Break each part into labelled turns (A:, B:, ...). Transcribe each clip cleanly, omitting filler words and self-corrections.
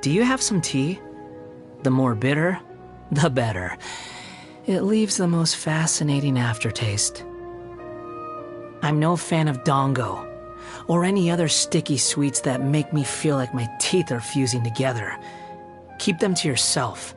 A: Do you have some tea? The more bitter, the better. It leaves the most fascinating aftertaste. I'm no fan of dango, or any other sticky sweets that make me feel like my teeth are fusing together. Keep them to yourself.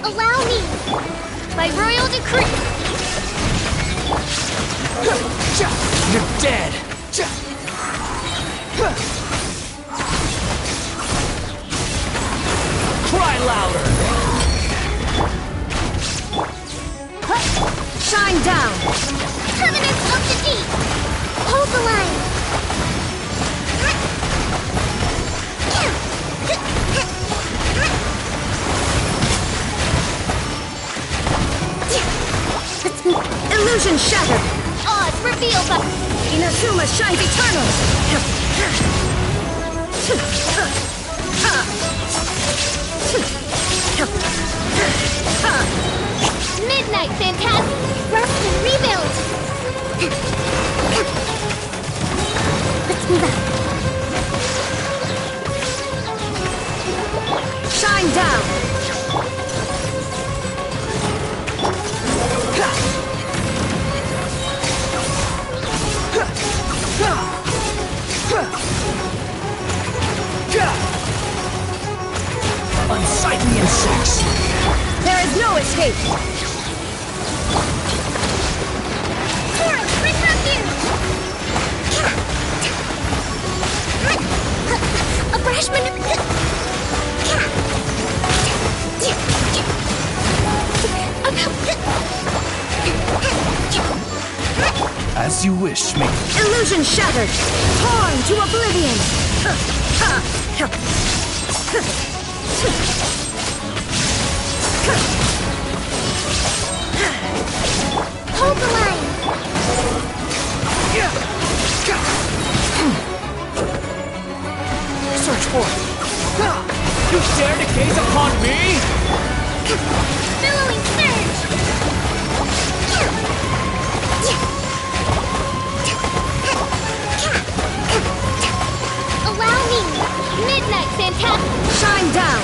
B: Allow me! By royal decree!
A: You're dead! Cry louder!
B: Shine down! Covenants of the deep! Hold the line!
C: Illusion shattered!
B: Odds revealed by...
C: Inazuma shines eternal!
B: Midnight Phantasm! Rust and rebuild! Let's move out.
C: Shine down!
A: Unsightly insects!
C: There is no escape!
B: Taurus, bring refuge! A Brashman...
A: As you wish, mate.
C: Illusion shattered! Torn to oblivion!
B: Hold the line!
A: Search for it! You dare to gaze upon me?
B: Billowing surge! Allow me! Midnight Phantasm!
C: Shine down!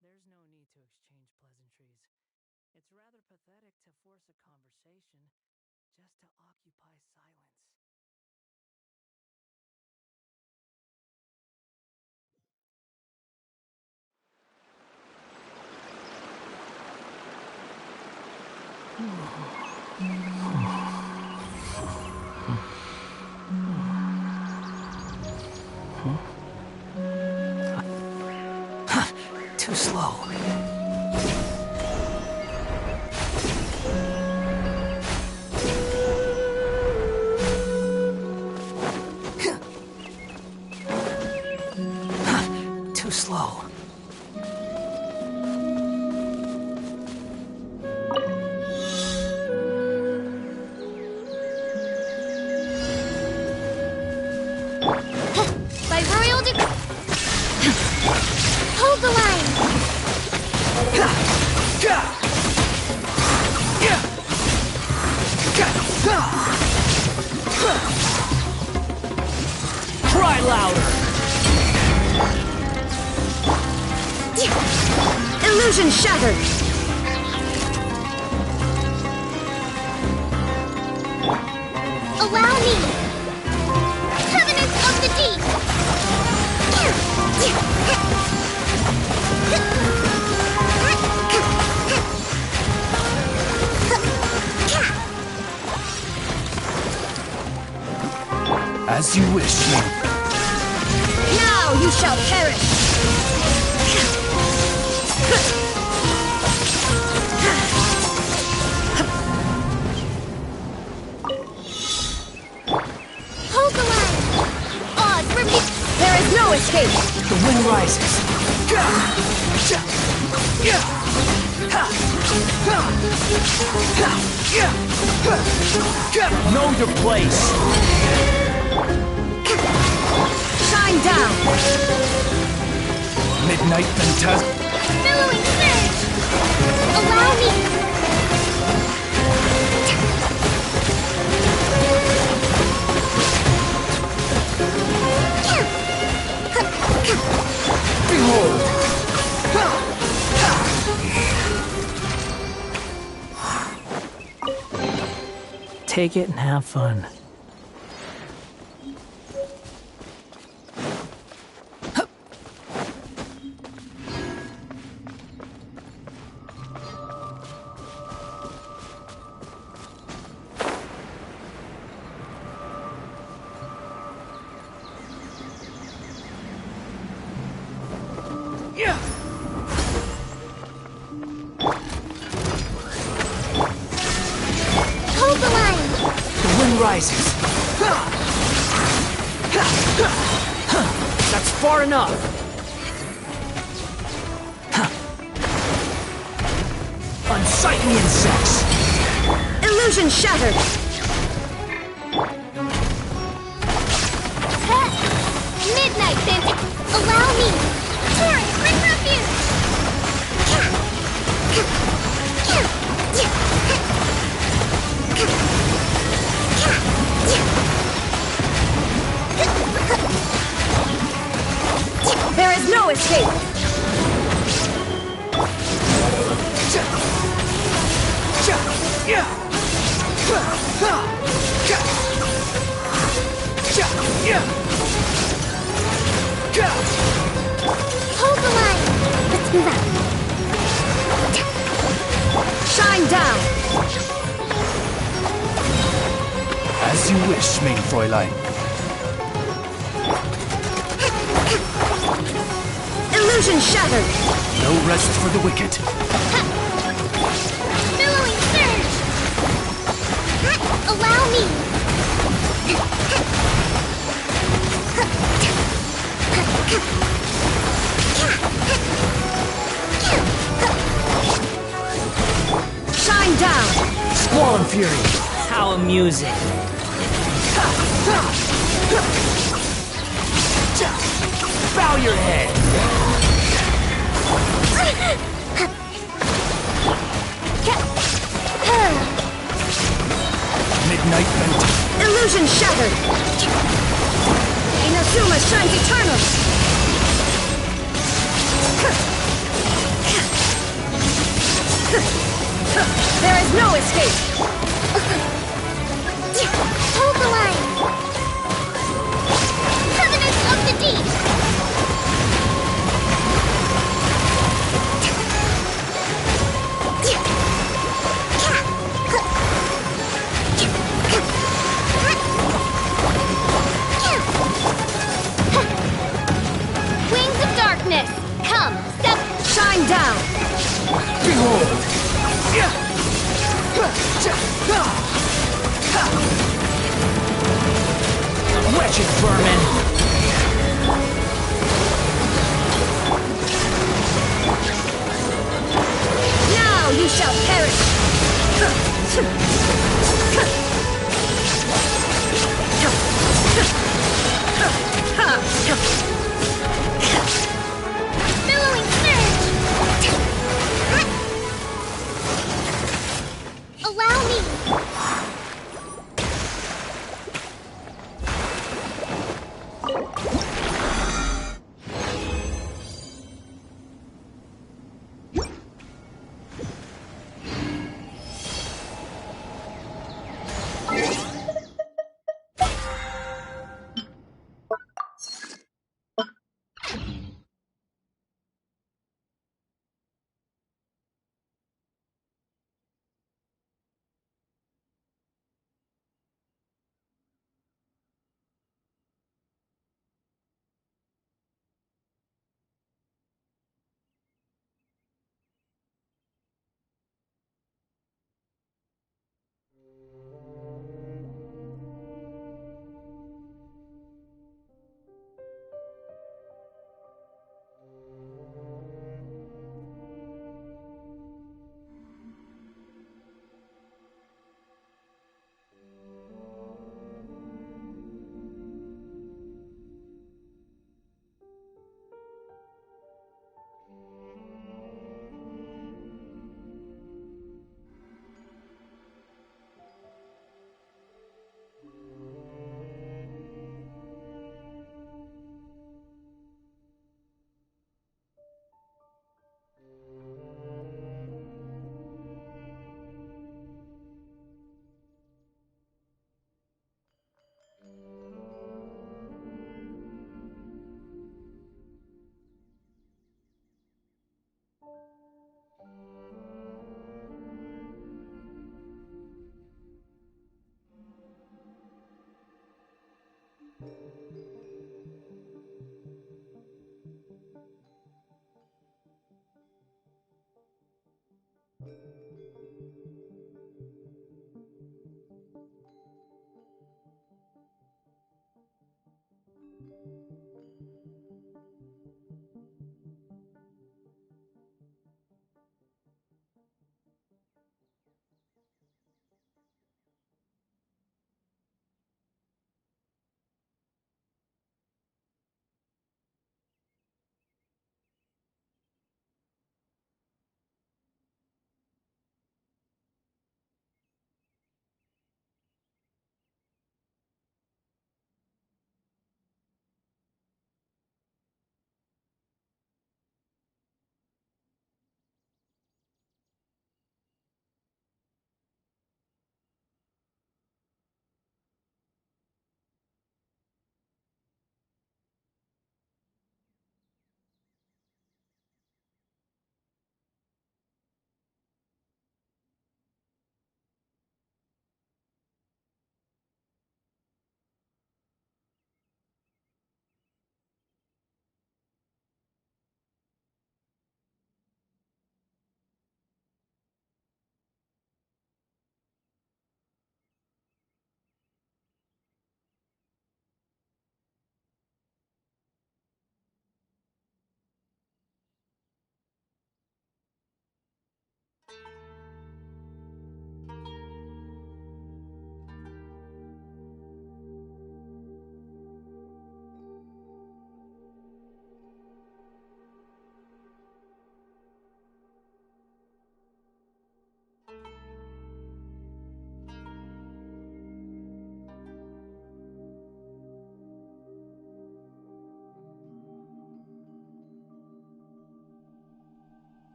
A: There's no need to exchange pleasantries. It's rather pathetic to force a conversation just to occupy silence. Too slow. Too slow.
B: By royal decree. Hold the line.
A: Cry louder!
C: Illusion shattered!
B: Allow me. Covenant of the deep.
D: As you wish, Link.
C: Now you shall perish!
B: Hold the line. Odds remain.
C: There is no escape!
A: The wind rises.
D: Know your place.
C: Shine down!
D: Midnight Phantasm.
B: Billowing surge. Allow me.
D: Behold.
A: Take it and have fun.
B: Hold the line.
A: The wind rises. That's far enough. Unsightly insects.
C: Illusion shattered!
B: Midnight Fantasy. Allow me. Torrent, bring refuge.
C: escape.
B: Hold the line. Let's move out.
C: Shine down.
D: As you wish, mein Fräulein.
C: Illusion shattered.
D: No rest for the wicked.
B: Billowing surge. Allow me.
C: Shine down.
A: Squall and Fury. How amusing.
D: Bow your head. Midnight Vent.
C: Illusion shattered. Inazuma shines eternal. There is no escape.
B: Hold the line. Covenants of the deep. Wings of darkness. Come, step.
C: Shine down.
D: Behold.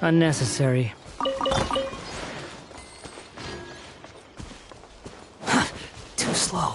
A: Unnecessary. Too slow.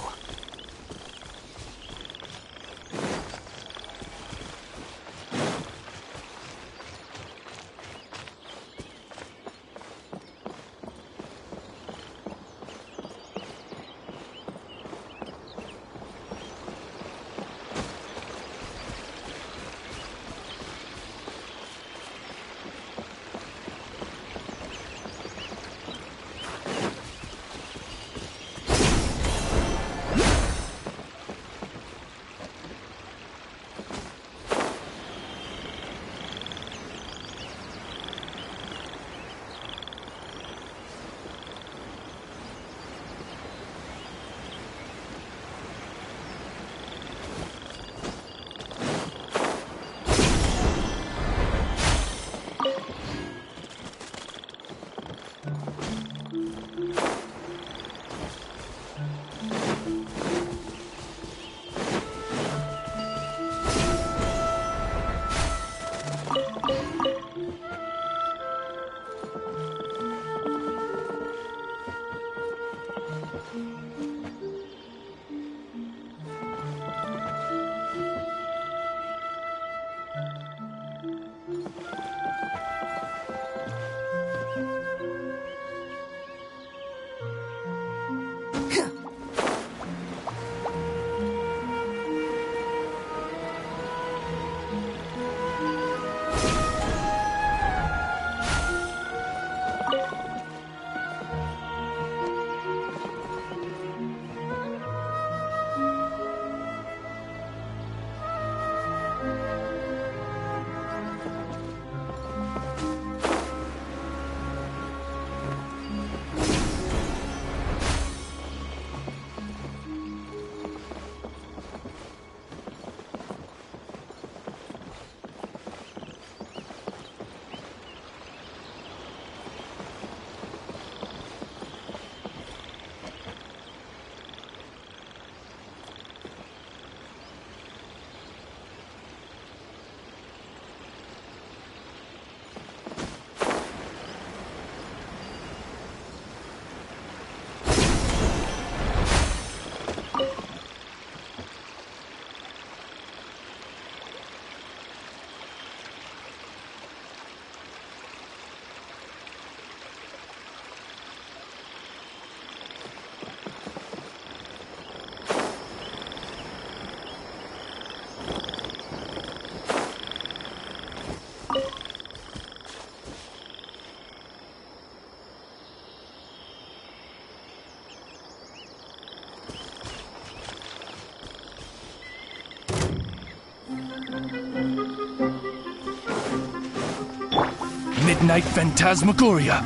D: Midnight Phantasmagoria.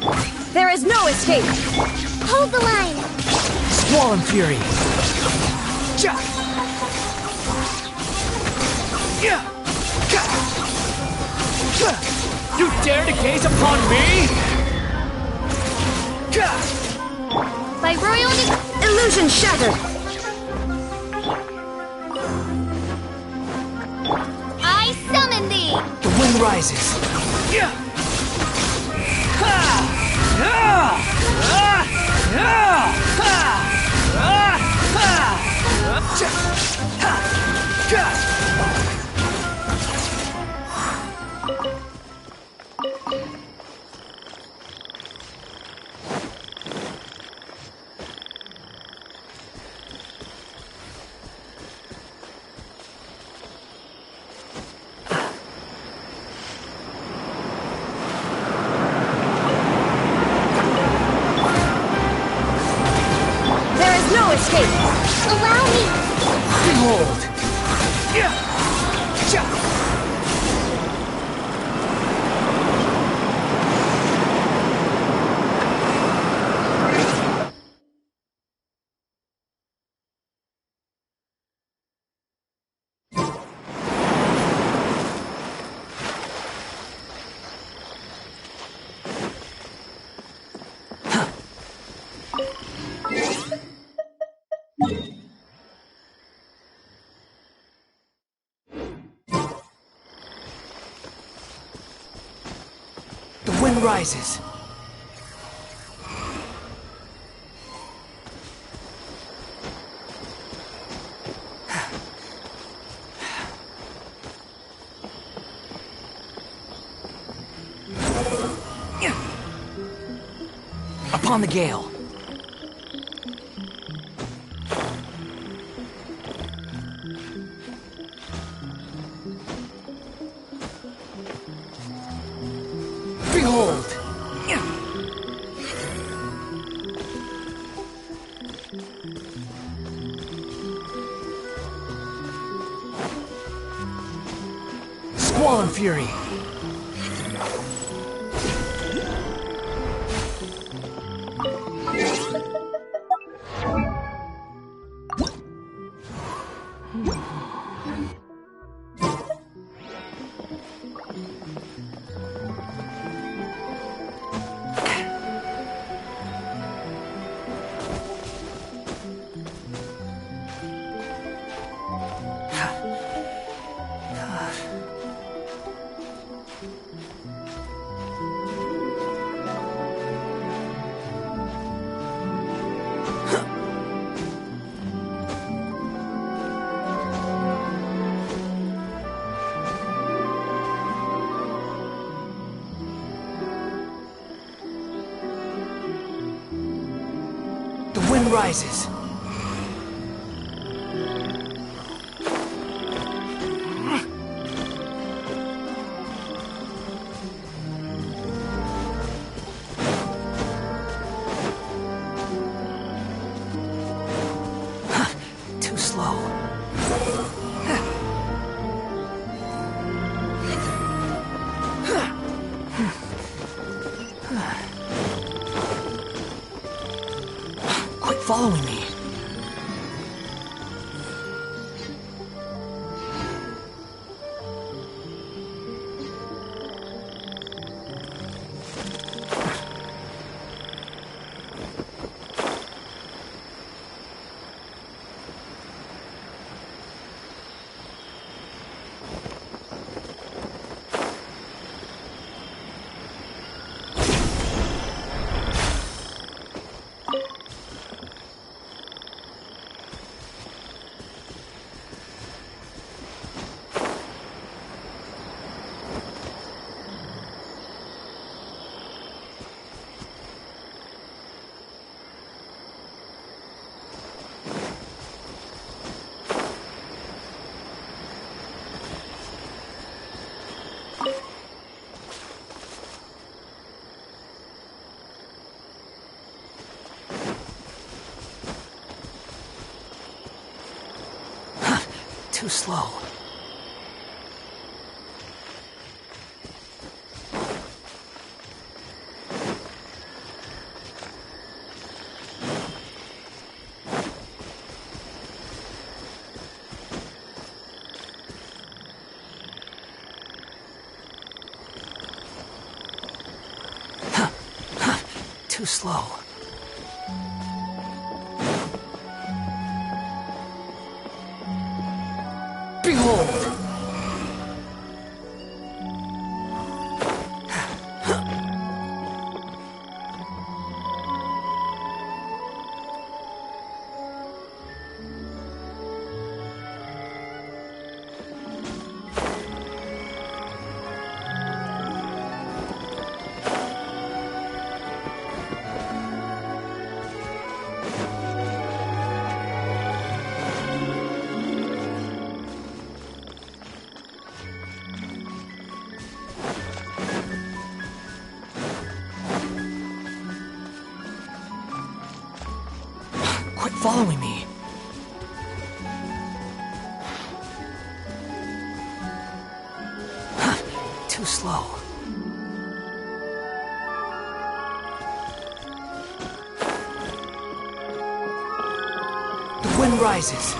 C: There is no escape!
B: Hold the line!
A: Squall Fury.
D: You dare to gaze upon me?
B: By royal
C: Illusion shattered!
B: I summon thee!
A: The wind rises.
C: No escape!
B: Allow me!
A: Behold! wind rises. Upon the gale. Behold! Squall and fury. The wind rises. Too slow. Quit following me. Too slow. Too slow. Behold! Quit following me. Too slow. The wind rises.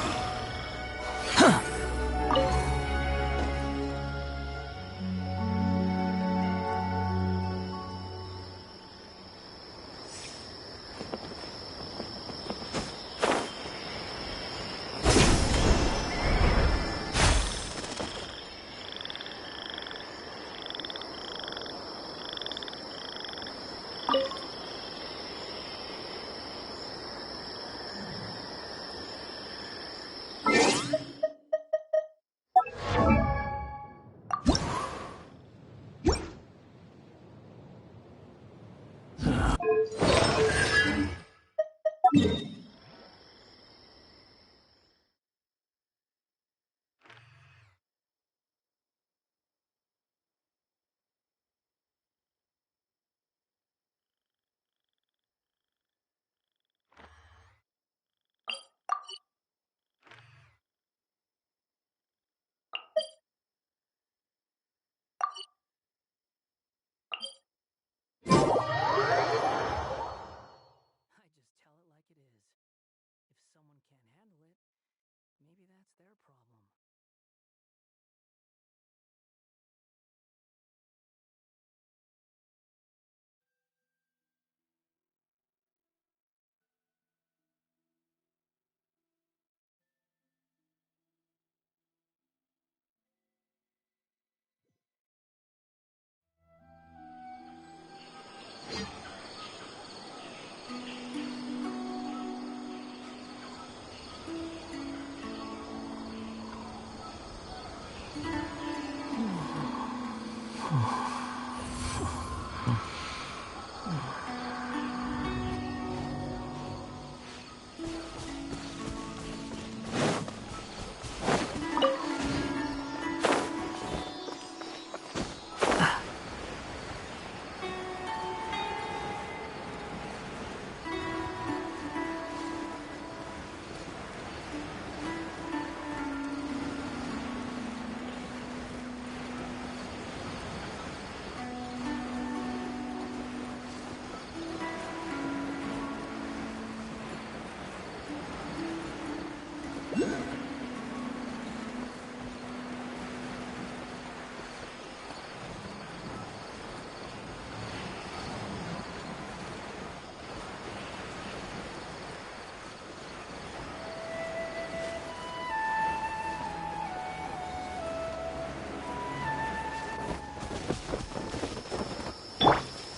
A: problem?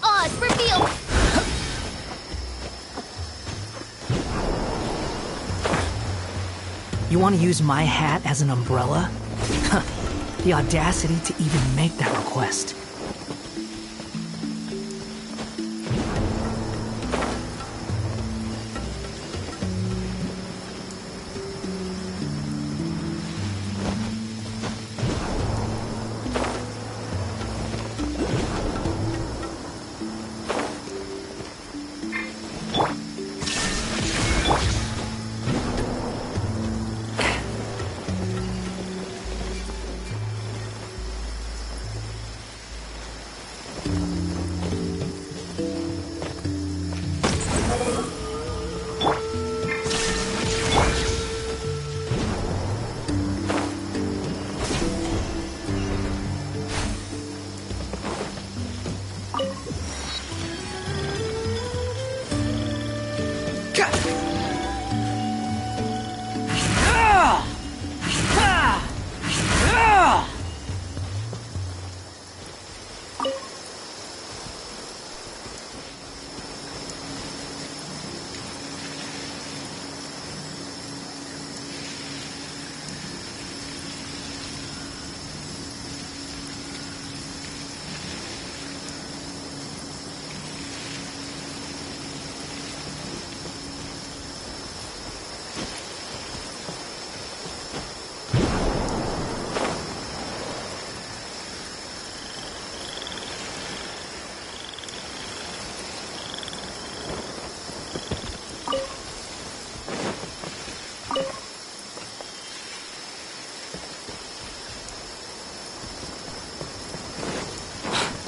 B: Oz, reveal!
A: You want to use my hat as an umbrella? The audacity to even make that request.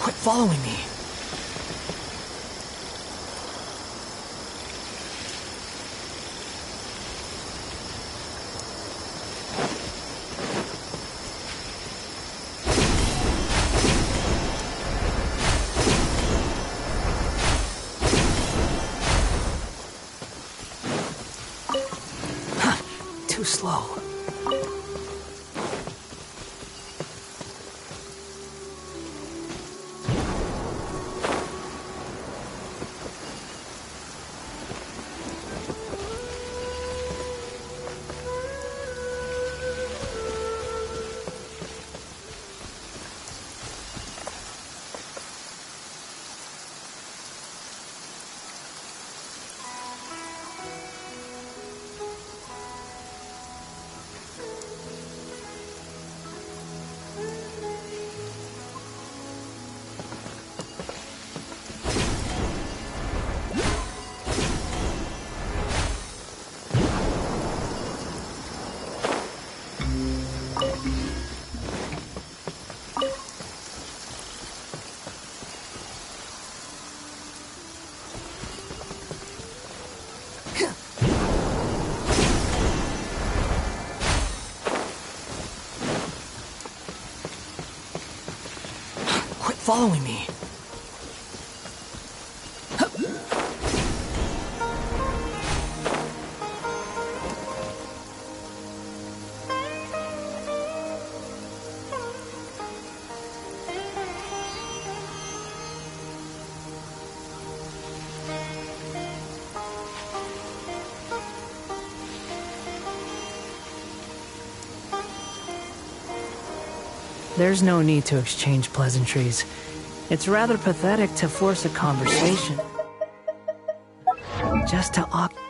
A: Quit following me. Too slow. following me. There's no need to exchange pleasantries. It's rather pathetic to force a conversation just to occupy.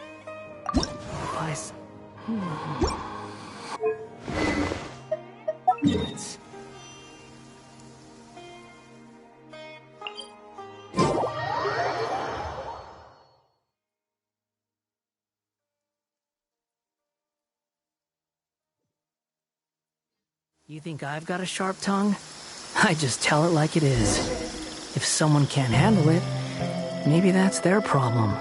A: You think I've got a sharp tongue? I just tell it like it is. If someone can't handle it, maybe that's their problem.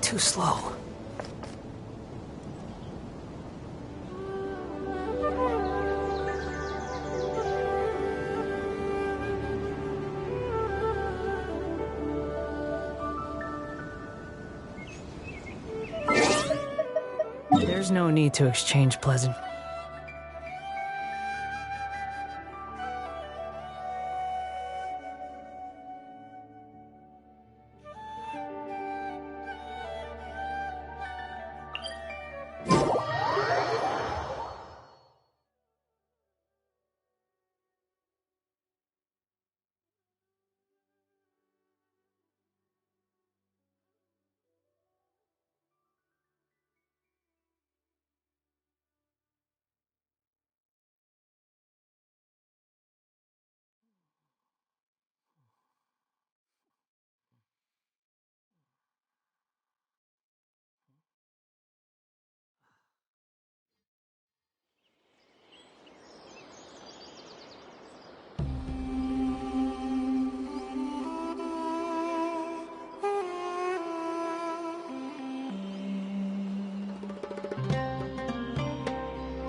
A: Too slow. There's no need to exchange pleasant.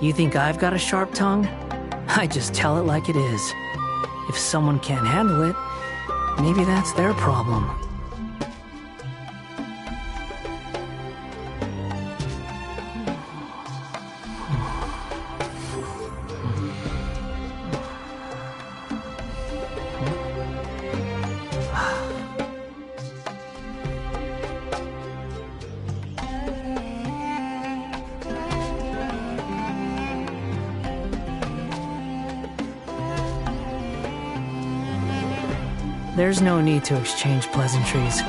A: You think I've got a sharp tongue? I just tell it like it is. If someone can't handle it, maybe that's their problem. There's no need to exchange pleasantries.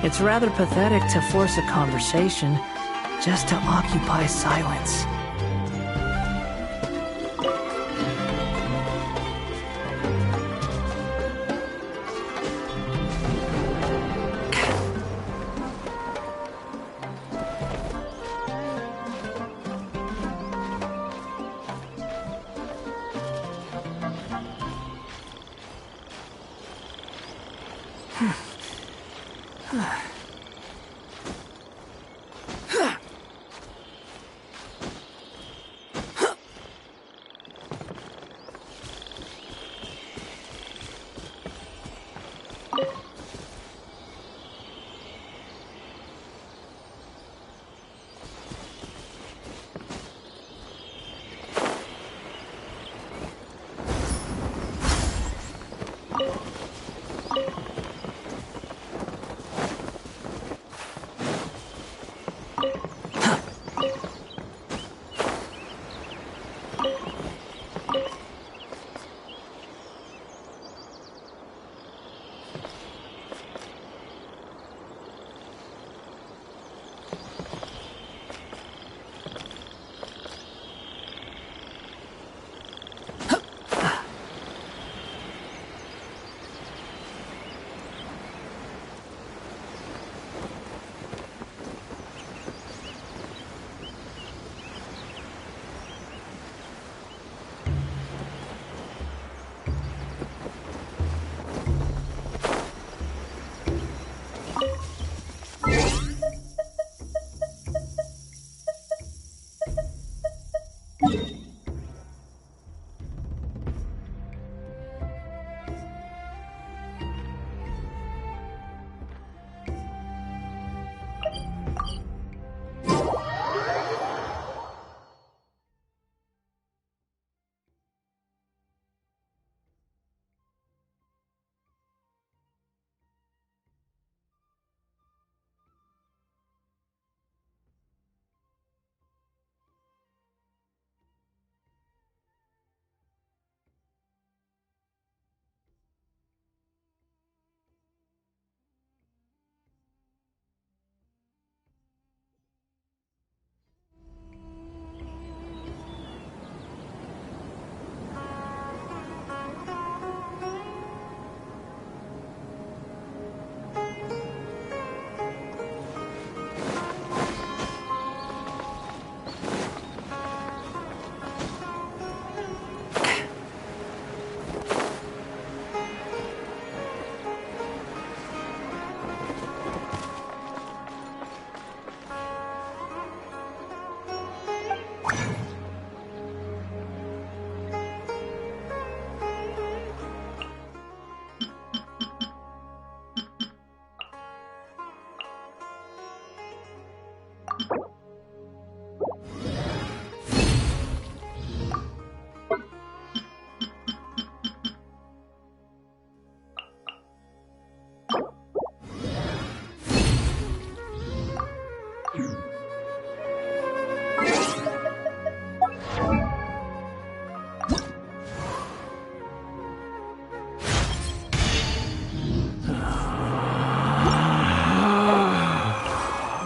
A: It's rather pathetic to force a conversation just to occupy silence.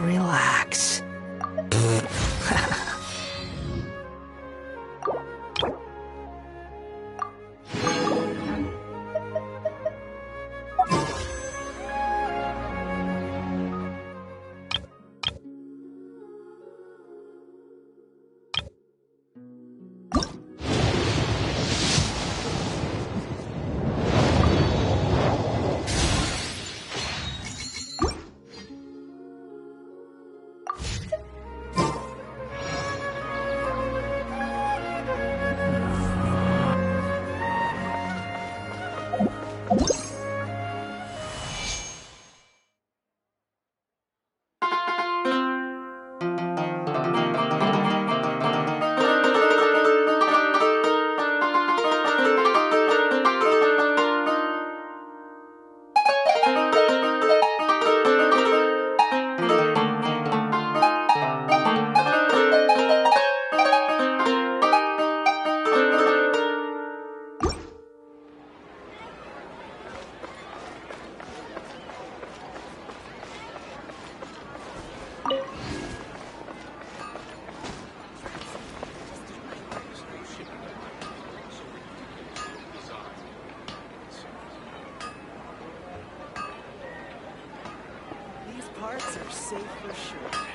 A: Relax.
E: Parts are safe for sure.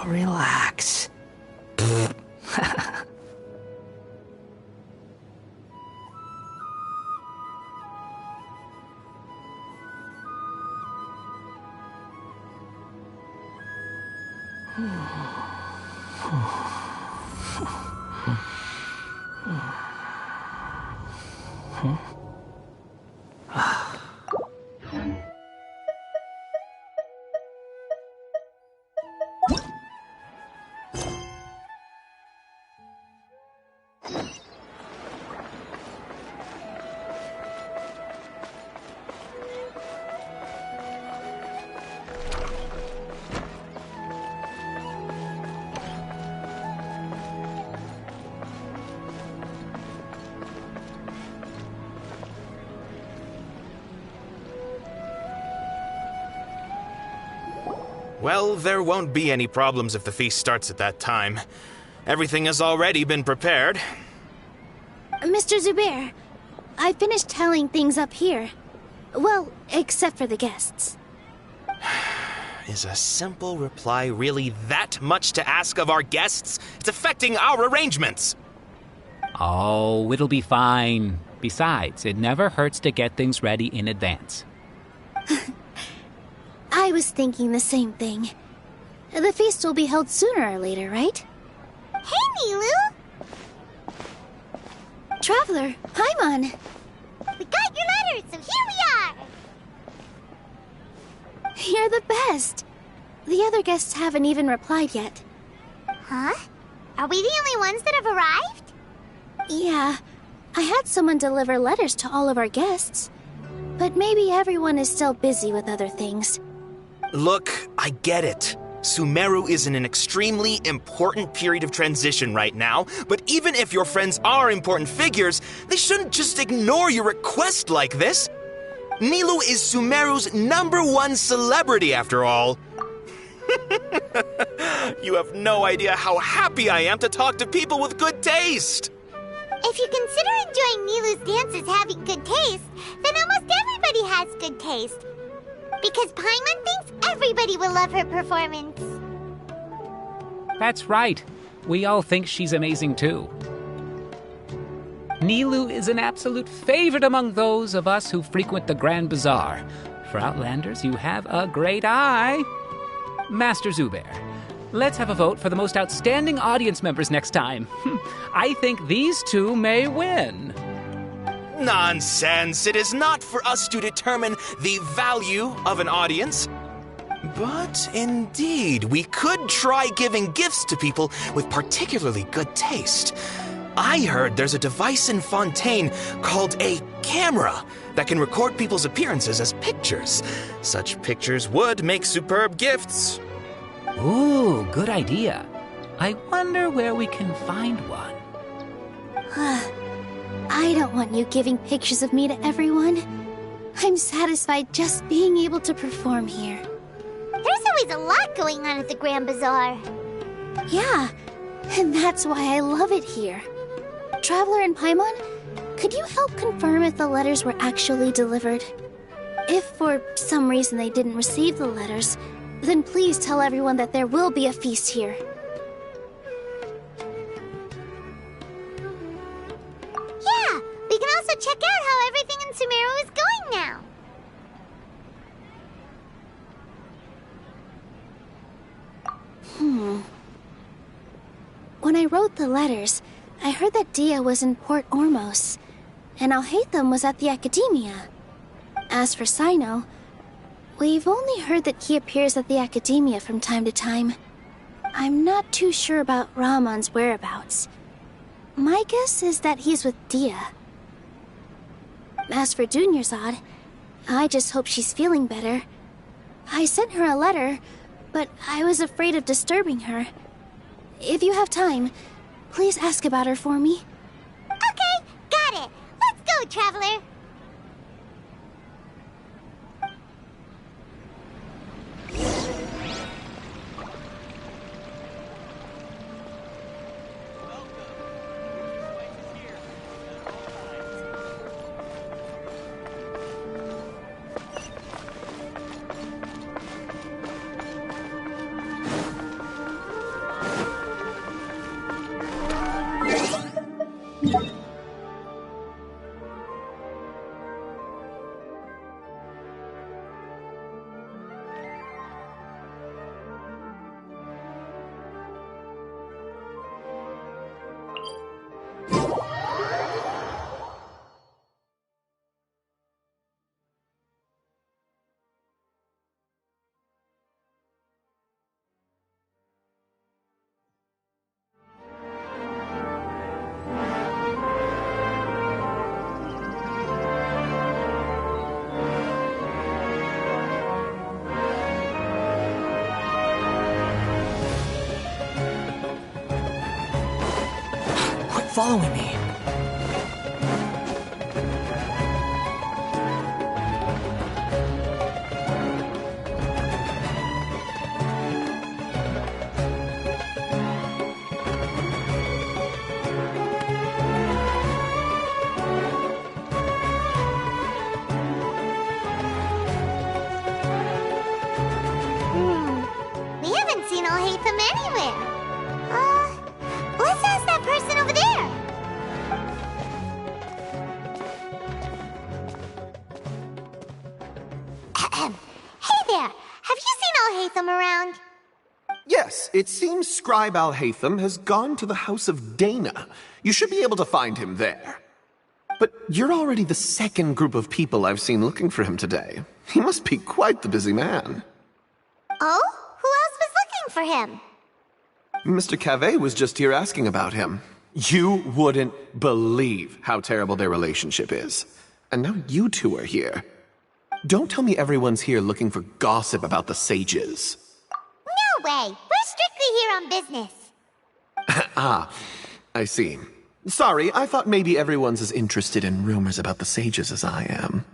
A: Relax.
E: Well, there won't be any problems if the feast starts at that time. Everything has already been prepared.
B: Mr. Zubair, I finished telling things up here. Well, except for the guests.
E: Is a simple reply really that much to ask of our guests? It's affecting our arrangements.
F: Oh, it'll be fine. Besides, it never hurts to get things ready in advance.
B: I was thinking the same thing. The feast will be held sooner or later, right? Hey, Nilu! Traveler, Paimon! We got your letters, so here we are! You're the best! The other guests haven't even replied yet. Huh? Are we the only ones that have arrived? Yeah. I had someone deliver letters to all of our guests. But maybe everyone is still busy with other things.
E: Look, I get it. Sumeru is in an extremely important period of transition right now, but even if your friends are important figures, they shouldn't just ignore your request like this. Nilu is Sumeru's #1 celebrity, after all. You have no idea how happy I am to talk to people with good taste.
B: If you consider enjoying Nilu's dances having good taste, then almost everybody has good taste. Because Paimon thinks everybody will love her performance.
F: That's right. We all think she's amazing too. Nilu is an absolute favorite among those of us who frequent the Grand Bazaar. For Outlanders, you have a great eye. Master Zubair, let's have a vote for the most outstanding audience members next time. I think these two may win.
E: Nonsense! It is not for us to determine the value of an audience. But indeed, we could try giving gifts to people with particularly good taste. I heard there's a device in Fontaine called a camera that can record people's appearances as pictures. Such pictures would make superb gifts.
F: Ooh, good idea. I wonder where we can find one.
B: I don't want you giving pictures of me to everyone. I'm satisfied just being able to perform here. There's always a lot going on at the Grand Bazaar. Yeah, and that's why I love it here. Traveler and Paimon, could you help confirm if the letters were actually delivered? If for some reason they didn't receive the letters, then please tell everyone that there will be a feast here. Yeah, we can also check out how everything in Sumeru is going now. When I wrote the letters, I heard that Dia was in Port Ormos, and Alhaitham was at the Academia. As for Sino, we've only heard that he appears at the Academia from time to time. I'm not too sure about Rahman's whereabouts. My guess is that he's with Dia. As for Dunyarzad, I just hope she's feeling better. I sent her a letter, but I was afraid of disturbing her. If you have time, please ask about her for me.
G: Okay, got it. Let's go, Traveler.
A: Following me.
G: We haven't seen Alhaitham anywhere. Let's ask that person over there. Hey there, have you seen Alhaitham around?
H: Yes, it seems Scribe Alhaitham has gone to the House of Dana. You should be able to find him there. But you're already the second group of people I've seen looking for him today. He must be quite the busy man.
G: Oh? Who else was looking for him?
H: Mr. Cavey was just here asking about him. You wouldn't believe how terrible their relationship is. And now you two are here. Don't tell me everyone's here looking for gossip about the sages.
G: No way. We're strictly here on business.
H: Ah, I see. Sorry, I thought maybe everyone's as interested in rumors about the sages as I am.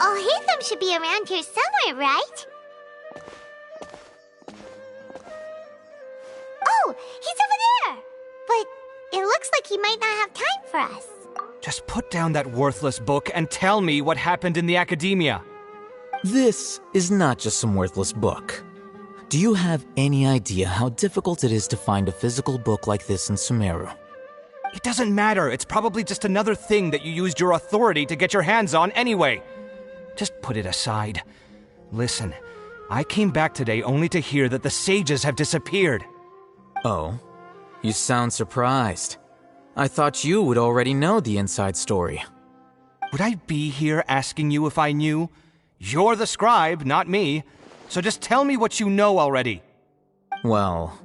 G: Alhaitham should be around here somewhere, right? Oh, he's over there! But it looks like he might not have time for us.
I: Just put down that worthless book and tell me what happened in the academia.
J: This is not just some worthless book. Do you have any idea how difficult it is to find a physical book like this in Sumeru?
I: It doesn't matter. It's probably just another thing that you used your authority to get your hands on anyway. Just put it aside. Listen, I came back today only to hear that the sages have disappeared.
J: Oh, you sound surprised. I thought you would already know the inside story.
I: Would I be here asking you if I knew? You're the scribe, not me. So just tell me what you know already.
J: Well,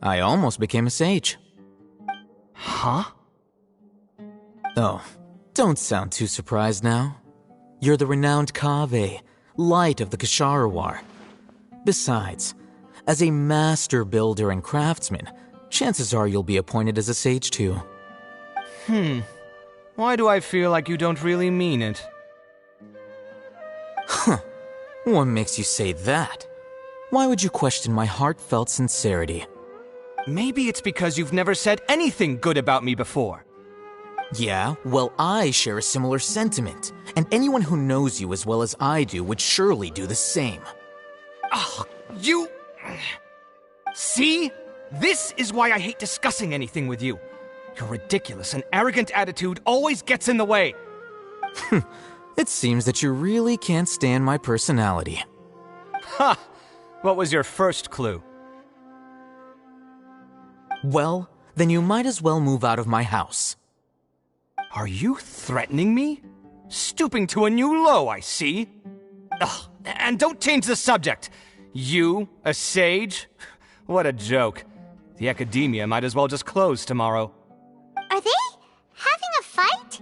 J: I almost became a sage.
I: Huh?
J: Oh, don't sound too surprised now. You're the renowned Kaveh, light of the Ksharawar. Besides, as a master builder and craftsman, chances are you'll be appointed as a sage too.
I: Why do I feel like you don't really mean it?
J: Huh. What makes you say that? Why would you question my heartfelt sincerity?
I: Maybe it's because you've never said anything good about me before.
J: Yeah, well, I share a similar sentiment, and anyone who knows you as well as I do would surely do the same.
I: Ugh, you... See? This is why I hate discussing anything with you. Your ridiculous and arrogant attitude always gets in the way.
J: It seems that you really can't stand my personality.
I: Ha! What was your first clue?
J: Well, then you might as well move out of my house.
I: Are you threatening me? Stooping to a new low, I see. Ugh, and don't change the subject. You, a sage? What a joke. The academia might as well just close tomorrow.
G: Are they having a fight?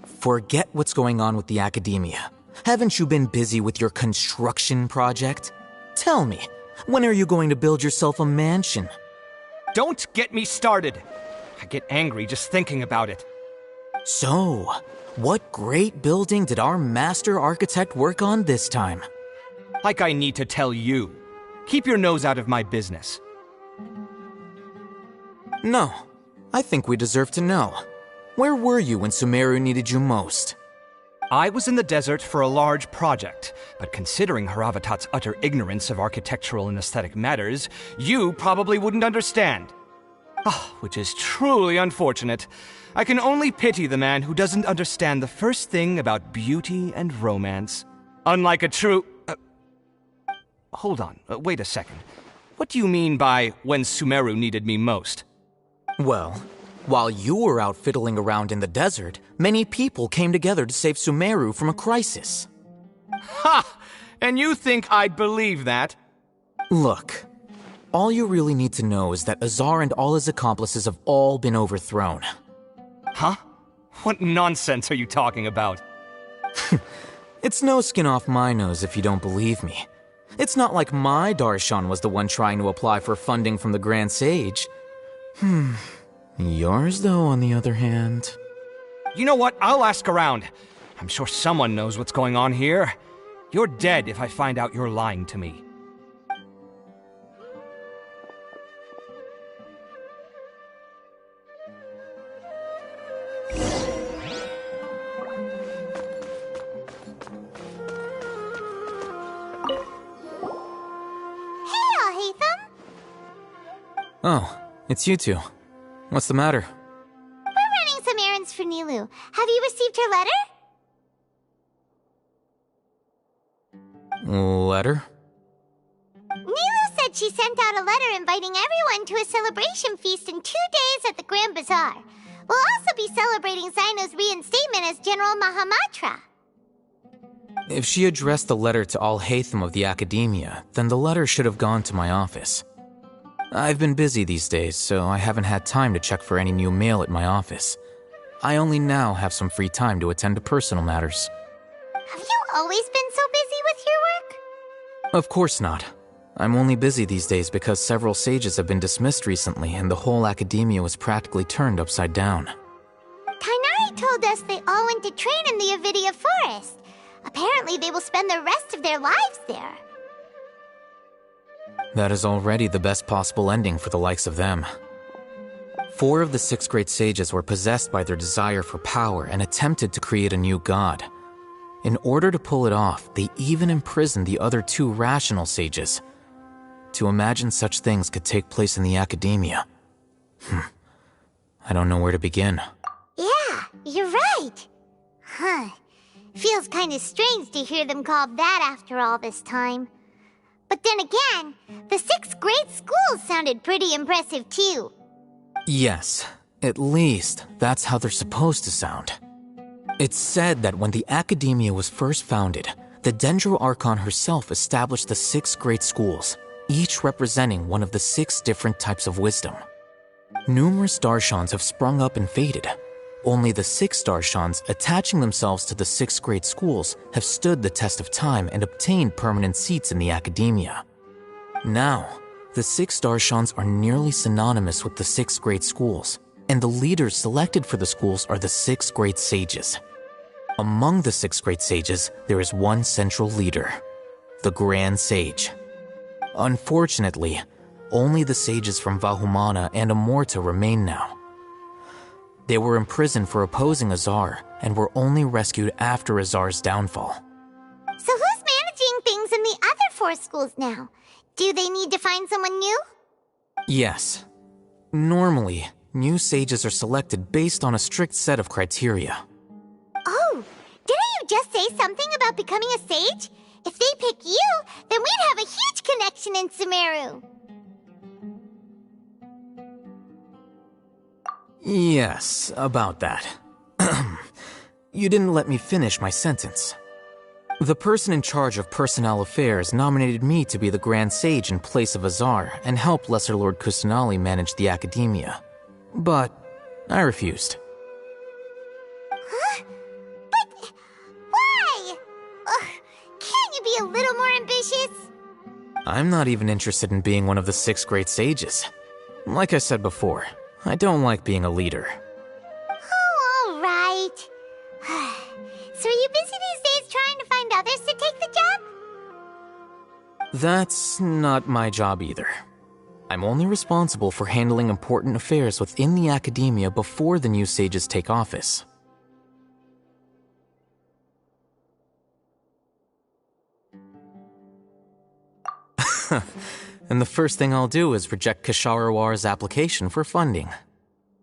J: Forget what's going on with the academia. Haven't you been busy with your construction project? Tell me, when are you going to build yourself a mansion?
I: Don't get me started. I get angry just thinking about it.
J: So, what great building did our master architect work on this time?
I: Like I need to tell you. Keep your nose out of my business.
J: No, I think we deserve to know. Where were you when Sumeru needed you most?
I: I was in the desert for a large project, but considering Haravatat's utter ignorance of architectural and aesthetic matters, you probably wouldn't understand. Which is truly unfortunate. I can only pity the man who doesn't understand the first thing about beauty and romance. Unlike a true... Hold on, wait a second. What do you mean by when Sumeru needed me most?
J: Well, while you were out fiddling around in the desert, many people came together to save Sumeru from a crisis.
I: Ha! And you think I'd believe that?
J: Look, all you really need to know is that Azar and all his accomplices have all been overthrown.
I: Huh? What nonsense are you talking about?
J: It's no skin off my nose if you don't believe me. It's not like my Darshan was the one trying to apply for funding from the Grand Sage. Yours, though, on the other hand...
I: You know what? I'll ask around. I'm sure someone knows what's going on here. You're dead if I find out you're lying to me.
J: Oh, it's you two. What's the matter?
G: We're running some errands for Nilu. Have you received her letter?
J: Letter?
G: Nilu said she sent out a letter inviting everyone to a celebration feast in 2 days at the Grand Bazaar. We'll also be celebrating Zaino's reinstatement as General Mahamatra.
J: If she addressed the letter to Al-Haytham of the Academia, then the letter should have gone to my office. I've been busy these days, so I haven't had time to check for any new mail at my office. I only now have some free time to attend to personal matters.
G: Have you always been so busy with your work?
J: Of course not. I'm only busy these days because several sages have been dismissed recently and the whole academia was practically turned upside down.
G: Kainari told us they all went to train in the Avidia Forest. Apparently they will spend the rest of their lives there.
J: That is already the best possible ending for the likes of them. 4 of the 6 great sages were possessed by their desire for power and attempted to create a new god. In order to pull it off, they even imprisoned the other 2 rational sages. To imagine such things could take place in the academia. I don't know where to begin.
G: Yeah, you're right. Huh. Feels kind of strange to hear them called that after all this time. But then again, the 6th grade schools sounded pretty impressive too.
J: Yes, at least that's how they're supposed to sound. It's said that when the academia was first founded, the Dendro Archon herself established the 6 great schools, each representing one of the 6 different types of wisdom. Numerous Darshans have sprung up and faded. Only the 6 Darshans attaching themselves to the 6 great schools have stood the test of time and obtained permanent seats in the academia. Now, the 6 Darshans are nearly synonymous with the 6 great schools, and the leaders selected for the schools are the 6 great sages. Among the 6 great sages, there is one central leader, the Grand Sage. Unfortunately, only the sages from Vahumana and Amorta remain now. They were imprisoned for opposing Azar and were only rescued after Azar's downfall.
G: So who's managing things in the other 4 schools now? Do they need to find someone new?
J: Yes. Normally, new sages are selected based on a strict set of criteria.
G: Oh, didn't you just say something about becoming a sage? If they pick you, then we'd have a huge connection in Sumeru.
J: Yes, about that. You didn't let me finish my sentence. The person in charge of personnel affairs nominated me to be the Grand Sage in place of Azar and help Lesser Lord Kusanali manage the academia. But I refused.
G: Huh? But why? Can't you be a little more ambitious?
J: I'm not even interested in being one of the 6 great sages. Like I said before, I don't like being a leader.
G: Oh, all right. So are you busy these days trying to find others to take the job?
J: That's not my job either. I'm only responsible for handling important affairs within the academia before the new sages take office. And the first thing I'll do is reject Kasharawar's application for funding.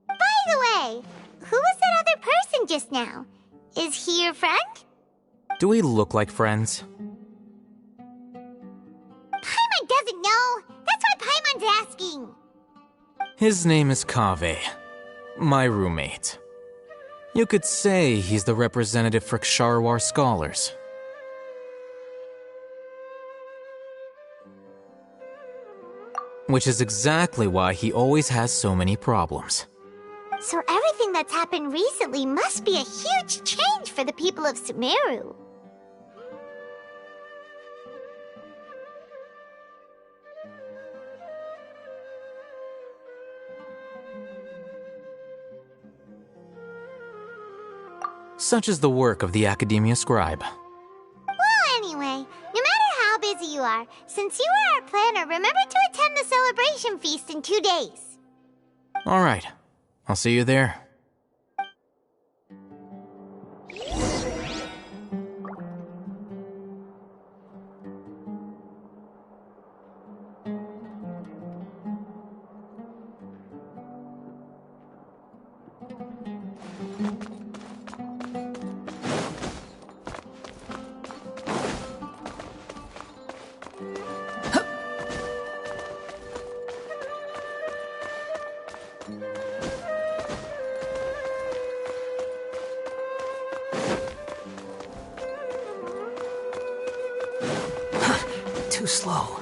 G: By the way, who was that other person just now? Is he your friend?
J: Do we look like friends?
G: Paimon doesn't know. That's why Paimon's asking.
J: His name is Kaveh, my roommate. You could say he's the representative for Ksharawar scholars. Which is exactly why he always has so many problems.
G: So everything that's happened recently must be a huge change for the people of Sumeru.
J: Such is the work of the Academia Scribe.
G: Well, anyway, no matter how busy you are, since you are our planner, remember to attend the celebration feast in 2 days.
J: All right, I'll see you there.
A: Too slow.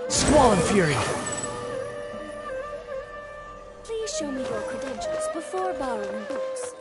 A: Squall and Fury!
C: Please show me your credentials before borrowing books.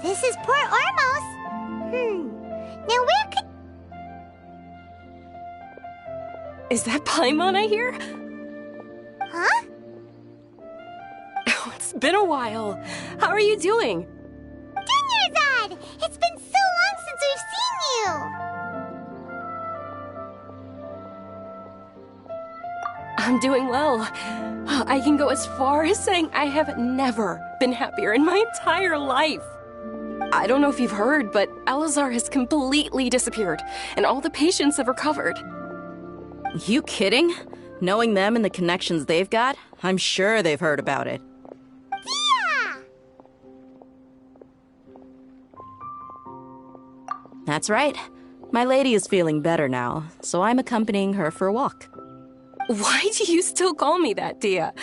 G: This is Port Ormos. Now where could...
C: Is that Paimon I hear?
G: Huh?
C: Oh, it's been a while. How are you doing?
G: Dunyarzad! It's been so long since we've seen you!
C: I'm doing well. I can go as far as saying I have never been happier in my entire life. I don't know if you've heard, but Elazar has completely disappeared, and all the patients have recovered.
K: You kidding? Knowing them and the connections they've got, I'm sure they've heard about it.
G: Yeah!
K: That's right. My lady is feeling better now, so I'm accompanying her for a walk.
C: Why do you still call me that, Dia?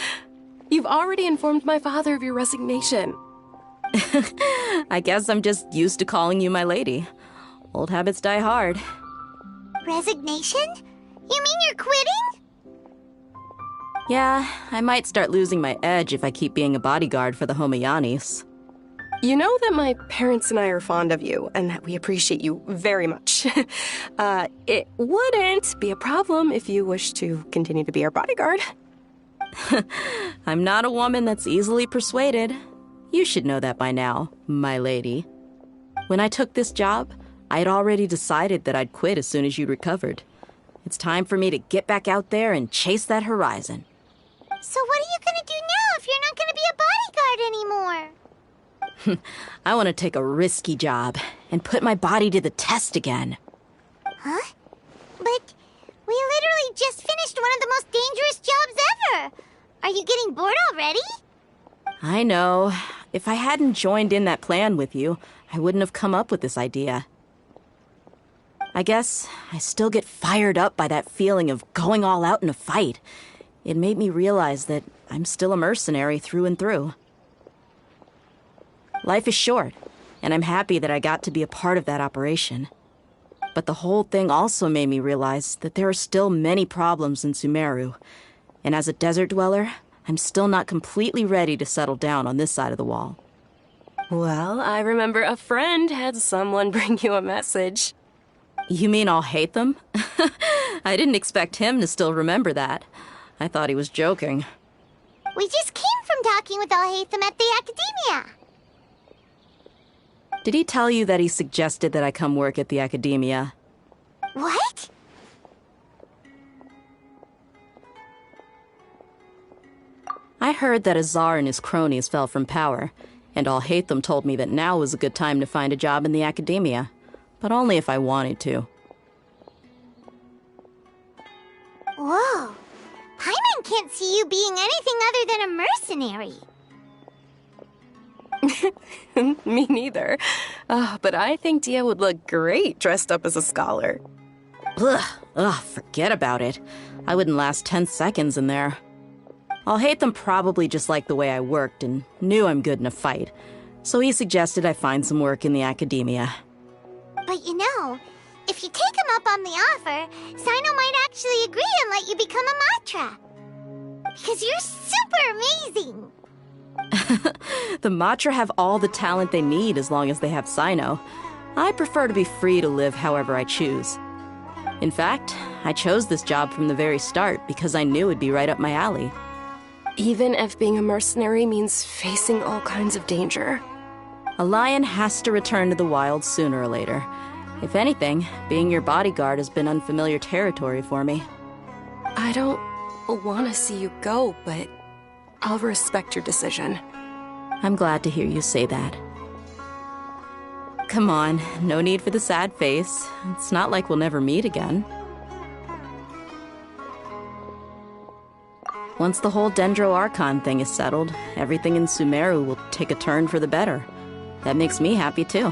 C: You've already informed my father of your resignation.
K: I guess I'm just used to calling you my lady. Old habits die hard.
G: Resignation? You mean you're quitting?
K: Yeah, I might start losing my edge if I keep being a bodyguard for the Homayanis.
C: You know that my parents and I are fond of you, and that we appreciate you very much. It wouldn't be a problem if you wish to continue to be our bodyguard.
K: I'm not a woman that's easily persuaded. You should know that by now, my lady. When I took this job, I had already decided that I'd quit as soon as you recovered. It's time for me to get back out there and chase that horizon.
G: So what are you gonna do now if you're not gonna be a bodyguard anymore?
K: I want to take a risky job and put my body to the test again.
G: Huh? But we literally just finished one of the most dangerous jobs ever. Are you getting bored already?
K: I know. If I hadn't joined in that plan with you, I wouldn't have come up with this idea. I guess I still get fired up by that feeling of going all out in a fight. It made me realize that I'm still a mercenary through and through. Life is short, and I'm happy that I got to be a part of that operation. But the whole thing also made me realize that there are still many problems in Sumeru. And as a desert dweller, I'm still not completely ready to settle down on this side of the wall.
C: Well, I remember a friend had someone bring you a message.
K: You mean I'll hate them? I didn't expect him to still remember that. I thought he was joking.
G: We just came from talking with Alhaitham at the Academia.
K: Did he tell you that he suggested that I come work at the Academia?
G: What?
K: I heard that Azar and his cronies fell from power, and Alhaitham told me that now was a good time to find a job in the Academia, but only if I wanted to.
G: Whoa. Paimon can't see you being anything other than a mercenary.
C: Me neither. But I think Dia would look great dressed up as a scholar.
K: Ugh, forget about it. I wouldn't last 10 seconds in there. Alhaitham probably just liked the way I worked and knew I'm good in a fight, so he suggested I find some work in the Academia.
G: But you know, if you take him up on the offer, Sino might actually agree and let you become a Matra. Because you're super amazing!
K: The Matra have all the talent they need as long as they have Sino. I prefer to be free to live however I choose. In fact, I chose this job from the very start because I knew it'd be right up my alley.
C: Even if being a mercenary means facing all kinds of danger.
K: A lion has to return to the wild sooner or later. If anything, being your bodyguard has been unfamiliar territory for me.
C: I don't want to see you go, but I'll respect your decision.
K: I'm glad to hear you say that. Come on, no need for the sad face. It's not like we'll never meet again. Once the whole Dendro Archon thing is settled, everything in Sumeru will take a turn for the better. That makes me happy too.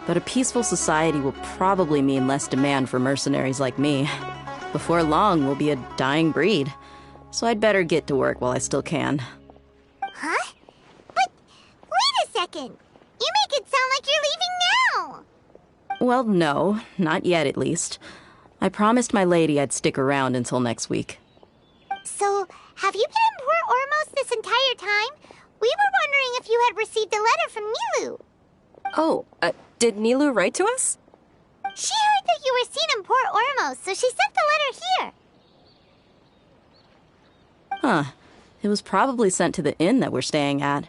K: But a peaceful society will probably mean less demand for mercenaries like me. Before long, we'll be a dying breed. So I'd better get to work while I still can.
G: Huh? But wait a second! You make it sound like you're leaving now!
K: Well, no, not yet at least. I promised my lady I'd stick around until next week.
G: So, have you been in Port Ormos this entire time? We were wondering if you had received a letter from Nilu.
C: Oh, did Nilu write to us?
G: She heard that you were seen in Port Ormos, so she sent the letter here.
K: Huh. It was probably sent to the inn that we're staying at.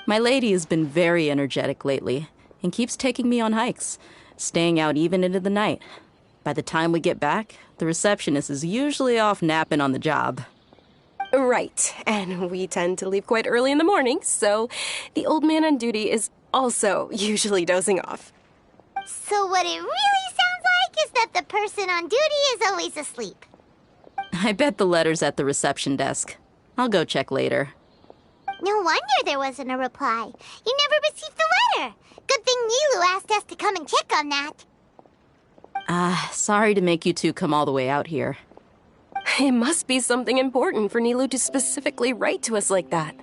K: My lady has been very energetic lately and keeps taking me on hikes, staying out even into the night. By the time we get back, the receptionist is usually off napping on the job.
C: Right, and we tend to leave quite early in the morning, so the old man on duty is also usually dozing off.
G: So what it really sounds like is that the person on duty is always asleep.
K: I bet the letter's at the reception desk. I'll go check later.
G: No wonder there wasn't a reply. You never received the letter. Good thing Nilu asked us to come and check on that.
K: Sorry to make you two come all the way out here.
C: It must be something important for Nilu to specifically write to us like that.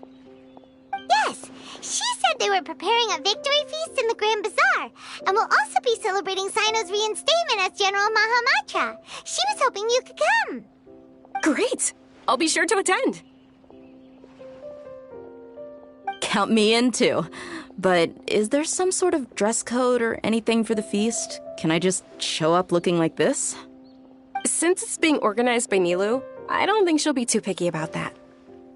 G: Yes, she said they were preparing a victory feast in the Grand Bazaar, and will also be celebrating Sino's reinstatement as General Mahamatra. She was hoping you could come.
C: Great! I'll be sure to attend.
K: Count me in too. But is there some sort of dress code or anything for the feast? Can I just show up looking like this?
C: Since it's being organized by Nilu, I don't think she'll be too picky about that.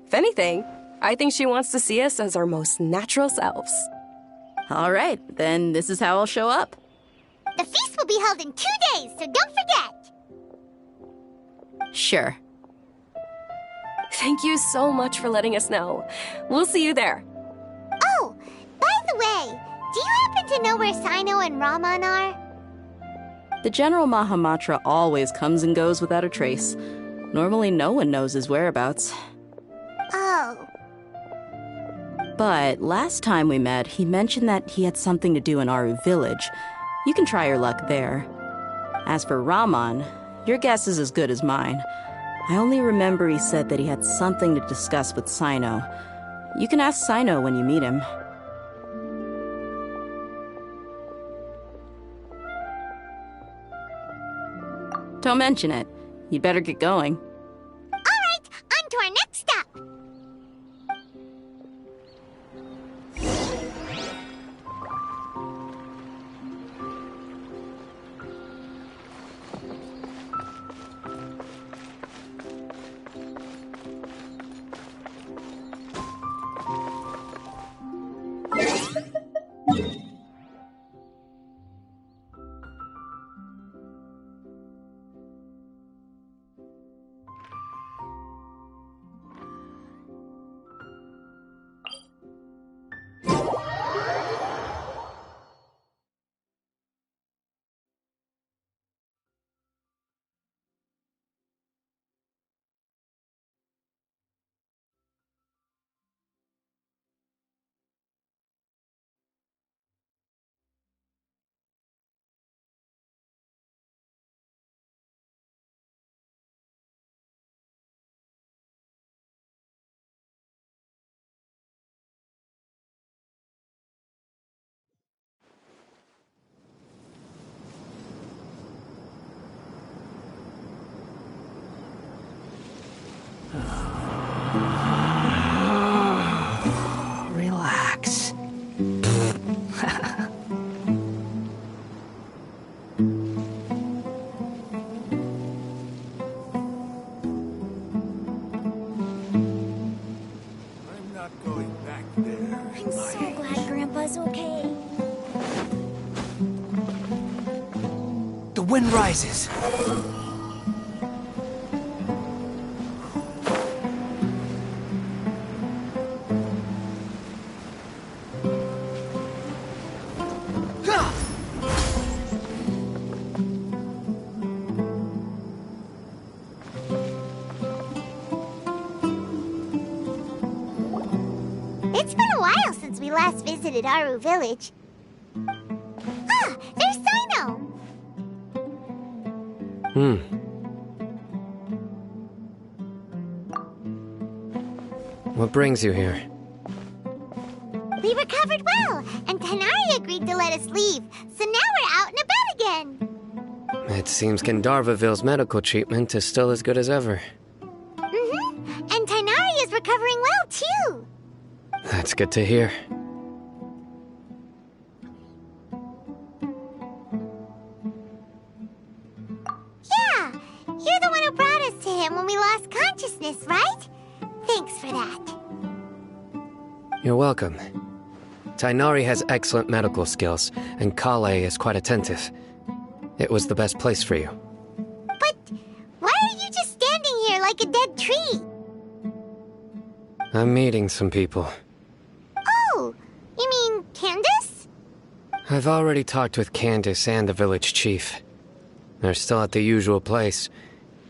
C: If anything, I think she wants to see us as our most natural selves.
K: All right, then this is how I'll show up.
G: The feast will be held in 2 days, so don't forget.
K: Sure.
C: Thank you so much for letting us know. We'll see you there.
G: Oh, by the way, do you happen to know where Sino and Raman are?
K: The General Mahamatra always comes and goes without a trace. Normally no one knows his whereabouts.
G: Oh.
K: But last time we met, he mentioned that he had something to do in Aru village. You can try your luck there. As for Raman, your guess is as good as mine. I only remember he said that he had something to discuss with Sino. You can ask Sino when you meet him. Don't mention it. You'd better get going.
G: All right, on to our next stop.
A: Relax.
D: I'm not going back there.
B: I'm so glad Grandpa's okay.
D: The wind rises.
G: It's been a while since we last visited Aru village. Ah, there's Sino.
L: What brings you here?
G: We recovered well, and Tanari agreed to let us leave, so now we're out and about again.
L: It seems Gandharvaville's medical treatment is still as good as ever.
G: And Tanari is recovering well, too.
L: That's good to hear. welcome. Tainari has excellent medical skills, and Kale is quite attentive. It was the best place for you.
G: But why are you just standing here like a dead tree?
L: I'm meeting some people.
G: Oh, you mean Candace?
L: I've already talked with Candace and the village chief. They're still at the usual place.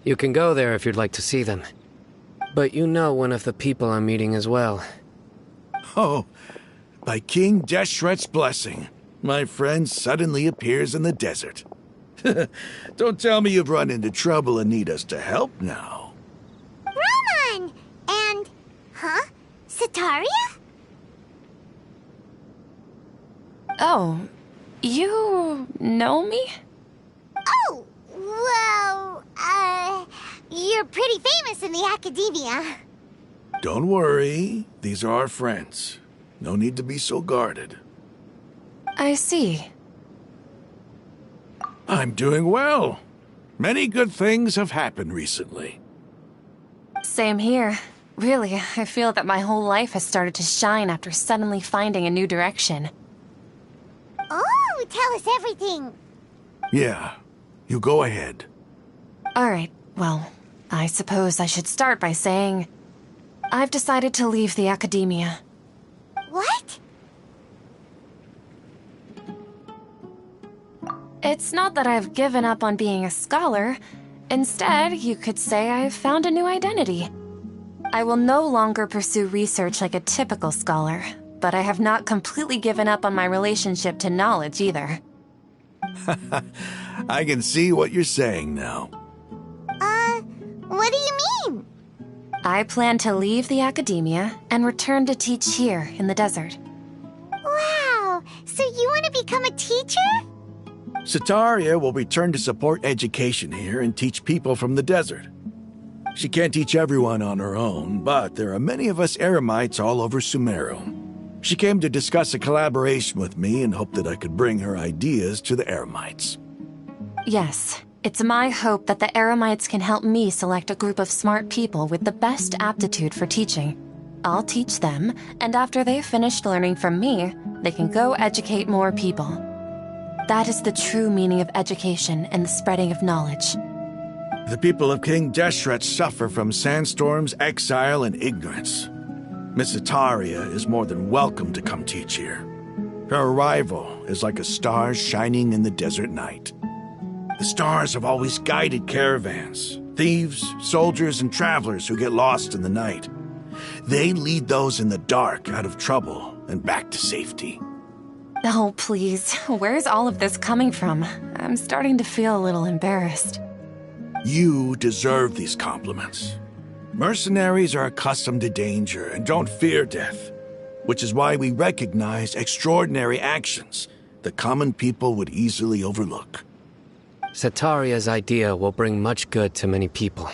L: You can go there if you'd like to see them. But you know one of the people I'm meeting as well.
M: Oh, by King Deshret's blessing, my friend suddenly appears in the desert. Don't tell me you've run into trouble and need us to help now.
G: Raman! And... huh? Sataria?
C: Oh, you know me?
G: Oh, well, you're pretty famous in the academia.
M: Don't worry, these are our friends. No need to be so guarded.
C: I see.
M: I'm doing well. Many good things have happened recently.
C: Same here. Really, I feel that my whole life has started to shine after suddenly finding a new direction.
G: Oh, tell us everything.
M: Yeah, you go ahead.
C: Alright, well, I suppose I should start by saying I've decided to leave the academia.
G: What?
C: It's not that I've given up on being a scholar. Instead, you could say I've found a new identity. I will no longer pursue research like a typical scholar, but I have not completely given up on my relationship to knowledge either.
M: I can see what you're saying now.
G: What do you mean?
C: I plan to leave the academia and return to teach here in the desert.
G: Wow, so you want to become a teacher?
M: Sataria will return to support education here and teach people from the desert. She can't teach everyone on her own, but there are many of us Eremites all over Sumeru. She came to discuss a collaboration with me and hoped that I could bring her ideas to the Eremites.
C: Yes, it's my hope that the Eremites can help me select a group of smart people with the best aptitude for teaching. I'll teach them, and after they've finished learning from me, they can go educate more people. That is the true meaning of education and the spreading of knowledge.
M: The people of King Deshret suffer from sandstorms, exile, and ignorance. Miss Itaria is more than welcome to come teach here. Her arrival is like a star shining in the desert night. The stars have always guided caravans, thieves, soldiers, and travelers who get lost in the night. They lead those in the dark out of trouble and back to safety.
C: Oh, please, where's all of this coming from? I'm starting to feel a little embarrassed.
M: You deserve these compliments. Mercenaries are accustomed to danger and don't fear death, which is why we recognize extraordinary actions that common people would easily overlook.
L: Sataria's idea will bring much good to many people.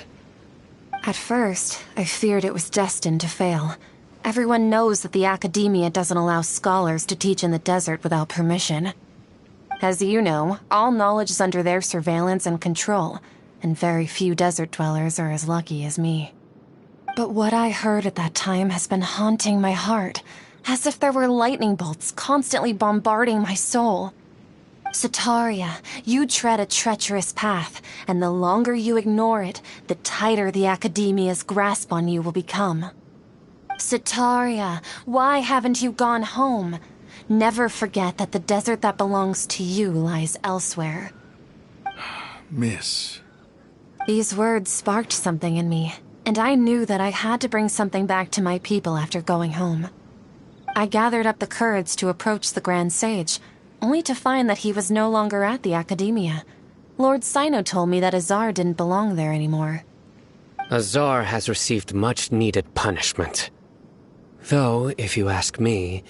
C: At first, I feared it was destined to fail. Everyone knows that the academia doesn't allow scholars to teach in the desert without permission. As you know, all knowledge is under their surveillance and control, and very few desert dwellers are as lucky as me. But what I heard at that time has been haunting my heart, as if there were lightning bolts constantly bombarding my soul. Sataria, you tread a treacherous path, and the longer you ignore it, the tighter the academia's grasp on you will become. Sataria, why haven't you gone home? Never forget that the desert that belongs to you lies elsewhere.
M: Miss.
C: These words sparked something in me, and I knew that I had to bring something back to my people after going home. I gathered up the courage to approach the Grand Sage, only to find that he was no longer at the academia. Lord Sino told me that Azar didn't belong there anymore.
L: Azar has received much-needed punishment. Though, if you ask me,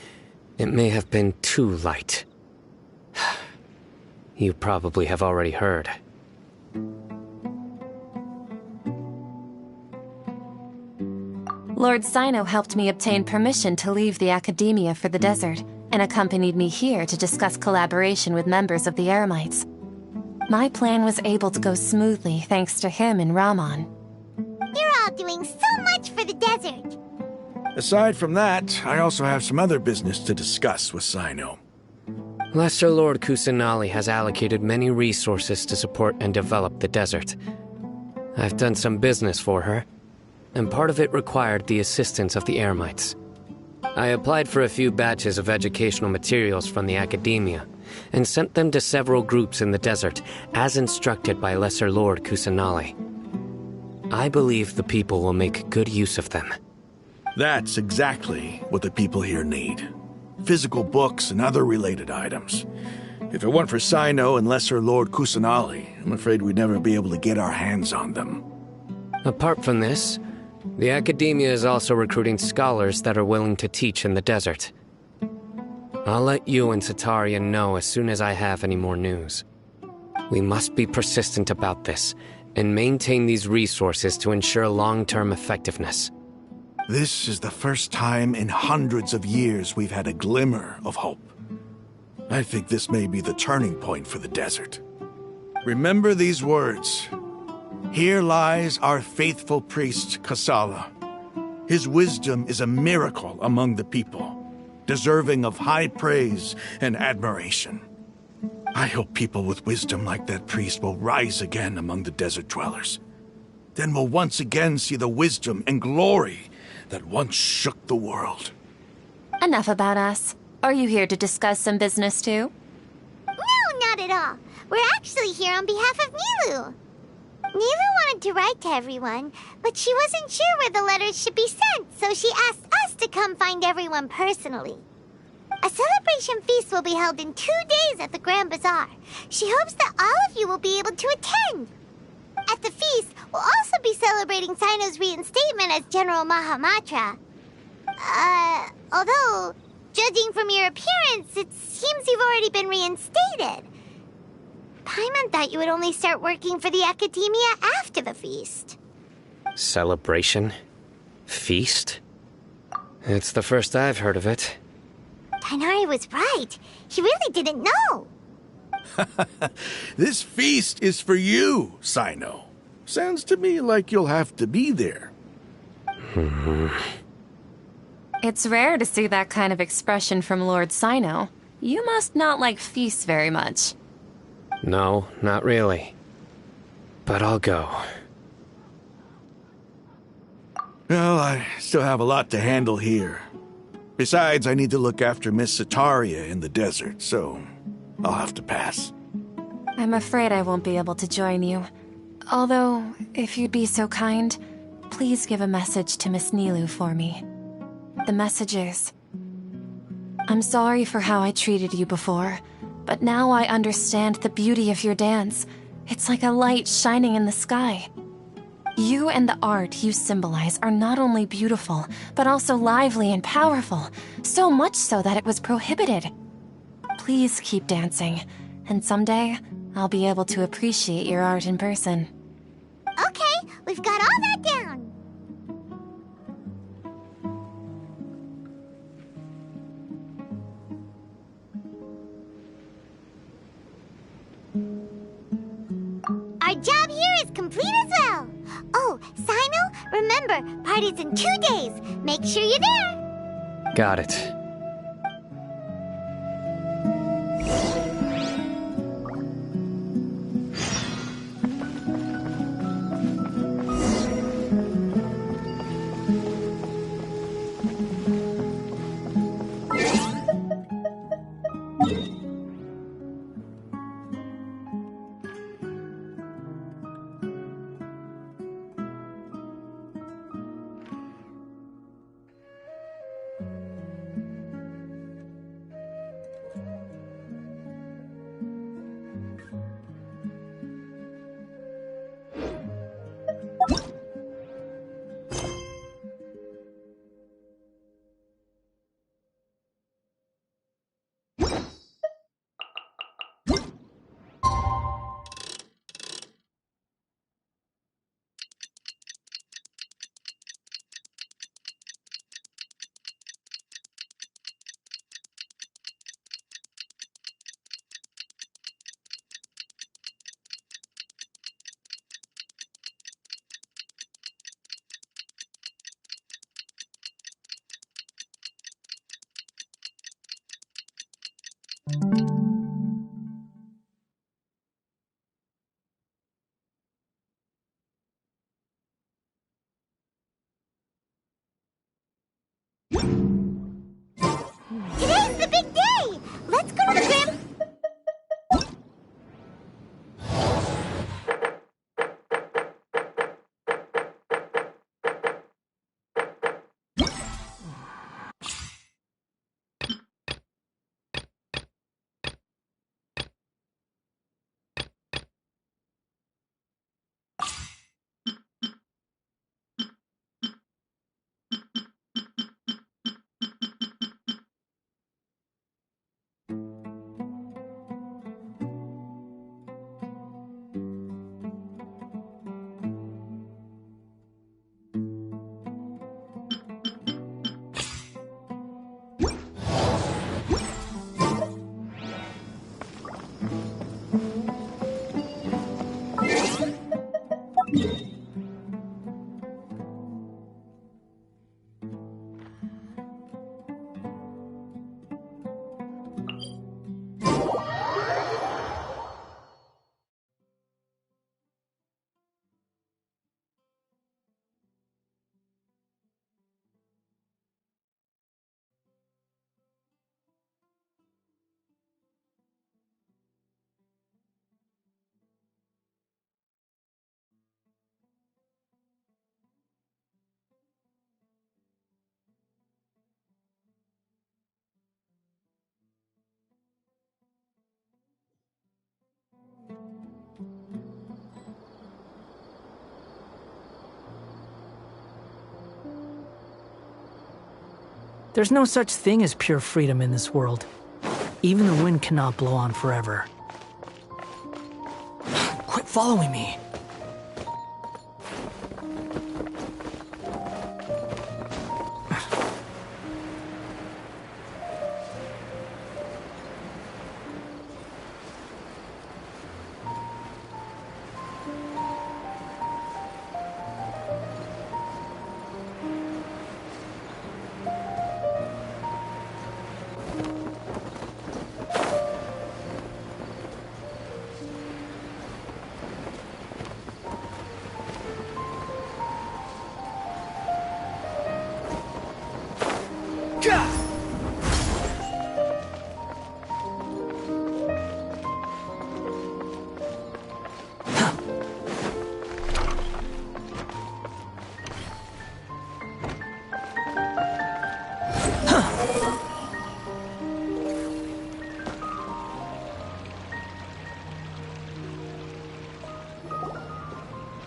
L: it may have been too light. You probably have already heard.
C: Lord Sino helped me obtain permission to leave the academia for the desert, and accompanied me here to discuss collaboration with members of the Eremites. My plan was able to go smoothly thanks to him and Raman.
G: You're all doing so much for the desert.
M: Aside from that, I also have some other business to discuss with Sino.
L: Lesser Lord Kusanali has allocated many resources to support and develop the desert. I've done some business for her, and part of it required the assistance of the Eremites. I applied for a few batches of educational materials from the academia, and sent them to several groups in the desert, as instructed by Lesser Lord Kusanali. I believe the people will make good use of them.
M: That's exactly what the people here need. Physical books and other related items. If it weren't for Sino and Lesser Lord Kusanali, I'm afraid we'd never be able to get our hands on them.
L: Apart from this, the academia is also recruiting scholars that are willing to teach in the desert. I'll let you and Sataria know as soon as I have any more news. We must be persistent about this, and maintain these resources to ensure long-term effectiveness.
M: This is the first time in hundreds of years we've had a glimmer of hope. I think this may be the turning point for the desert. Remember these words. Here lies our faithful priest, Kasala. His wisdom is a miracle among the people, deserving of high praise and admiration. I hope people with wisdom like that priest will rise again among the desert dwellers. Then we'll once again see the wisdom and glory that once shook the world.
N: Enough about us. Are you here to discuss some business too?
G: No, not at all. We're actually here on behalf of Nilu. Nilu wanted to write to everyone, but she wasn't sure where the letters should be sent, so she asked us to come find everyone personally. A celebration feast will be held in 2 days at the Grand Bazaar. She hopes that all of you will be able to attend. At the feast, we'll also be celebrating Sino's reinstatement as General Mahamatra. Although, judging from your appearance, it seems you've already been reinstated. Paimon thought you would only start working for the Academia after the feast.
L: Celebration? Feast? It's the first I've heard of it.
G: Tighnari was right. He really didn't know.
M: This feast is for you, Sino. Sounds to me like you'll have to be there.
N: It's rare to see that kind of expression from Lord Sino. You must not like feasts very much.
L: No, not really. But I'll go.
M: Well, I still have a lot to handle here. Besides, I need to look after Miss Sataria in the desert, so I'll have to pass.
N: I'm afraid I won't be able to join you. Although, if you'd be so kind, please give a message to Miss Nilu for me. The message is, I'm sorry for how I treated you before, but now I understand the beauty of your dance. It's like a light shining in the sky. You and the art you symbolize are not only beautiful, but also lively and powerful, so much so that it was prohibited. Please keep dancing, and someday I'll be able to appreciate your art in person.
G: Okay, we've got all that down. Our job here is complete as well. Oh, Sino, remember, party's in 2 days. Make sure you're there.
L: Got it.
G: big day! Let's go to the Grand...
A: There's no such thing as pure freedom in this world. Even the wind cannot blow on forever. Quit following me.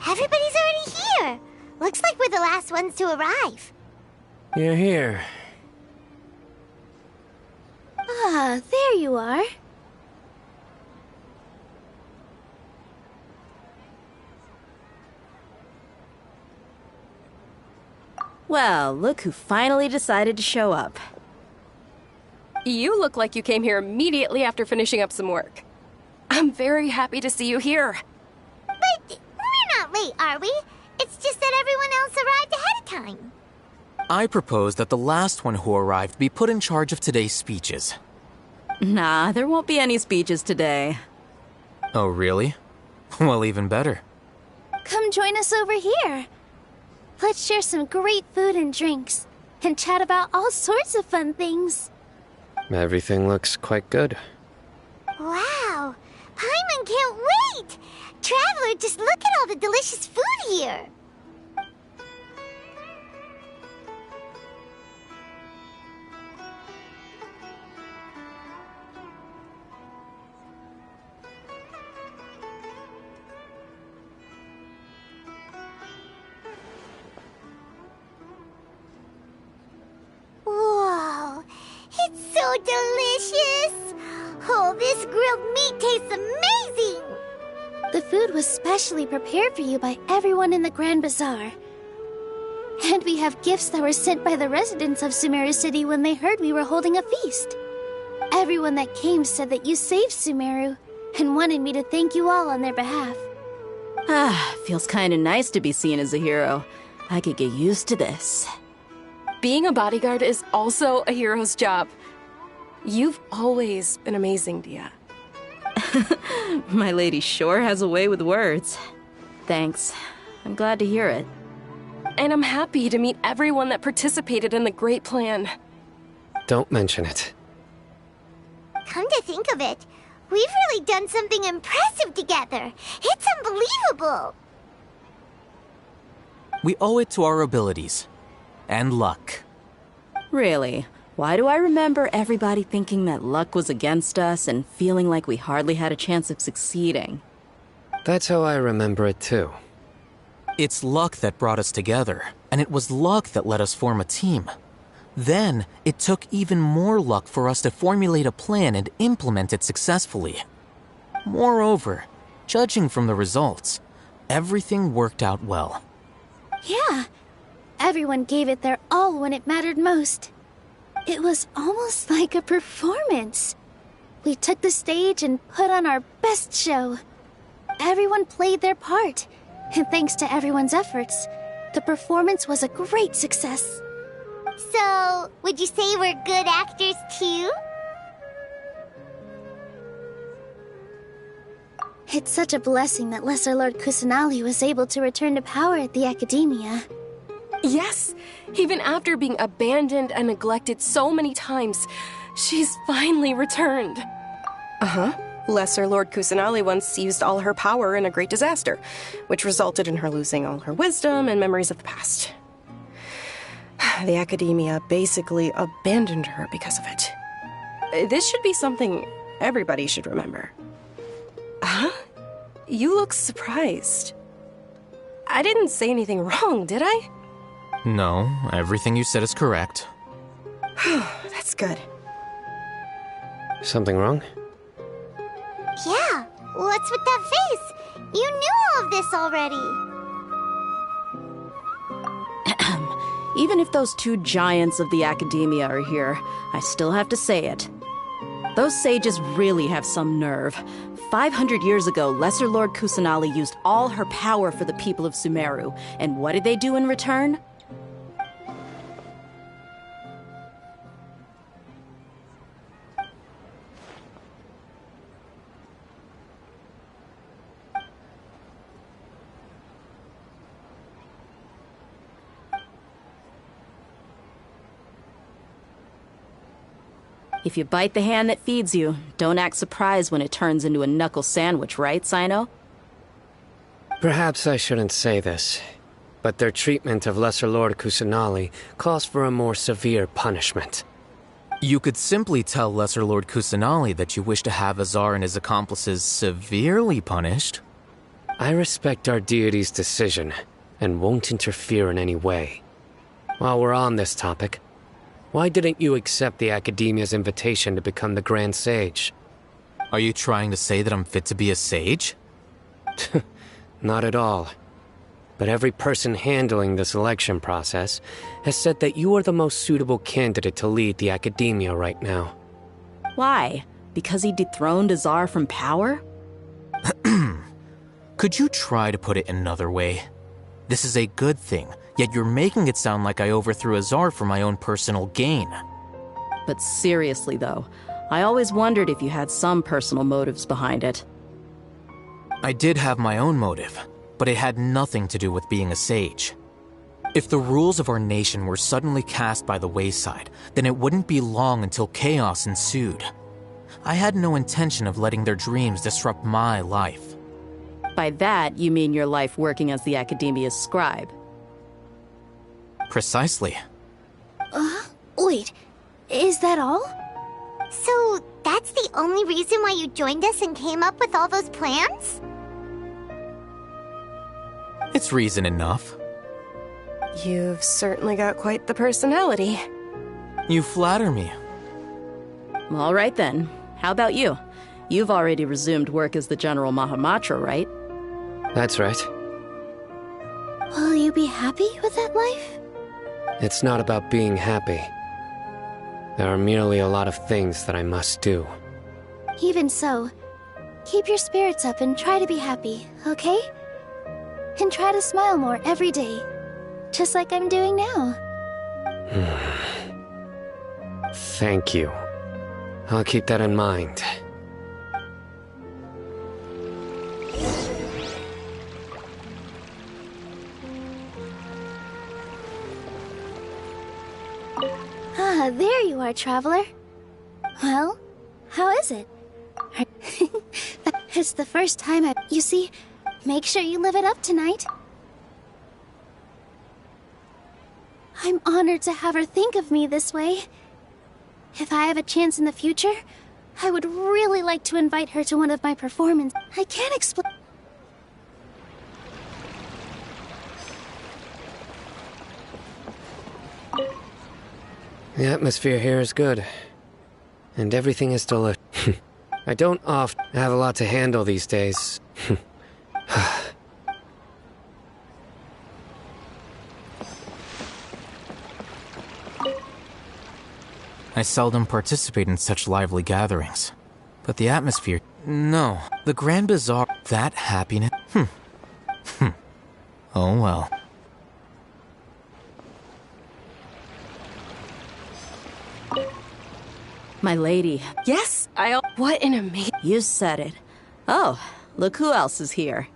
G: Everybody's already here! Looks like we're the last ones to arrive.
L: You're here.
B: Ah, there you are.
K: Well, look who finally decided to show up.
C: You look like you came here immediately after finishing up some work. I'm very happy to see you here.
G: But we're not late, are we? It's just that everyone else arrived ahead of time.
J: I propose that the last one who arrived be put in charge of today's speeches.
K: Nah, there won't be any speeches today.
J: Oh, really? Well, even better.
B: Come join us over here. Let's share some great food and drinks, and chat about all sorts of fun things.
L: Everything looks quite good.
G: Wow! Paimon can't wait! Traveler, just look at all the delicious food here! Whoa! It's so delicious! Oh, this grilled meat tastes amazing!
B: The food was specially prepared for you by everyone in the Grand Bazaar. And we have gifts that were sent by the residents of Sumeru City when they heard we were holding a feast. Everyone that came said that you saved Sumeru and wanted me to thank you all on their behalf.
K: Ah, feels kinda nice to be seen as a hero. I could get used to this.
C: Being a bodyguard is also a hero's job. You've always been amazing, Dia.
K: My lady sure has a way with words. Thanks. I'm glad to hear it.
C: And I'm happy to meet everyone that participated in the great plan.
L: Don't mention it.
G: Come to think of it, we've really done something impressive together. It's unbelievable.
J: We owe it to our abilities. And luck.
K: Really? Why do I remember everybody thinking that luck was against us and feeling like we hardly had a chance of succeeding?
L: That's how I remember it too.
J: It's luck that brought us together, and it was luck that let us form a team. Then, it took even more luck for us to formulate a plan and implement it successfully. Moreover, judging from the results, everything worked out well.
B: Yeah, everyone gave it their all when it mattered most. It was almost like a performance. We took the stage and put on our best show. Everyone played their part, and thanks to everyone's efforts, the performance was a great success.
G: So, would you say we're good actors too?
B: It's such a blessing that Lesser Lord Kusanali was able to return to power at the Academia.
C: Yes, even after being abandoned and neglected so many times, she's finally returned. Uh-huh. Lesser Lord Kusanali once used all her power in a great disaster, which resulted in her losing all her wisdom and memories of the past. The Academia basically abandoned her because of it. This should be something everybody should remember. Huh? You look surprised. I didn't say anything wrong, did I?
J: No, everything you said is correct.
C: That's good.
L: Something wrong?
G: Yeah, what's with that face? You knew all of this already.
K: Even if those two giants of the Academia are here, I still have to say it. Those sages really have some nerve. 500 years ago, Lesser Lord Kusanali used all her power for the people of Sumeru, and what did they do in return? If you bite the hand that feeds you, don't act surprised when it turns into a knuckle sandwich, right, Sino?
L: Perhaps I shouldn't say this, but their treatment of Lesser Lord Kusanali calls for a more severe punishment.
J: You could simply tell Lesser Lord Kusanali that you wish to have Azar and his accomplices severely punished.
L: I respect our deity's decision, and won't interfere in any way. While we're on this topic, why didn't you accept the Academia's invitation to become the Grand Sage?
J: Are you trying to say that I'm fit to be a sage?
L: Not at all. But every person handling the selection process has said that you are the most suitable candidate to lead the Academia right now.
K: Why? Because he dethroned Azar from power?
J: Could you try to put it another way? This is a good thing, yet you're making it sound like I overthrew Azar for my own personal gain.
K: But seriously, though, I always wondered if you had some personal motives behind it.
J: I did have my own motive, but it had nothing to do with being a sage. If the rules of our nation were suddenly cast by the wayside, then it wouldn't be long until chaos ensued. I had no intention of letting their dreams disrupt my life.
K: By that, you mean your life working as the Academia's scribe?
J: Precisely.
B: Wait, is that all?
G: So, that's the only reason why you joined us and came up with all those plans?
J: It's reason enough.
C: You've certainly got quite the personality.
J: You flatter me.
K: All right then. How about you? You've already resumed work as the General Mahamatra, right?
L: That's right.
B: Will you be happy with that life?
L: It's not about being happy. There are merely a lot of things that I must do.
B: Even so, keep your spirits up and try to be happy, okay? And try to smile more every day, just like I'm doing now.
L: Thank you. I'll keep that in mind.
B: Ah, there you are, traveler. Well, How is it? It's the first time You see, make sure you live it up tonight. I'm honored to have her think of me this way. If I have a chance in the future, I would really like to invite her to one of my performances. I can't explain.
L: The atmosphere here is good. And everything is delicious. I don't often have a lot to handle these days.
J: I seldom participate in such lively gatherings. But the atmosphere... No. The Grand Bazaar... That happiness... Oh well.
K: My lady.
C: Yes, what an amazing...
K: You said it. Oh, look who else is here.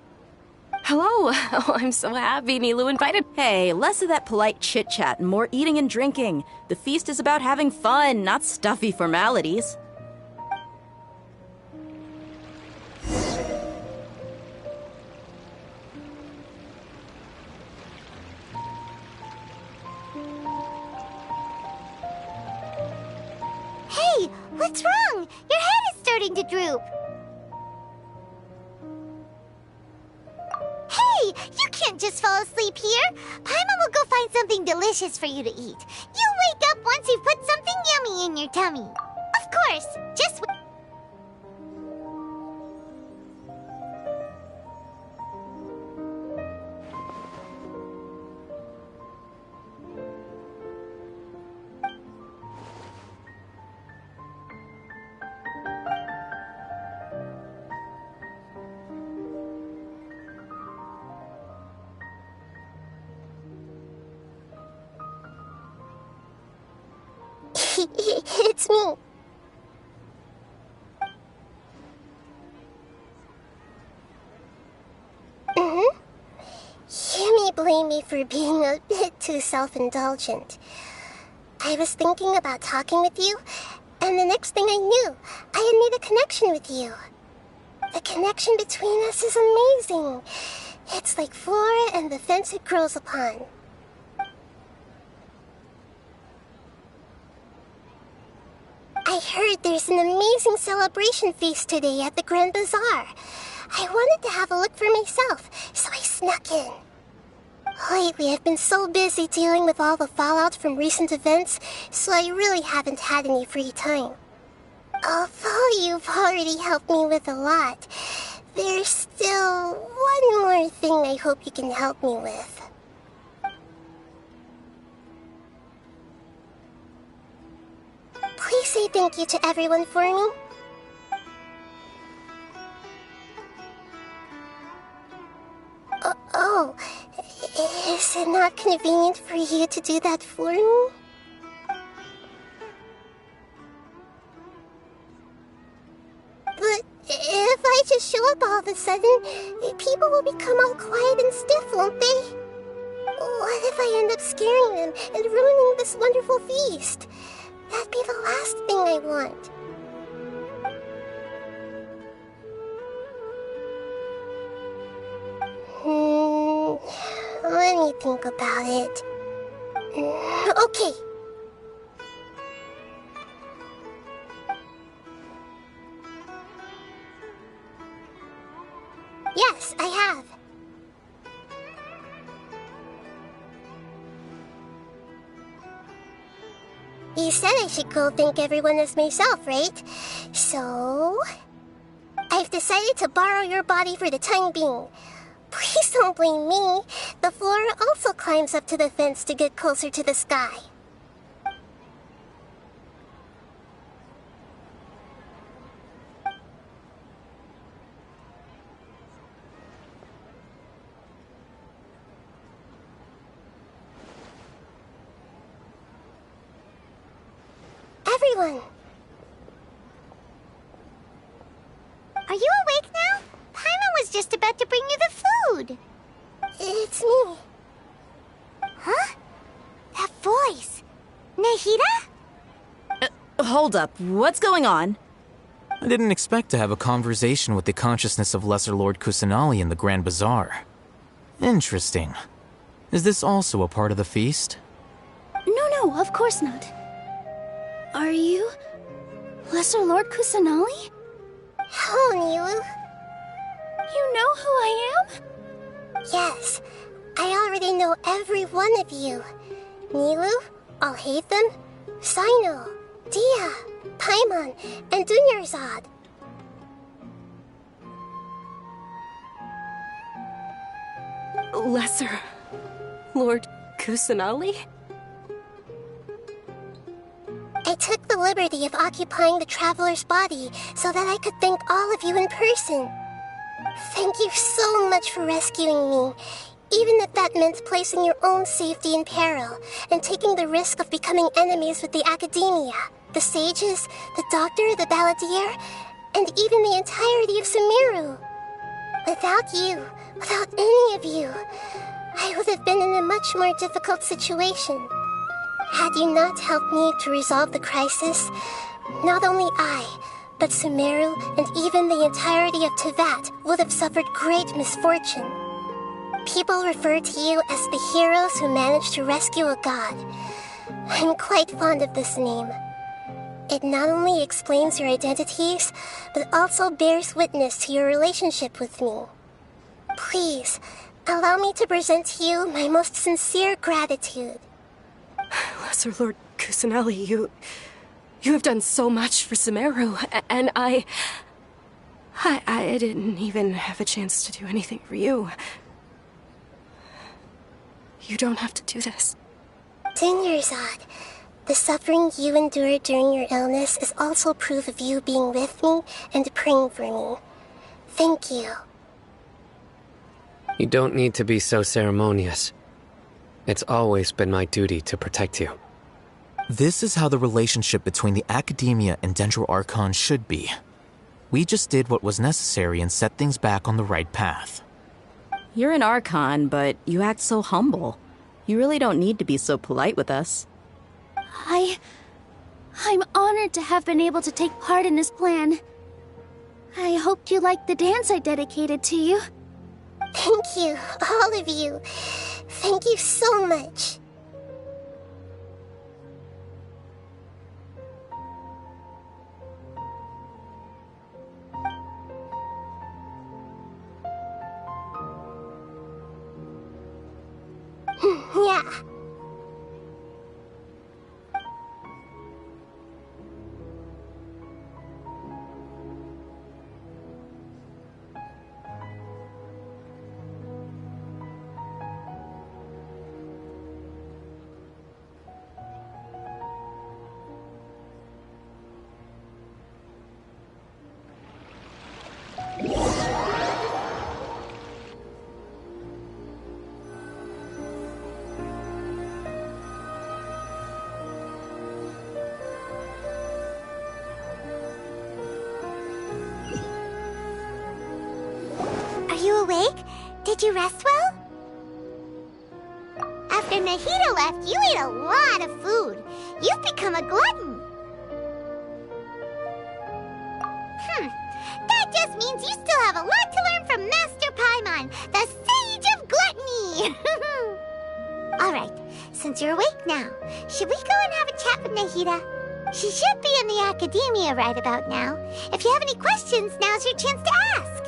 C: Hello. Oh, I'm so happy Nilu invited...
K: Hey, less of that polite chit-chat and more eating and drinking. The feast is about having fun, not stuffy formalities.
G: Hey, what's wrong? Your head is starting to droop. Hey, you can't just fall asleep here. Paimon will go find something delicious for you to eat. You'll wake up once you've put something yummy in your tummy. Of course, just wait. It's me. You may blame me for being a bit too self-indulgent. I was thinking about talking with you, and the next thing I knew, I had made a connection with you. The connection between us is amazing. It's like flora and the fence it grows upon. I heard there's an amazing celebration feast today at the Grand Bazaar. I wanted to have a look for myself, so I snuck in. Lately, I've been so busy dealing with all the fallout from recent events, so I really haven't had any free time. Although you've already helped me with a lot, there's still one more thing I hope you can help me with. Please say thank you to everyone for me. Oh, is it not convenient for you to do that for me? But if I just show up all of a sudden, people will become all quiet and stiff, won't they? What if I end up scaring them and ruining this wonderful feast? That'd be the last thing I want. Let me think about it. Okay. Yes, I have. You said I should go thank everyone as myself, right? So... I've decided to borrow your body for the time being. Please don't blame me. The flora also climbs up to the fence to get closer to the sky. Everyone! Are you awake now? Paimon was just about to bring you the food. It's me. Huh? That voice. Nahida?
K: Hold up. What's going on?
J: I didn't expect to have a conversation with the consciousness of Lesser Lord Kusanali in the Grand Bazaar. Interesting. Is this also a part of the feast?
B: No, of course not. Are you Lesser Lord Kusanali?
G: Hello, Nilu.
B: You know who I am?
G: Yes, I already know every one of you. Nilu, Alhaitham, Sino, Dia, Paimon, and Dunyarzad.
C: Lesser Lord Kusanali?
G: I took the liberty of occupying the traveler's body so that I could thank all of you in person. Thank you so much for rescuing me, even if that meant placing your own safety in peril and taking the risk of becoming enemies with the Academia, the sages, the doctor, the balladeer, and even the entirety of Sumeru. Without you, without any of you, I would have been in a much more difficult situation. Had you not helped me to resolve the crisis, not only I, but Sumeru and even the entirety of Tevat would have suffered great misfortune. People refer to you as the heroes who managed to rescue a god. I'm quite fond of this name. It not only explains your identities, but also bears witness to your relationship with me. Please, allow me to present to you my most sincere gratitude.
C: Lesser Lord Kusanali, you have done so much for Sumeru, and I didn't even have a chance to do anything for you. You don't have to do this.
G: Dunyarzad, the suffering you endured during your illness is also proof of you being with me and praying for me. Thank you.
L: You don't need to be so ceremonious. It's always been my duty to protect you.
J: This is how the relationship between the Academia and Dendro Archon should be. We just did what was necessary and set things back on the right path.
K: You're an Archon, but you act so humble. You really don't need to be so polite with us.
B: I'm honored to have been able to take part in this plan. I hoped you liked the dance I dedicated to you.
G: Thank you, all of you. Thank you so much. Yeah. Awake? Did you rest well? After Nahida left, you ate a lot of food. You've become a glutton. That just means you still have a lot to learn from Master Paimon, the Sage of Gluttony. Alright, since you're awake now, should we go and have a chat with Nahida? She should be in the Academia right about now. If you have any questions, now's your chance to ask.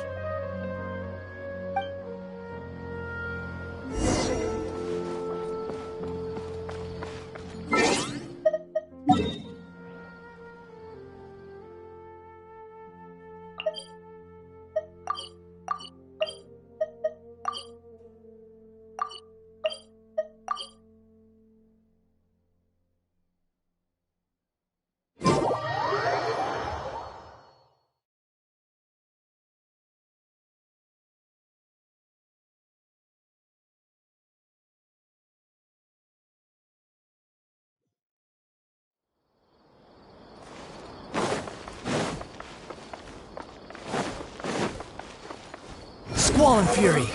D: Squall and Fury!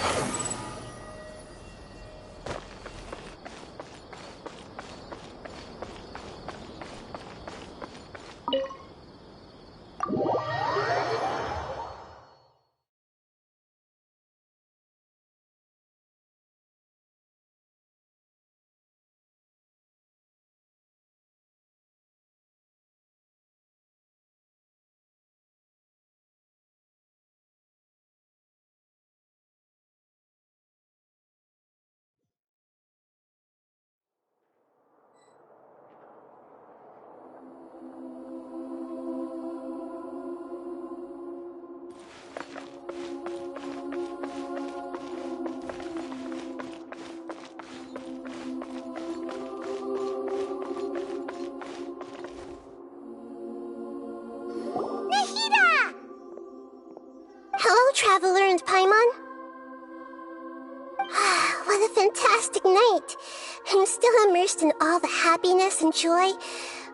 G: Traveler and Paimon. What a fantastic night. I'm still immersed in all the happiness and joy,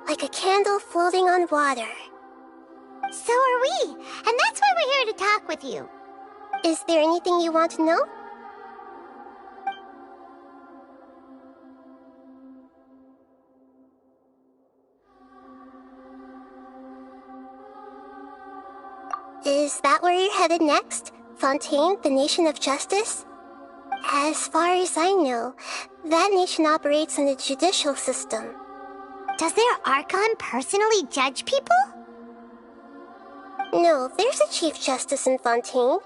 G: like a candle floating on water.
B: So are we, and that's why we're here to talk with you.
G: Is there anything you want to know? Is that where you're headed next? Fontaine, the nation of justice? As far as I know, that nation operates in the judicial system.
B: Does their Archon personally judge people?
G: No, there's a Chief Justice in Fontaine.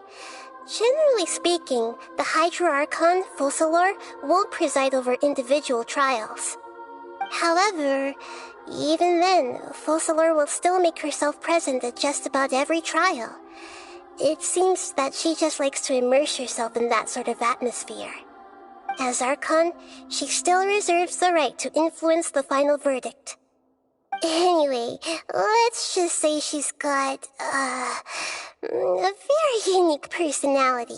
G: Generally speaking, the Hydra Archon, Focalor, won't preside over individual trials. However, even then, Focalor will still make herself present at just about every trial. It seems that she just likes to immerse herself in that sort of atmosphere. As Archon, she still reserves the right to influence the final verdict. Anyway, let's just say she's got, a very unique personality.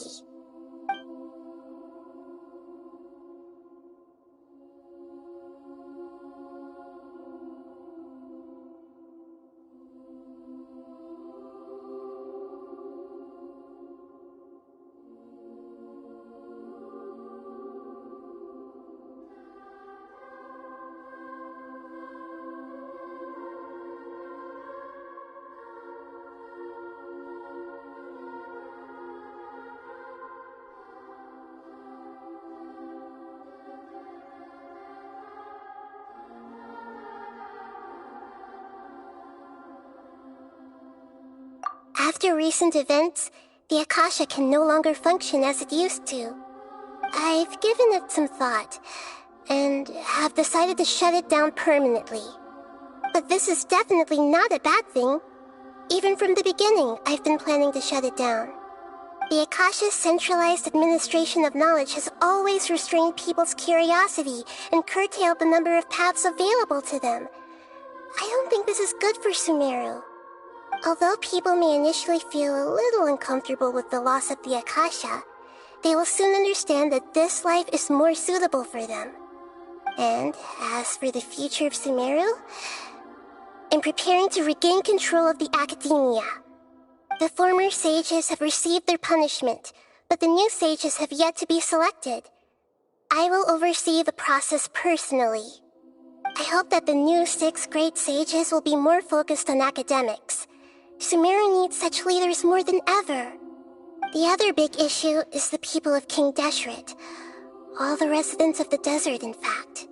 G: After recent events, the Akasha can no longer function as it used to. I've given it some thought, and have decided to shut it down permanently. But this is definitely not a bad thing. Even from the beginning, I've been planning to shut it down. The Akasha's centralized administration of knowledge has always restrained people's curiosity and curtailed the number of paths available to them. I don't think this is good for Sumeru. Although people may initially feel a little uncomfortable with the loss of the Akasha, they will soon understand that this life is more suitable for them. And as for the future of Sumeru, I'm preparing to regain control of the Academia. The former sages have received their punishment, but the new sages have yet to be selected. I will oversee the process personally. I hope that the new 6 great sages will be more focused on academics. Sumeru needs such leaders more than ever. The other big issue is the people of King Deshret. All the residents of the desert, in fact.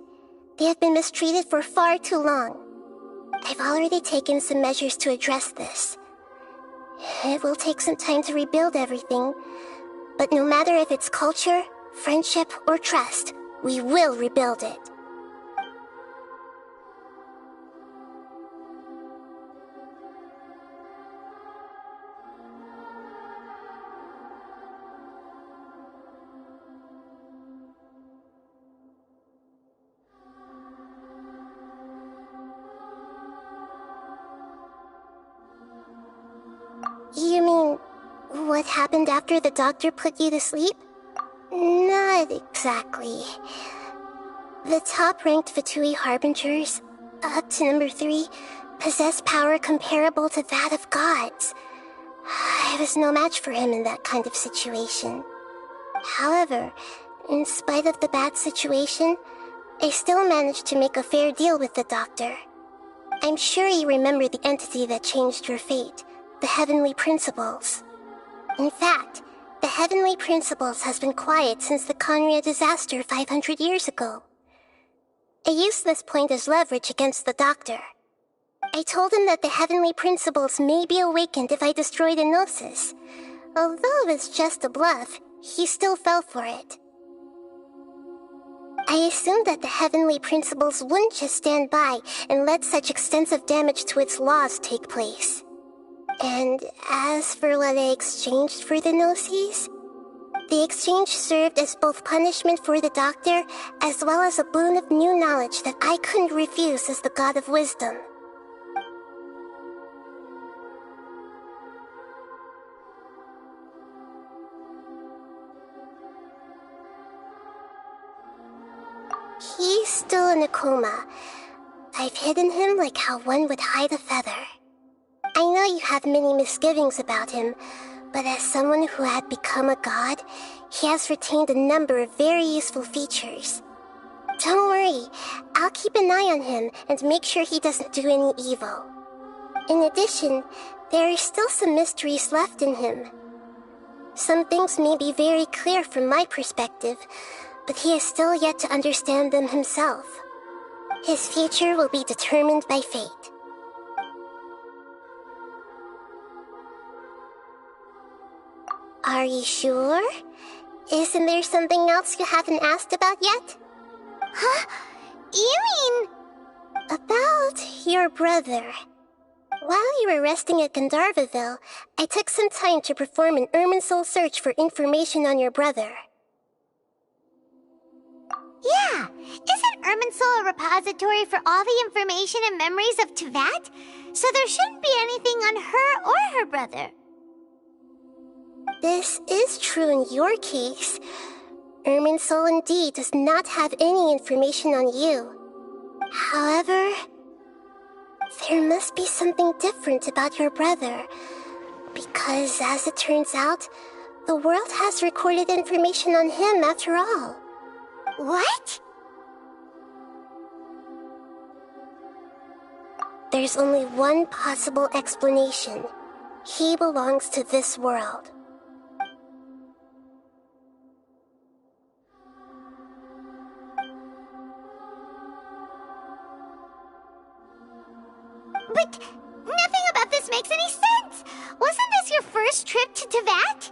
G: They have been mistreated for far too long. I've already taken some measures to address this. It will take some time to rebuild everything, but no matter if it's culture, friendship, or trust, we will rebuild it. You mean, what happened after the doctor put you to sleep? Not exactly. The top-ranked Fatui Harbingers, up to number 3, possess power comparable to that of gods. I was no match for him in that kind of situation. However, in spite of the bad situation, I still managed to make a fair deal with the doctor. I'm sure you remember the entity that changed your fate. The Heavenly Principles. In fact, the Heavenly Principles has been quiet since the Conria disaster 500 years ago. I used this point as leverage against the doctor. I told him that the Heavenly Principles may be awakened if I destroy the Gnosis. Although it's just a bluff, he still fell for it. I assumed that the Heavenly Principles wouldn't just stand by and let such extensive damage to its laws take place. And as for what I exchanged for the Gnosis, the exchange served as both punishment for the doctor, as well as a boon of new knowledge that I couldn't refuse as the god of wisdom.
O: He's still in a coma. I've hidden him like how one would hide a feather. I know you have many misgivings about him, but as someone who had become a god, he has retained a number of very useful features. Don't worry, I'll keep an eye on him and make sure he doesn't do any evil. In addition, there are still some mysteries left in him. Some things may be very clear from my perspective, but he is still yet to understand them himself. His future will be determined by fate. Are you sure? Isn't there something else you haven't asked about yet?
G: Huh? You mean...
O: About your brother. While you were resting at Gandharvaville, I took some time to perform an Irminsul search for information on your brother.
G: Yeah, isn't Irminsul a repository for all the information and memories of Teyvat? So there shouldn't be anything on her or her brother.
O: This is true in your case. Irminsul indeed does not have any information on you. However, there must be something different about your brother, because as it turns out, the world has recorded information on him after all.
G: What?
O: There's only one possible explanation. He belongs to this world.
G: But nothing about this makes any sense! Wasn't this your first trip to Teyvat?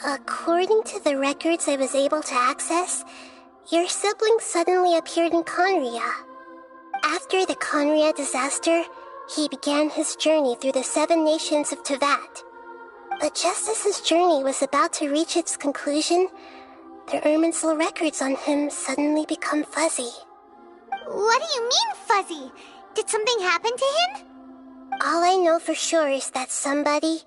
O: According to the records I was able to access, your sibling suddenly appeared in Conria. After the Conria disaster, he began his journey through the 7 nations of Teyvat. But just as his journey was about to reach its conclusion, the Irminsul records on him suddenly become fuzzy.
G: What do you mean, fuzzy? Did something happen to him?
O: All I know for sure is that somebody,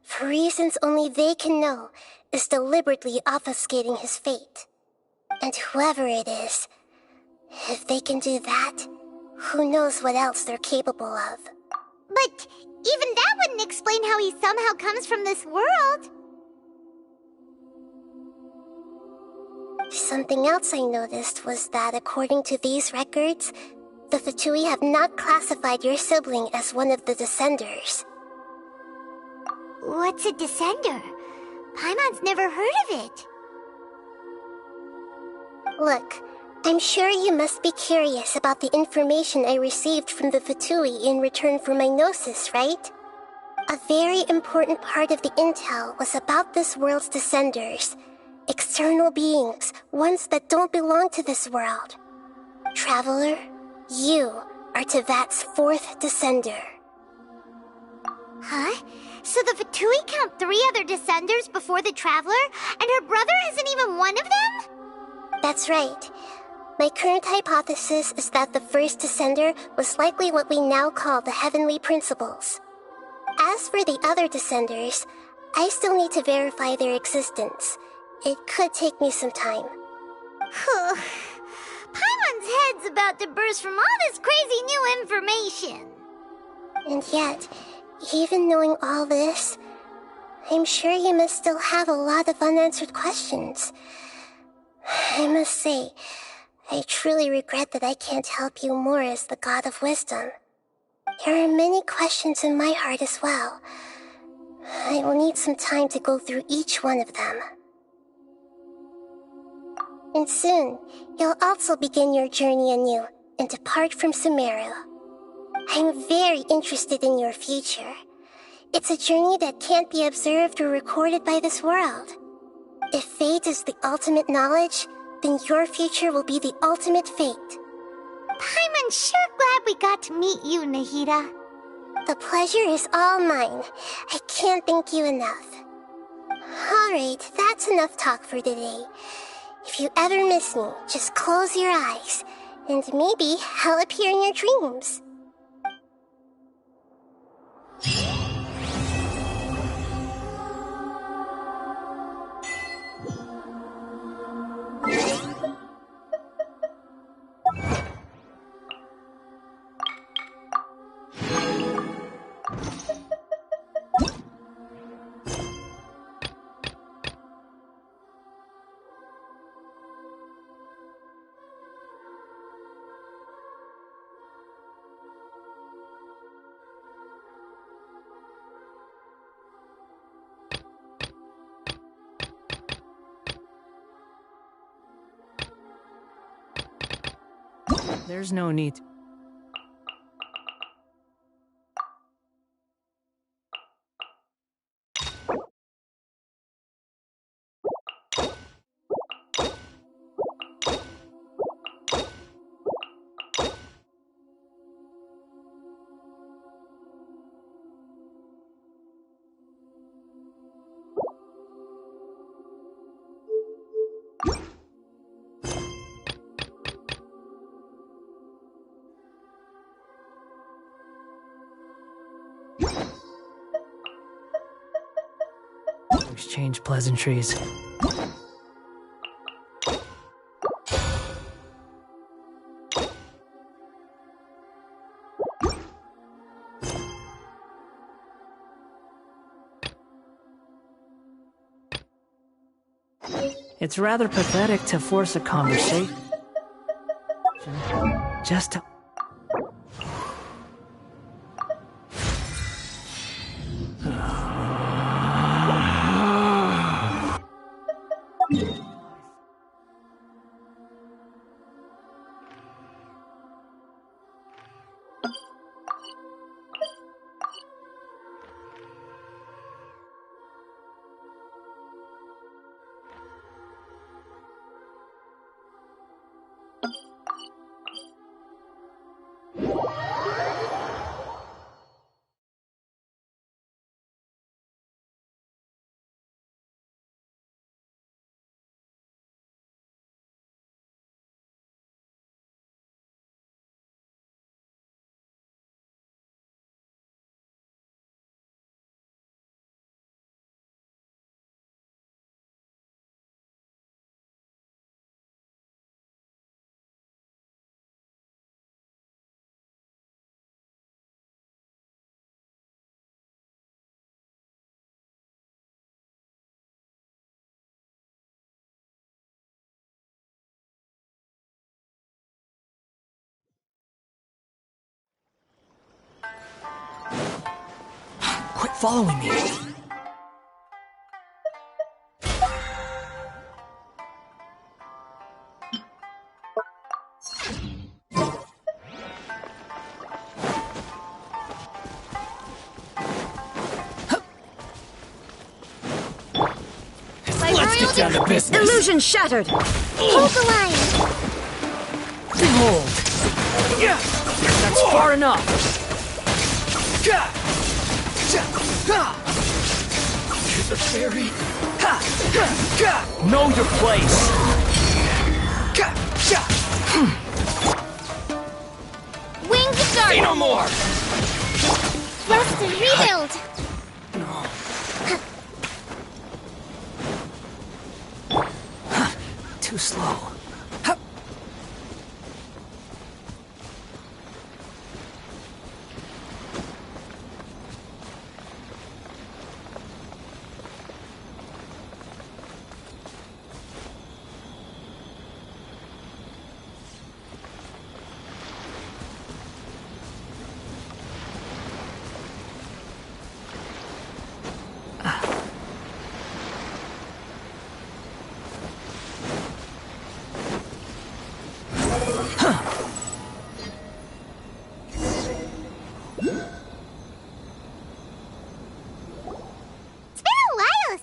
O: for reasons only they can know, is deliberately obfuscating his fate. And whoever it is, if they can do that, who knows what else they're capable of.
G: But even that wouldn't explain how he somehow comes from this world.
O: Something else I noticed was that according to these records, the Fatui have not classified your sibling as one of the Descenders.
G: What's a Descender? Paimon's never heard of it.
O: Look, I'm sure you must be curious about the information I received from the Fatui in return for my gnosis, right? A very important part of the intel was about this world's Descenders. External beings, ones that don't belong to this world. Traveler, you are Teyvat's 4th Descender.
G: Huh? So the Fatui count 3 other Descenders before the Traveler, and her brother isn't even one of them?
O: That's right. My current hypothesis is that the first Descender was likely what we now call the Heavenly Principles. As for the other Descenders, I still need to verify their existence. It could take me some time.
G: Paimon's head's about to burst from all this crazy new information.
O: And yet, even knowing all this, I'm sure you must still have a lot of unanswered questions. I must say, I truly regret that I can't help you more as the God of Wisdom. There are many questions in my heart as well. I will need some time to go through each one of them. And soon, you'll also begin your journey anew and depart from Sumeru. I'm very interested in your future. It's a journey that can't be observed or recorded by this world. If fate is the ultimate knowledge, then your future will be the ultimate fate.
G: Paimon's sure glad we got to meet you, Nahida.
O: The pleasure is all mine. I can't thank you enough. Alright, that's enough talk for today. If you ever miss me, just close your eyes, and maybe I'll appear in your dreams.
A: There's no need. Exchange pleasantries. It's rather pathetic to force a conversation. Just to... Quit following me!
N: Let's get down to business! Illusion shattered!
B: Hold the line!
A: Behold! That's far enough!
D: You're the fairy.
A: Know your place!
B: Wings guard!
D: Say no more!
B: Rest and rebuild!
A: Too slow.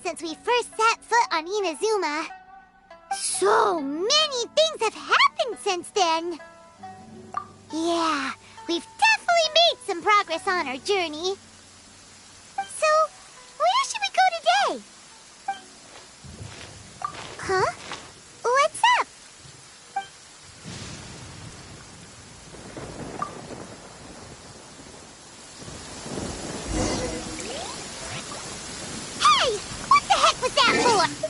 G: Since we first set foot on Inazuma. So many things have happened since then. Yeah, we've definitely made some progress on our journey. So, where should we go today? Huh? What's up? Hey! What the heck was that for?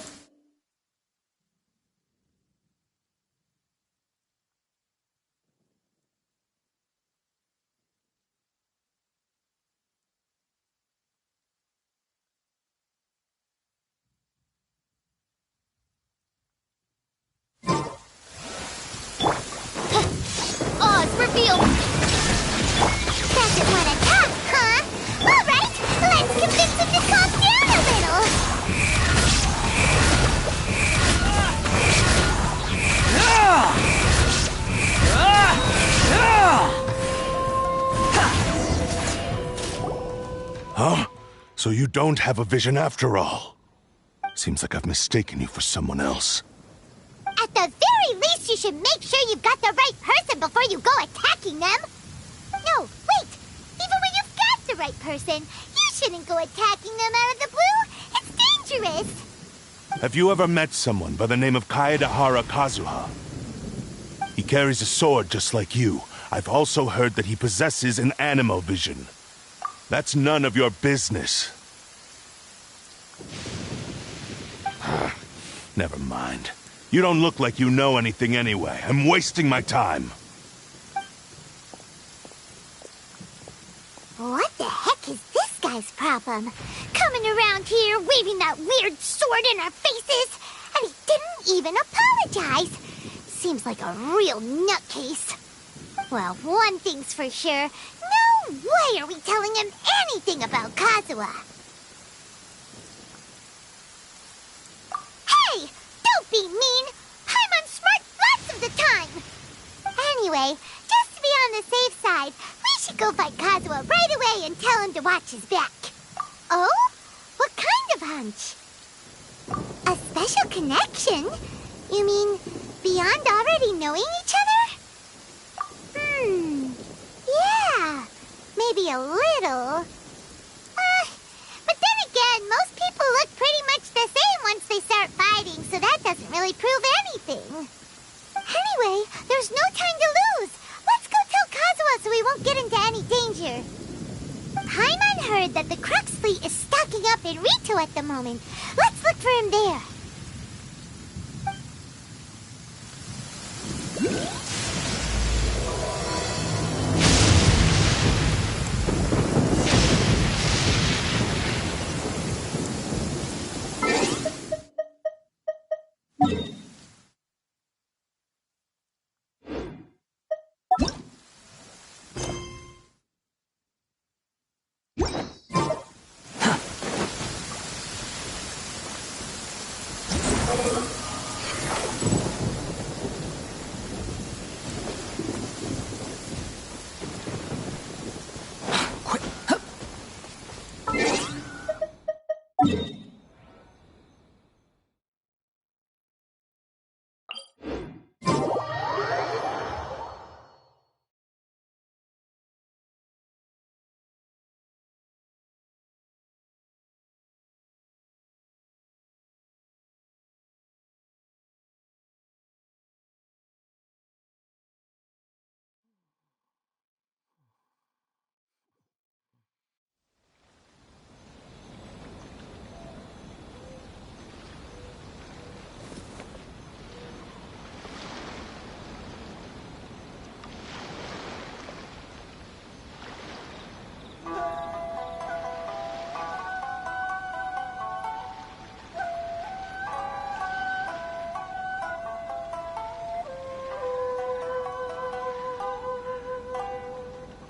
G: Oz revealed! Doesn't want to talk, huh? Alright, let's convince him to calm down a little!
M: Huh? So you don't have a vision after all? Seems like I've mistaken you for someone else.
G: At the very least, you should make sure you've got the right person before you go attacking them. No, wait. Even when you've got the right person, you shouldn't go attacking them out of the blue. It's dangerous.
M: Have you ever met someone by the name of Kaedahara Kazuha? He carries a sword just like you. I've also heard that he possesses an animal vision. That's none of your business. Never mind. You don't look like you know anything anyway. I'm wasting my time.
G: What the heck is this guy's problem? Coming around here, waving that weird sword in our faces, and he didn't even apologize. Seems like a real nutcase. Well, one thing's for sure. No way are we telling him anything about Kazuha. Hey! Don't be mean! I'm on smart lots of the time! Anyway, just to be on the safe side, we should go find Kazuha right away and tell him to watch his back. Oh? What kind of hunch? A special connection? You mean beyond already knowing each other? Yeah, maybe a little. But then again, most people look pretty much the same once they start fighting, so that doesn't really prove anything. Anyway, there's no time to lose. Let's go tell Kazuha so we won't get into any danger. Paimon heard that the Crux fleet is stocking up in Rito at the moment. Let's look for him there.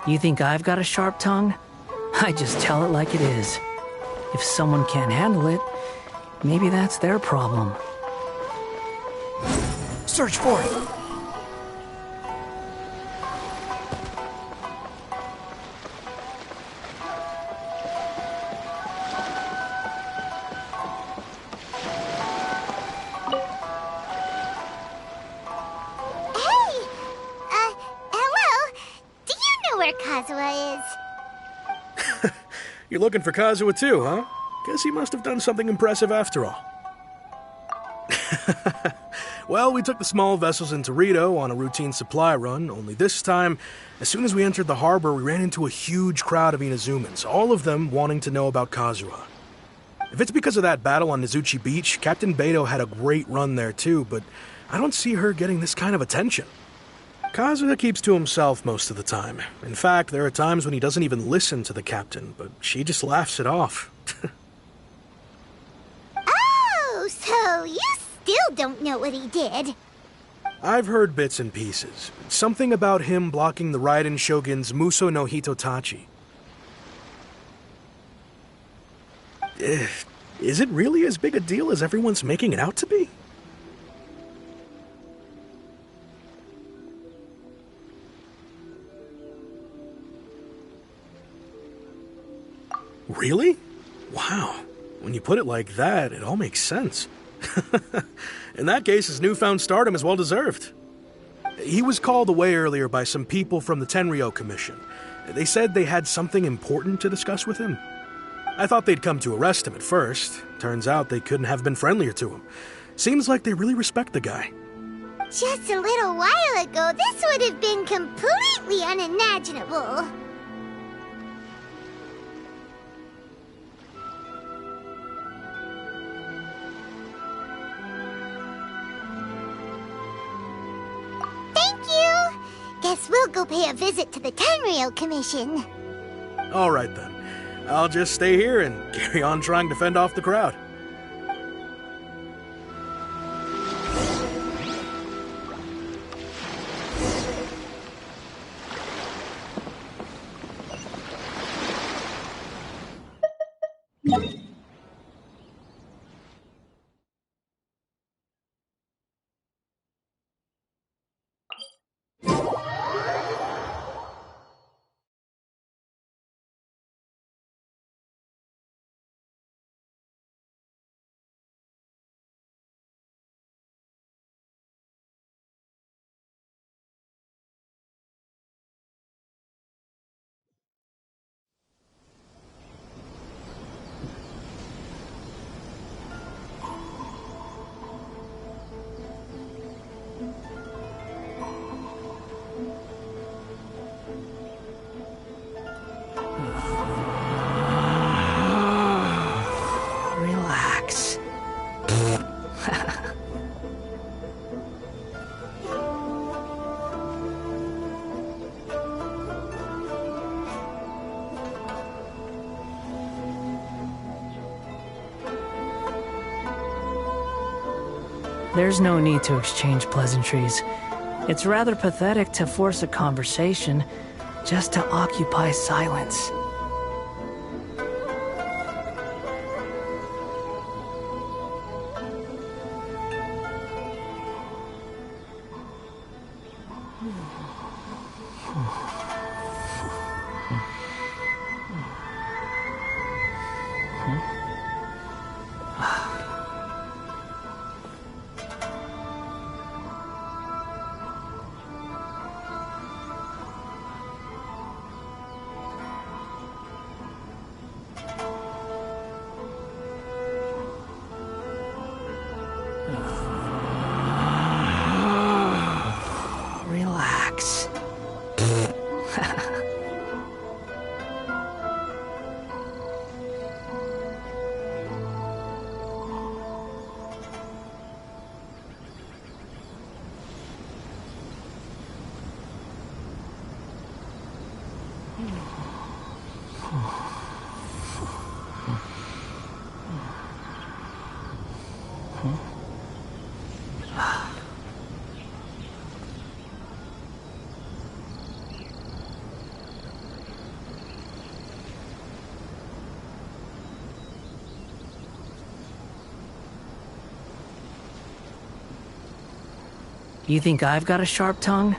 A: You think I've got a sharp tongue? I just tell it like it is. If someone can't handle it, maybe that's their problem.
D: Search for it!
P: You're looking for Kazuha too, huh? Guess he must have done something impressive after all. Well, we took the small vessels into Rito on a routine supply run, only this time, as soon as we entered the harbor, we ran into a huge crowd of Inazumans, all of them wanting to know about Kazuha. If it's because of that battle on Nizuchi Beach, Captain Beto had a great run there too, but I don't see her getting this kind of attention. Kazuha keeps to himself most of the time. In fact, there are times when he doesn't even listen to the captain, but she just laughs it off.
G: Oh, so you still don't know what he did?
P: I've heard bits and pieces. Something about him blocking the Raiden Shogun's Muso no Hitotachi. Is it really as big a deal as everyone's making it out to be? Really? Wow. When you put it like that, it all makes sense. In that case, his newfound stardom is well deserved. He was called away earlier by some people from the Tenryou Commission. They said they had something important to discuss with him. I thought they'd come to arrest him at first. Turns out they couldn't have been friendlier to him. Seems like they really respect the guy.
G: Just a little while ago, this would have been completely unimaginable. Thank you! Guess we'll go pay a visit to the Tenryou Commission.
P: All right then. I'll just stay here and carry on trying to fend off the crowd.
A: Relax. There's no need to exchange pleasantries. It's rather pathetic to force a conversation just to occupy silence. Relax. You think I've got a sharp tongue?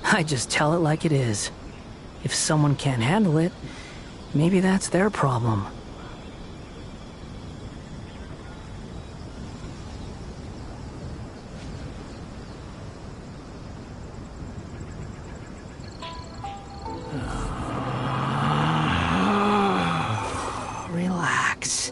A: I just tell it like it is. If someone can't handle it, maybe that's their problem. Relax.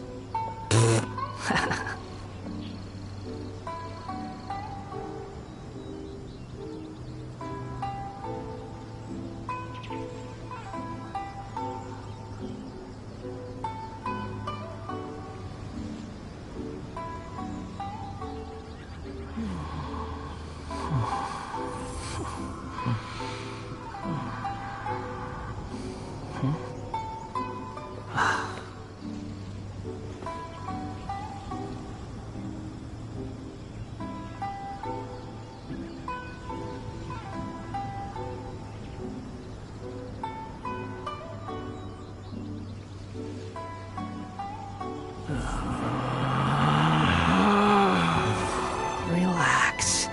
A: Relax.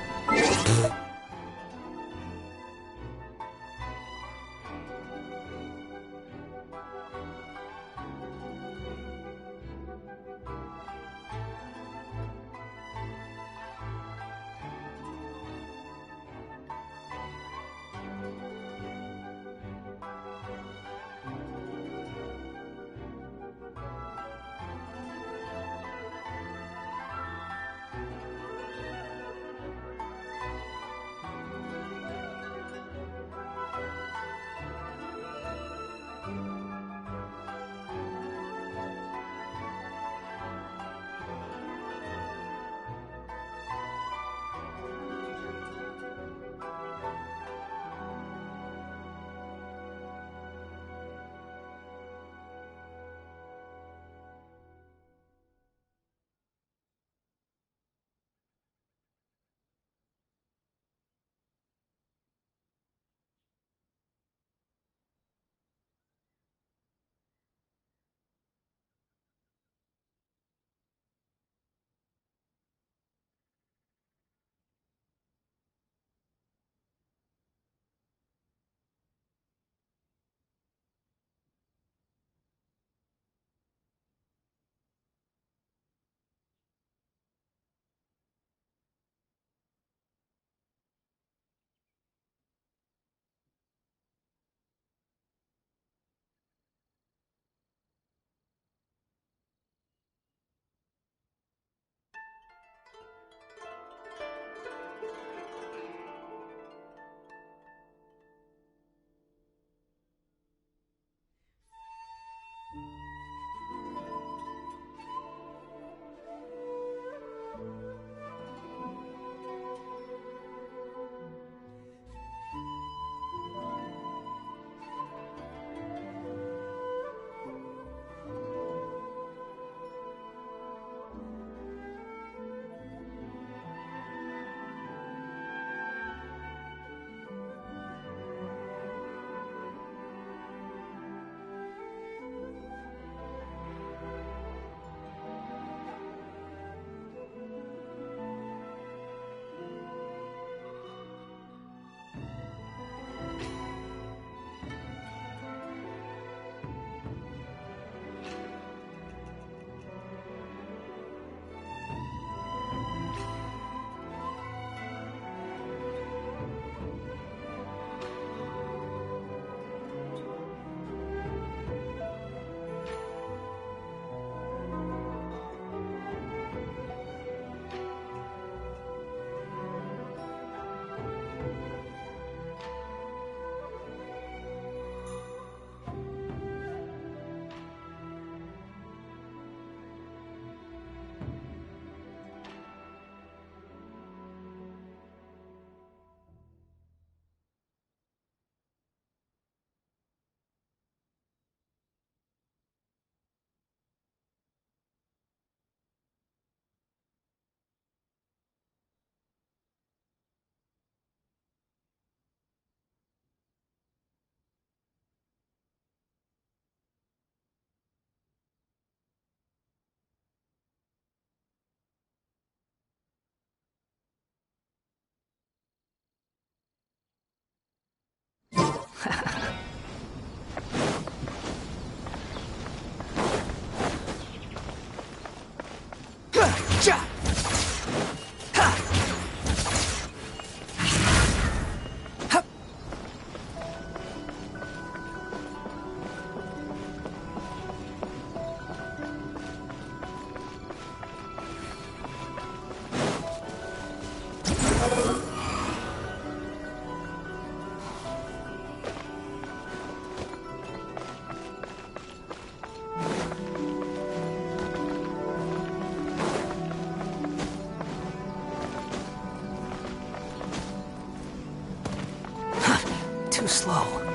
A: too slow.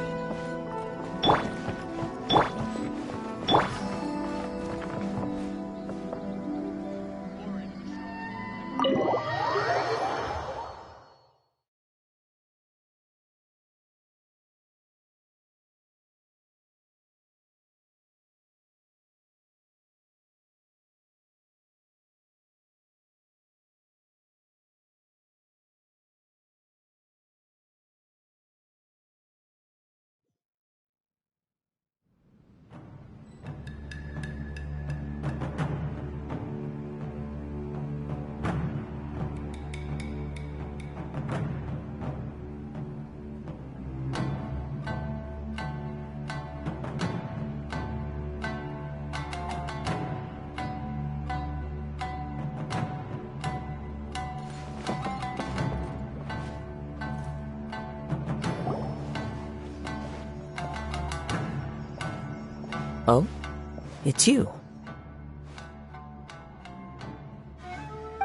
Q: Oh? It's you.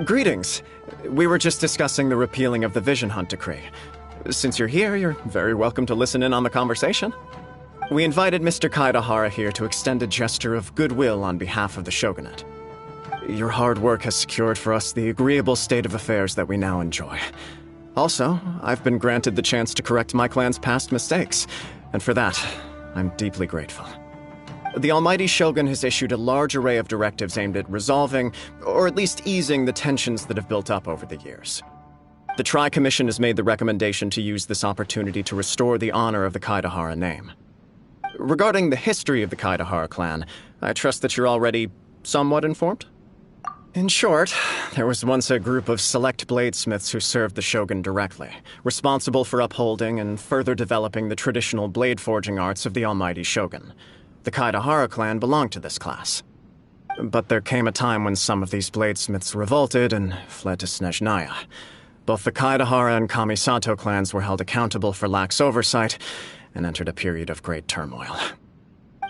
R: Greetings. We were just discussing the repealing of the Vision Hunt Decree. Since you're here, you're very welcome to listen in on the conversation. We invited Mr. Kaidahara here to extend a gesture of goodwill on behalf of the Shogunate. Your hard work has secured for us the agreeable state of affairs that we now enjoy. Also, I've been granted the chance to correct my clan's past mistakes, and for that, I'm deeply grateful. The Almighty Shogun has issued a large array of directives aimed at resolving, or at least easing, the tensions that have built up over the years. The Tri-Commission has made the recommendation to use this opportunity to restore the honor of the Kaidahara name. Regarding the history of the Kaidahara clan, I trust that you're already somewhat informed? In short, there was once a group of select bladesmiths who served the Shogun directly, responsible for upholding and further developing the traditional blade forging arts of the Almighty Shogun. The Kaidahara clan belonged to this class. But there came a time when some of these bladesmiths revolted and fled to Snezhnaya. Both the Kaidahara and Kamisato clans were held accountable for lax oversight and entered a period of great turmoil.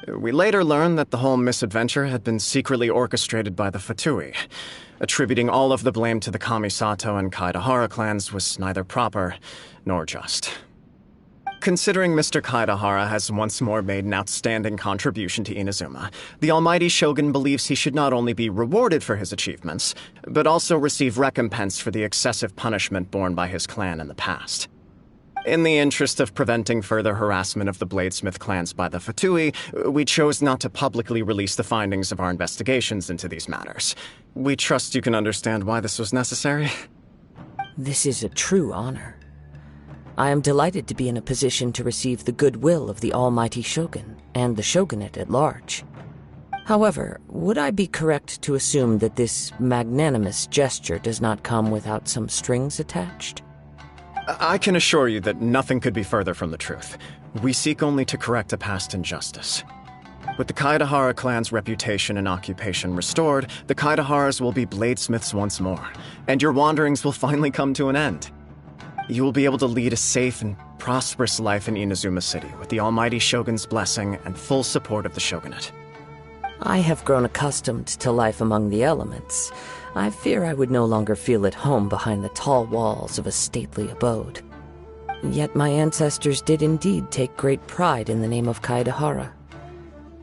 R: We later learned that the whole misadventure had been secretly orchestrated by the Fatui. Attributing all of the blame to the Kamisato and Kaidahara clans was neither proper nor just. Considering Mr. Kaidahara has once more made an outstanding contribution to Inazuma, the Almighty Shogun believes he should not only be rewarded for his achievements, but also receive recompense for the excessive punishment borne by his clan in the past. In the interest of preventing further harassment of the Bladesmith clans by the Fatui, we chose not to publicly release the findings of our investigations into these matters. We trust you can understand why this was necessary.
Q: This is a true honor. I am delighted to be in a position to receive the goodwill of the Almighty Shogun and the Shogunate at large. However, would I be correct to assume that this magnanimous gesture does not come without some strings attached?
R: I can assure you that nothing could be further from the truth. We seek only to correct a past injustice. With the Kaidahara clan's reputation and occupation restored, the Kaidaharas will be bladesmiths once more, and your wanderings will finally come to an end. You will be able to lead a safe and prosperous life in Inazuma City with the Almighty Shogun's blessing and full support of the Shogunate.
Q: I have grown accustomed to life among the elements. I fear I would no longer feel at home behind the tall walls of a stately abode. Yet my ancestors did indeed take great pride in the name of Kaidahara,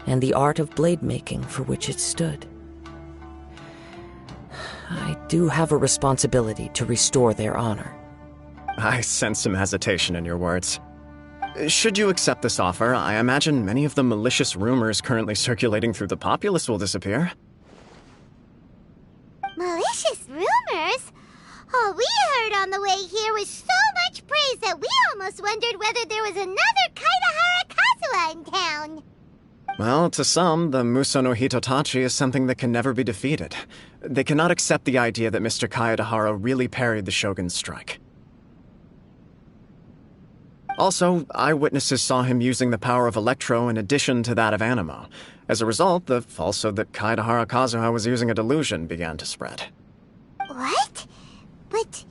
Q: and the art of blade making for which it stood. I do have a responsibility to restore their honor.
R: I sense some hesitation in your words. Should you accept this offer, I imagine many of the malicious rumors currently circulating through the populace will disappear.
G: Malicious rumors? All we heard on the way here was so much praise that we almost wondered whether there was another Kaidahara Kazuha in town.
R: Well, to some, the Muso no Hitotachi is something that can never be defeated. They cannot accept the idea that Mr. Kaidahara really parried the Shogun's strike. Also, eyewitnesses saw him using the power of Electro in addition to that of Animo. As a result, the falsehood that Kaidahara Kazuha was using a delusion began to spread.
G: What? But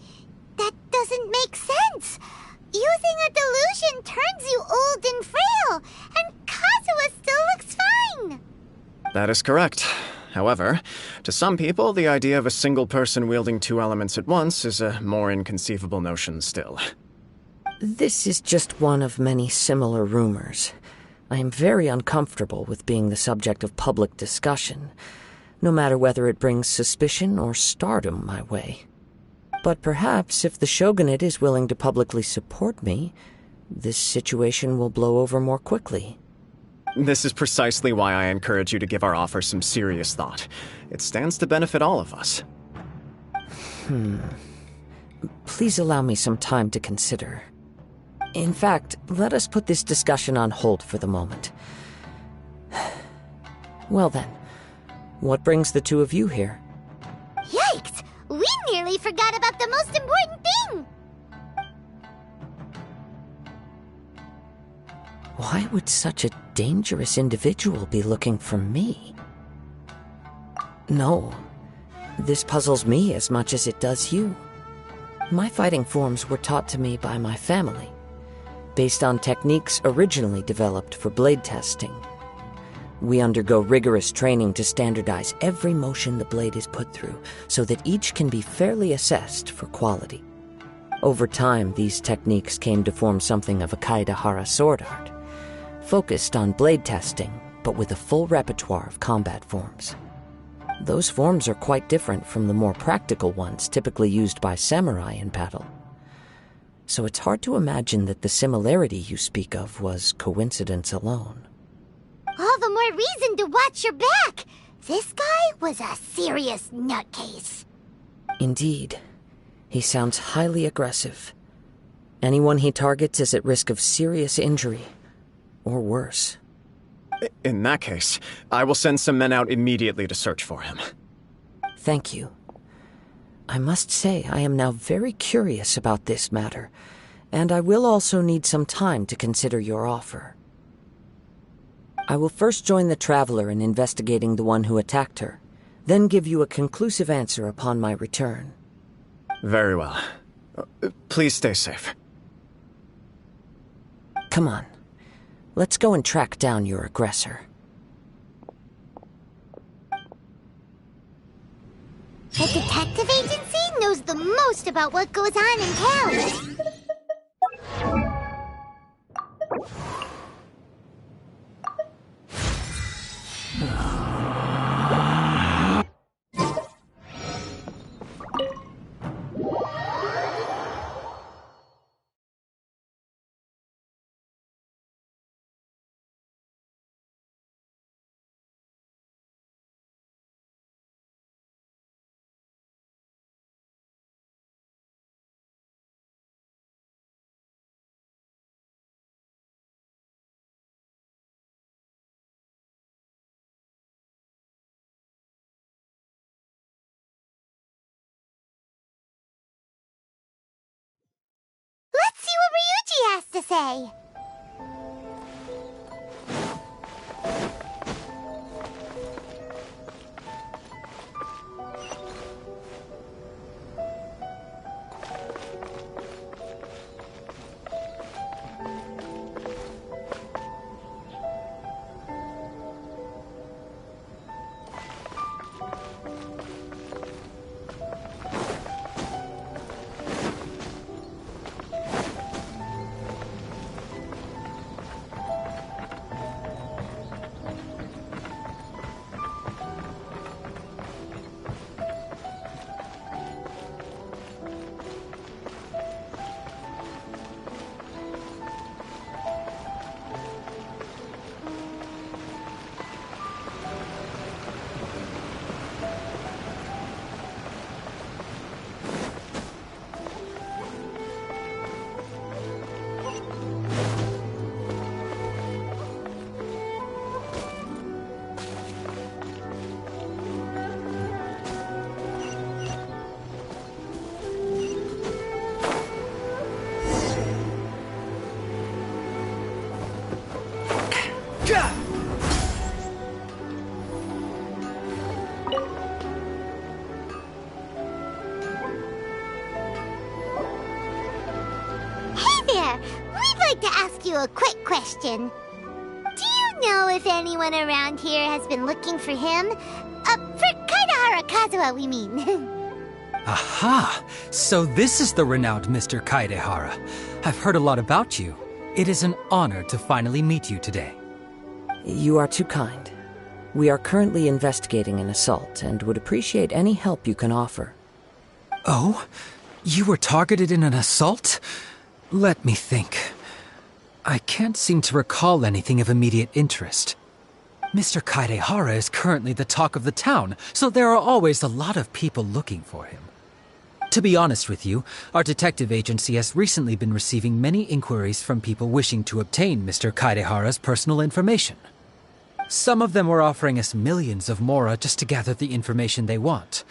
G: that doesn't make sense. Using a delusion turns you old and frail, and Kazuha still looks fine.
R: That is correct. However, to some people, the idea of a single person wielding two elements at once is a more inconceivable notion still.
Q: This is just one of many similar rumors. I am very uncomfortable with being the subject of public discussion, no matter whether it brings suspicion or stardom my way. But perhaps if the shogunate is willing to publicly support me, this situation will blow over more quickly.
R: This is precisely why I encourage you to give our offer some serious thought. It stands to benefit all of us.
Q: Please allow me some time to consider. In fact, let us put this discussion on hold for the moment. Well then, what brings the two of you here?
G: Yikes! We nearly forgot about the most important thing!
Q: Why would such a dangerous individual be looking for me? No, this puzzles me as much as it does you. My fighting forms were taught to me by my family, based on techniques originally developed for blade testing. We undergo rigorous training to standardize every motion the blade is put through, so that each can be fairly assessed for quality. Over time, these techniques came to form something of a Kaidahara sword art, focused on blade testing, but with a full repertoire of combat forms. Those forms are quite different from the more practical ones typically used by samurai in battle. So it's hard to imagine that the similarity you speak of was coincidence alone.
G: All the more reason to watch your back! This guy was a serious nutcase.
Q: Indeed. He sounds highly aggressive. Anyone he targets is at risk of serious injury, or worse.
R: In that case, I will send some men out immediately to search for him.
Q: Thank you. I must say I am now very curious about this matter, and I will also need some time to consider your offer. I will first join the Traveler in investigating the one who attacked her, then give you a conclusive answer upon my return.
R: Very well. Please stay safe.
Q: Come on. Let's go and track down your aggressor.
G: The detective agency knows the most about what goes on in town. Let's see what Ryuji has to say. A quick question. Do you know if anyone around here has been looking for him? For Kaidahara Kazuha, we mean.
F: Aha! So this is the renowned Mr. Kaedehara. I've heard a lot about you. It is an honor to finally meet you today.
Q: You are too kind. We are currently investigating an assault and would appreciate any help you can offer.
F: Oh? You were targeted in an assault? Let me think. I can't seem to recall anything of immediate interest. Mr. Kaedehara is currently the talk of the town, so there are always a lot of people looking for him. To be honest with you, our detective agency has recently been receiving many inquiries from people wishing to obtain Mr. Kaedehara's personal information. Some of them were offering us millions of mora just to gather the information they want.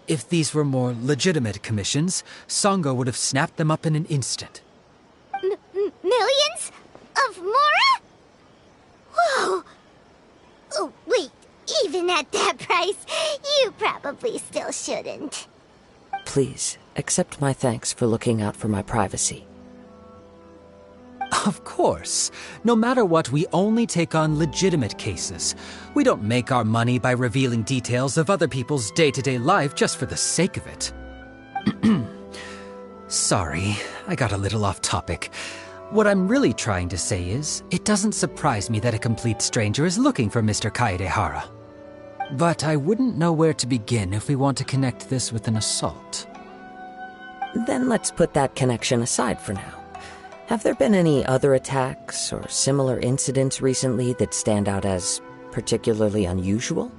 F: If these were more legitimate commissions, Sango would have snapped them up in an instant.
G: Millions? Of mora? Whoa! Oh, wait, even at that price, you probably still shouldn't.
Q: Please, accept my thanks for looking out for my privacy.
F: Of course. No matter what, we only take on legitimate cases. We don't make our money by revealing details of other people's day-to-day life just for the sake of it. Sorry, I got a little off topic. What I'm really trying to say is, it doesn't surprise me that a complete stranger is looking for Mr. Kaedehara. But I wouldn't know where to begin if we want to connect this with an assault.
Q: Then let's put that connection aside for now. Have there been any other attacks or similar incidents recently that stand out as particularly unusual?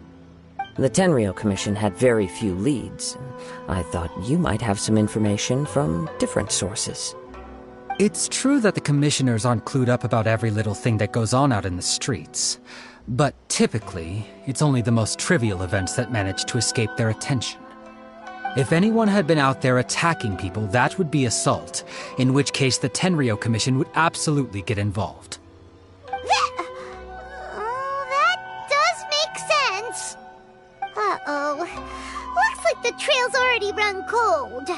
Q: The Tenryou Commission had very few leads, and I thought you might have some information from different sources.
F: It's true that the commissioners aren't clued up about every little thing that goes on out in the streets. But typically, it's only the most trivial events that manage to escape their attention. If anyone had been out there attacking people, that would be assault, in which case the Tenryou Commission would absolutely get involved.
G: That does make sense. Uh-oh. Looks like the trail's already run cold.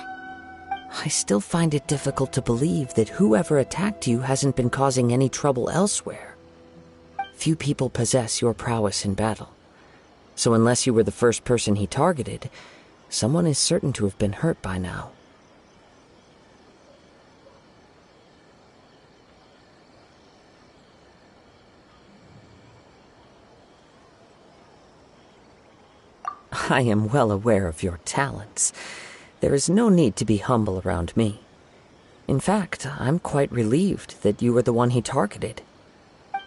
Q: I still find it difficult to believe that whoever attacked you hasn't been causing any trouble elsewhere. Few people possess your prowess in battle. So unless you were the first person he targeted, someone is certain to have been hurt by now. I am well aware of your talents. There is no need to be humble around me. In fact, I'm quite relieved that you were the one he targeted.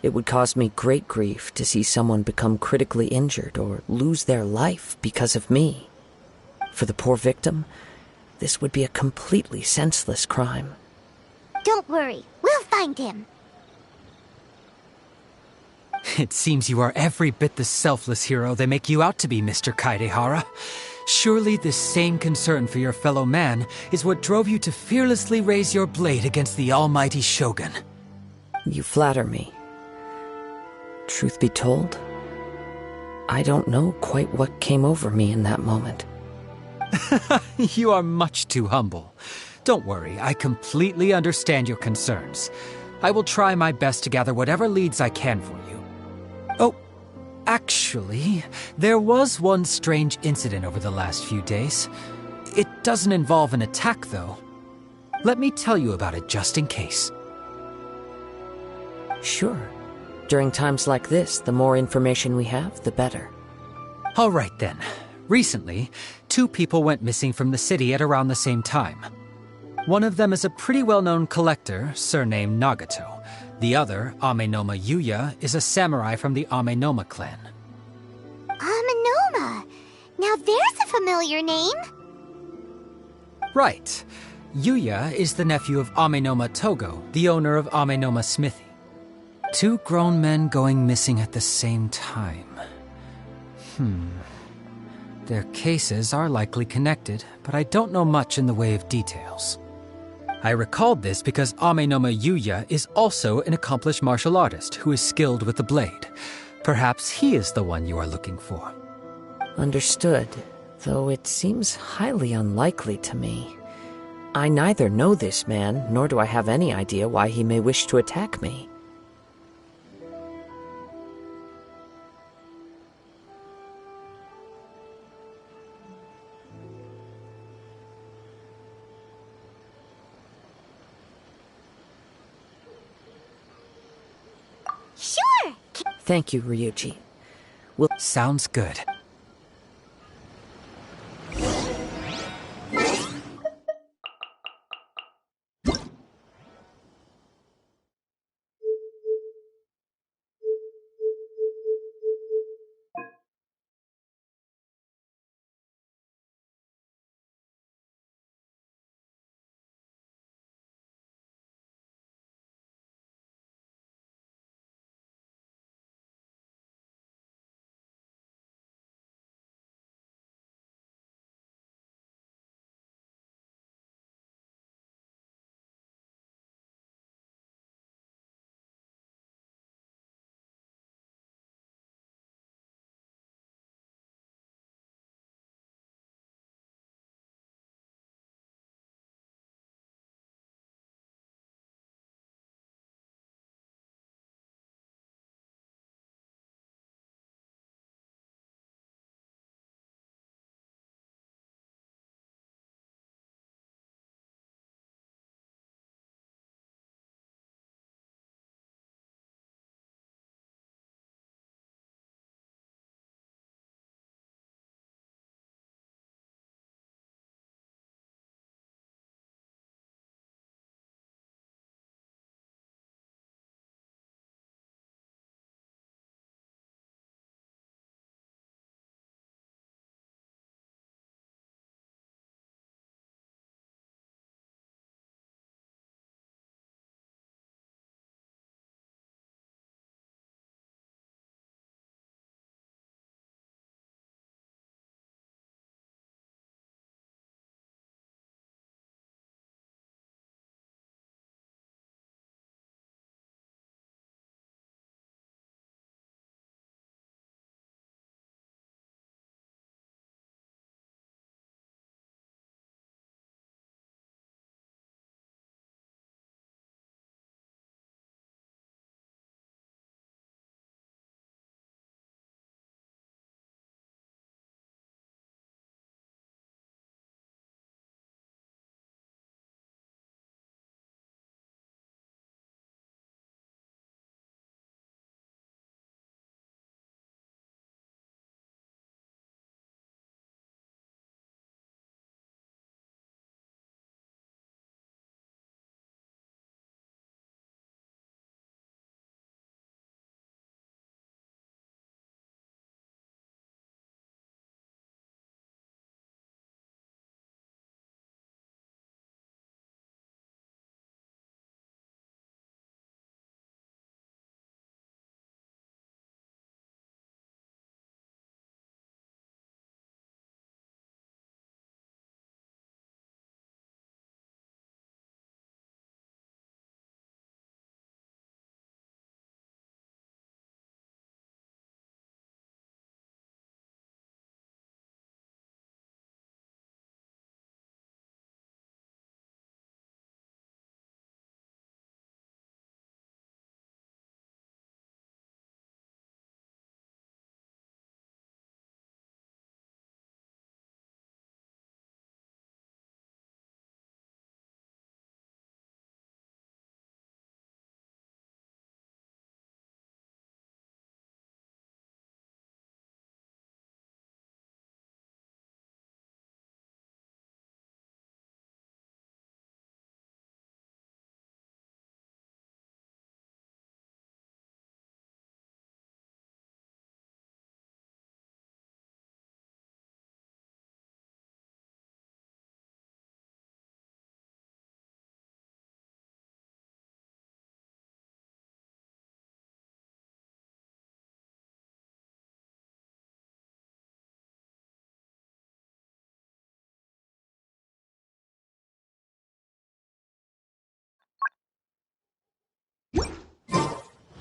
Q: It would cause me great grief to see someone become critically injured or lose their life because of me. For the poor victim, this would be a completely senseless crime.
G: Don't worry, we'll find him.
F: It seems you are every bit the selfless hero they make you out to be, Mr. Kaedehara. Surely this same concern for your fellow man is what drove you to fearlessly raise your blade against the almighty Shogun.
Q: You flatter me. Truth be told, I don't know quite what came over me in that moment.
F: You are much too humble. Don't worry, I completely understand your concerns. I will try my best to gather whatever leads I can for you. Oh, actually, there was one strange incident over the last few days. It doesn't involve an attack, though. Let me tell you about it just in case.
Q: Sure. During times like this, the more information we have, the better.
F: All right, then. Recently, 2 people went missing from the city at around the same time. One of them is a pretty well-known collector, surnamed Nagato. The other, Amenoma Yuya, is a samurai from the Amenoma clan.
G: Amenoma? Now there's a familiar name.
F: Right. Yuya is the nephew of Amenoma Togo, the owner of Amenoma Smithy. 2 grown men going missing at the same time. Their cases are likely connected, but I don't know much in the way of details. I recalled this because Amenoma Yuya is also an accomplished martial artist who is skilled with the blade. Perhaps he is the one you are looking for.
Q: Understood, though it seems highly unlikely to me. I neither know this man, nor do I have any idea why he may wish to attack me. Thank you, Ryuji.
F: Sounds good.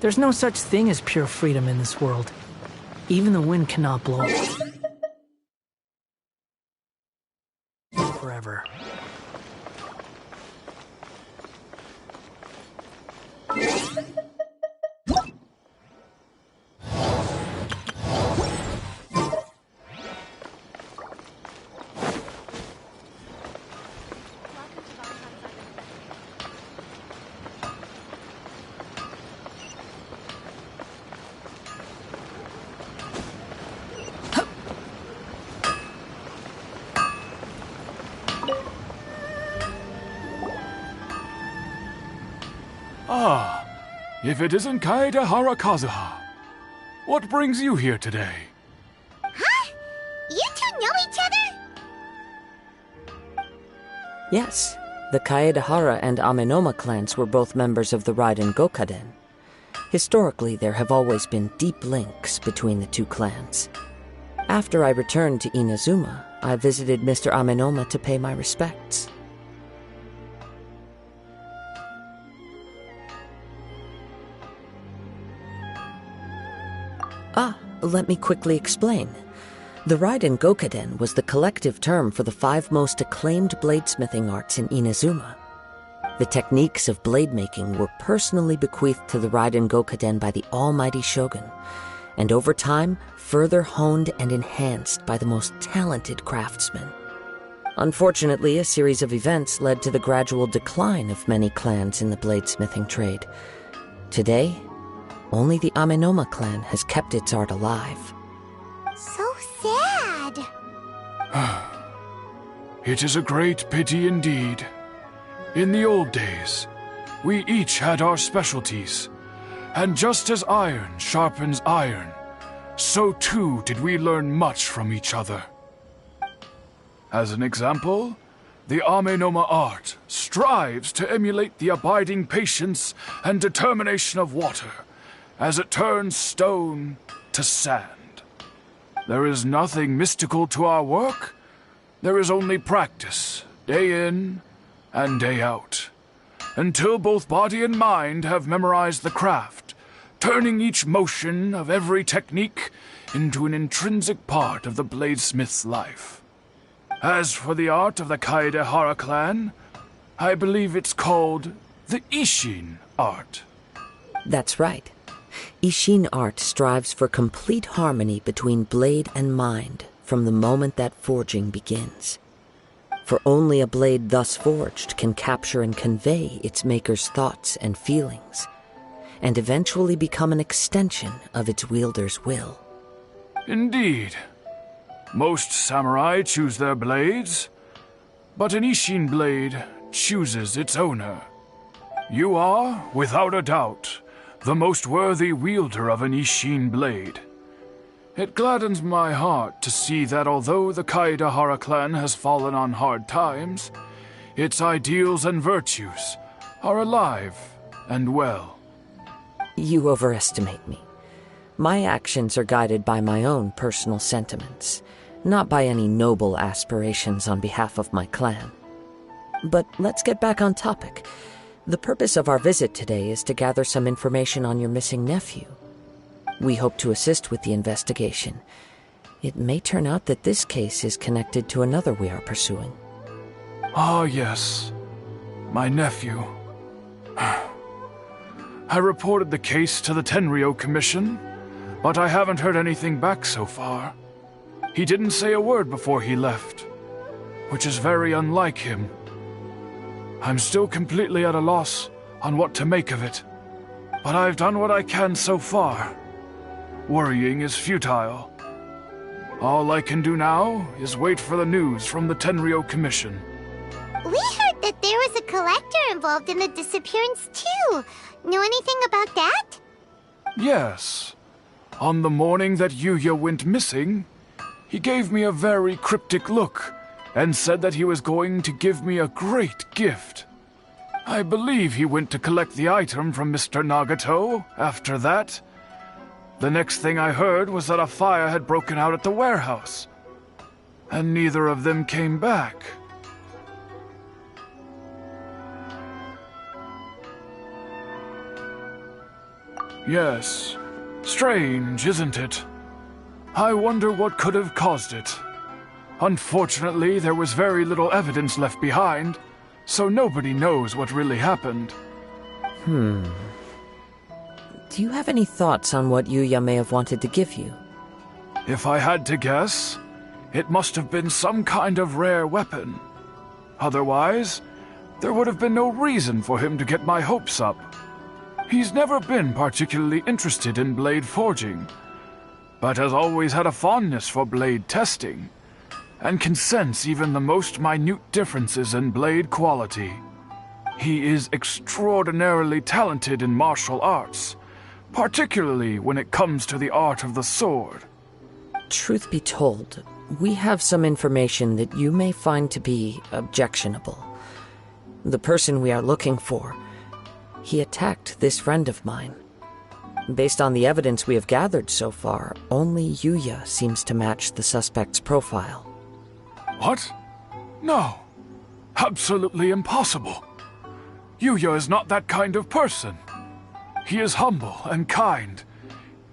A: There's no such thing as pure freedom in this world. Even the wind cannot blow forever.
D: if it isn't Kaedehara Kazuha. What brings you here today?
G: Huh? You two know each other?
Q: Yes, the Kaedehara and Amenoma clans were both members of the Raiden Gokaden. Historically, there have always been deep links between the two clans. After I returned to Inazuma, I visited Mr. Amenoma to pay my respects. Let me quickly explain. The Raiden Gokaden was the collective term for the 5 most acclaimed bladesmithing arts in Inazuma. The techniques of blade making were personally bequeathed to the Raiden Gokaden by the almighty shogun, and over time, further honed and enhanced by the most talented craftsmen. Unfortunately, a series of events led to the gradual decline of many clans in the bladesmithing trade. Today, only the Amenoma clan has kept its art alive.
G: So sad.
D: It is a great pity indeed. In the old days, we each had our specialties, and just as iron sharpens iron, so too did we learn much from each other. As an example, the Amenoma art strives to emulate the abiding patience and determination of water as it turns stone to sand. There is nothing mystical to our work. There is only practice, day in and day out, until both body and mind have memorized the craft, turning each motion of every technique into an intrinsic part of the bladesmith's life. As for the art of the Kaedehara clan, I believe it's called the Ishin art.
Q: That's right. Ishin art strives for complete harmony between blade and mind from the moment that forging begins. For only a blade thus forged can capture and convey its maker's thoughts and feelings, and eventually become an extension of its wielder's will.
D: Indeed. Most samurai choose their blades, but an Ishin blade chooses its owner. You are, without a doubt, the most worthy wielder of an Ishin blade. It gladdens my heart to see that although the Kaedehara clan has fallen on hard times, its ideals and virtues are alive and well.
Q: You overestimate me. My actions are guided by my own personal sentiments, not by any noble aspirations on behalf of my clan. But let's get back on topic. The purpose of our visit today is to gather some information on your missing nephew. We hope to assist with the investigation. It may turn out that this case is connected to another we are pursuing.
D: Ah, yes. My nephew. I reported the case to the Tenryo Commission, but I haven't heard anything back so far. He didn't say a word before he left, which is very unlike him. I'm still completely at a loss on what to make of it, but I've done what I can so far. Worrying is futile. All I can do now is wait for the news from the Tenryo Commission.
G: We heard that there was a collector involved in the disappearance too. Know anything about that?
D: Yes. On the morning that Yuya went missing, he gave me a very cryptic look and said that he was going to give me a great gift. I believe he went to collect the item from Mr. Nagato after that. The next thing I heard was that a fire had broken out at the warehouse, and neither of them came back. Yes, strange, isn't it? I wonder what could have caused it. Unfortunately, there was very little evidence left behind, so nobody knows what really happened.
Q: Do you have any thoughts on what Yuya may have wanted to give you?
D: If I had to guess, it must have been some kind of rare weapon. Otherwise, there would have been no reason for him to get my hopes up. He's never been particularly interested in blade forging, but has always had a fondness for blade testing, and can sense even the most minute differences in blade quality. He is extraordinarily talented in martial arts, particularly when it comes to the art of the sword.
Q: Truth be told, we have some information that you may find to be objectionable. The person we are looking for, he attacked this friend of mine. Based on the evidence we have gathered so far, only Yuya seems to match the suspect's profile.
D: What? No. Absolutely impossible. Yuya is not that kind of person. He is humble and kind.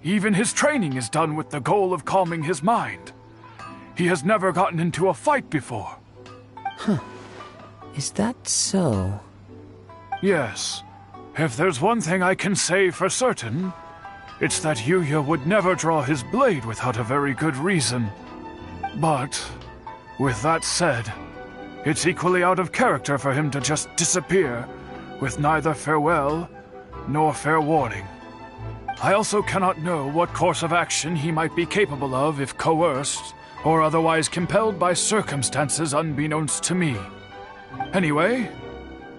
D: Even his training is done with the goal of calming his mind. He has never gotten into a fight before.
Q: Huh. Is that so?
D: Yes. If there's one thing I can say for certain, it's that Yuya would never draw his blade without a very good reason. But, with that said, it's equally out of character for him to just disappear, with neither farewell nor fair warning. I also cannot know what course of action he might be capable of if coerced, or otherwise compelled by circumstances unbeknownst to me. Anyway,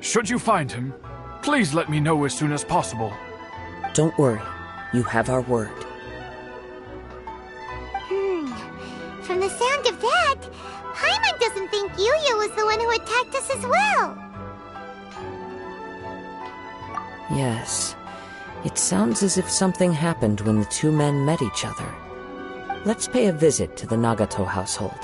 D: should you find him, please let me know as soon as possible.
Q: Don't worry. You have our word.
G: From the sound of that, Paimon doesn't think Yuya was the one who attacked us as well.
Q: Yes. It sounds as if something happened when the two men met each other. Let's pay a visit to the Nagato household.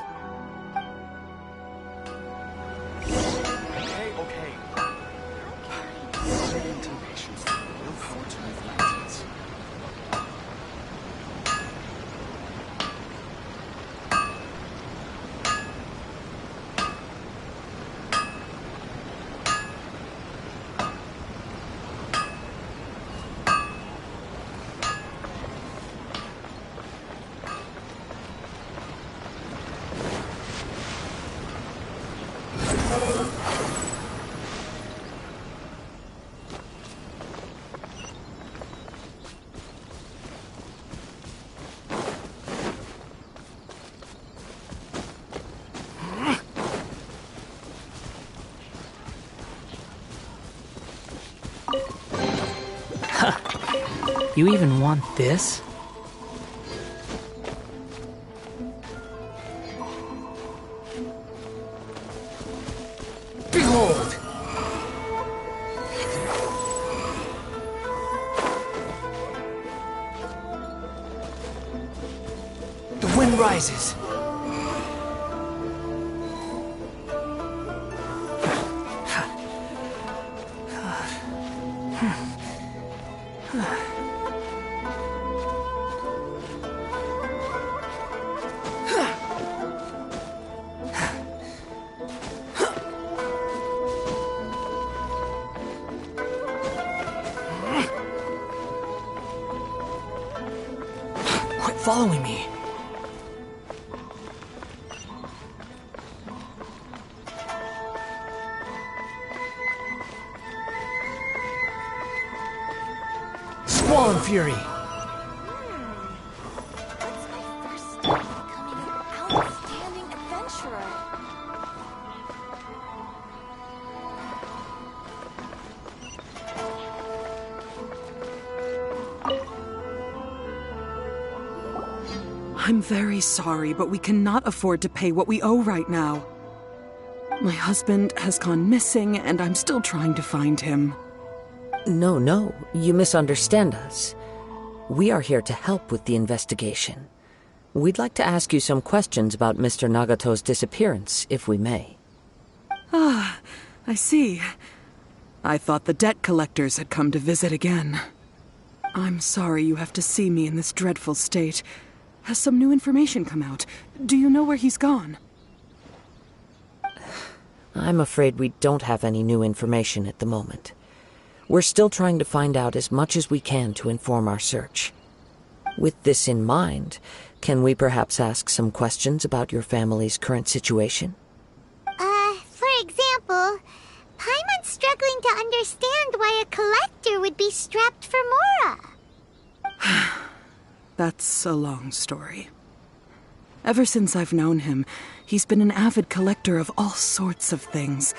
A: You even want this? Behold! The wind rises. Following me. Squall and Fury.
N: What's my first step in becoming an outstanding adventurer?
S: I'm very sorry, but we cannot afford to pay what we owe right now. My husband has gone missing, and I'm still trying to find him.
Q: No, you misunderstand us. We are here to help with the investigation. We'd like to ask you some questions about Mr. Nagato's disappearance, if we may.
S: Ah, I see. I thought the debt collectors had come to visit again. I'm sorry you have to see me in this dreadful state. Has some new information come out? Do you know where he's gone?
Q: I'm afraid we don't have any new information at the moment. We're still trying to find out as much as we can to inform our search. With this in mind, can we perhaps ask some questions about your family's current situation?
G: For example, Paimon's struggling to understand why a collector would be strapped for Mora.
S: That's a long story. Ever since I've known him, he's been an avid collector of all sorts of things.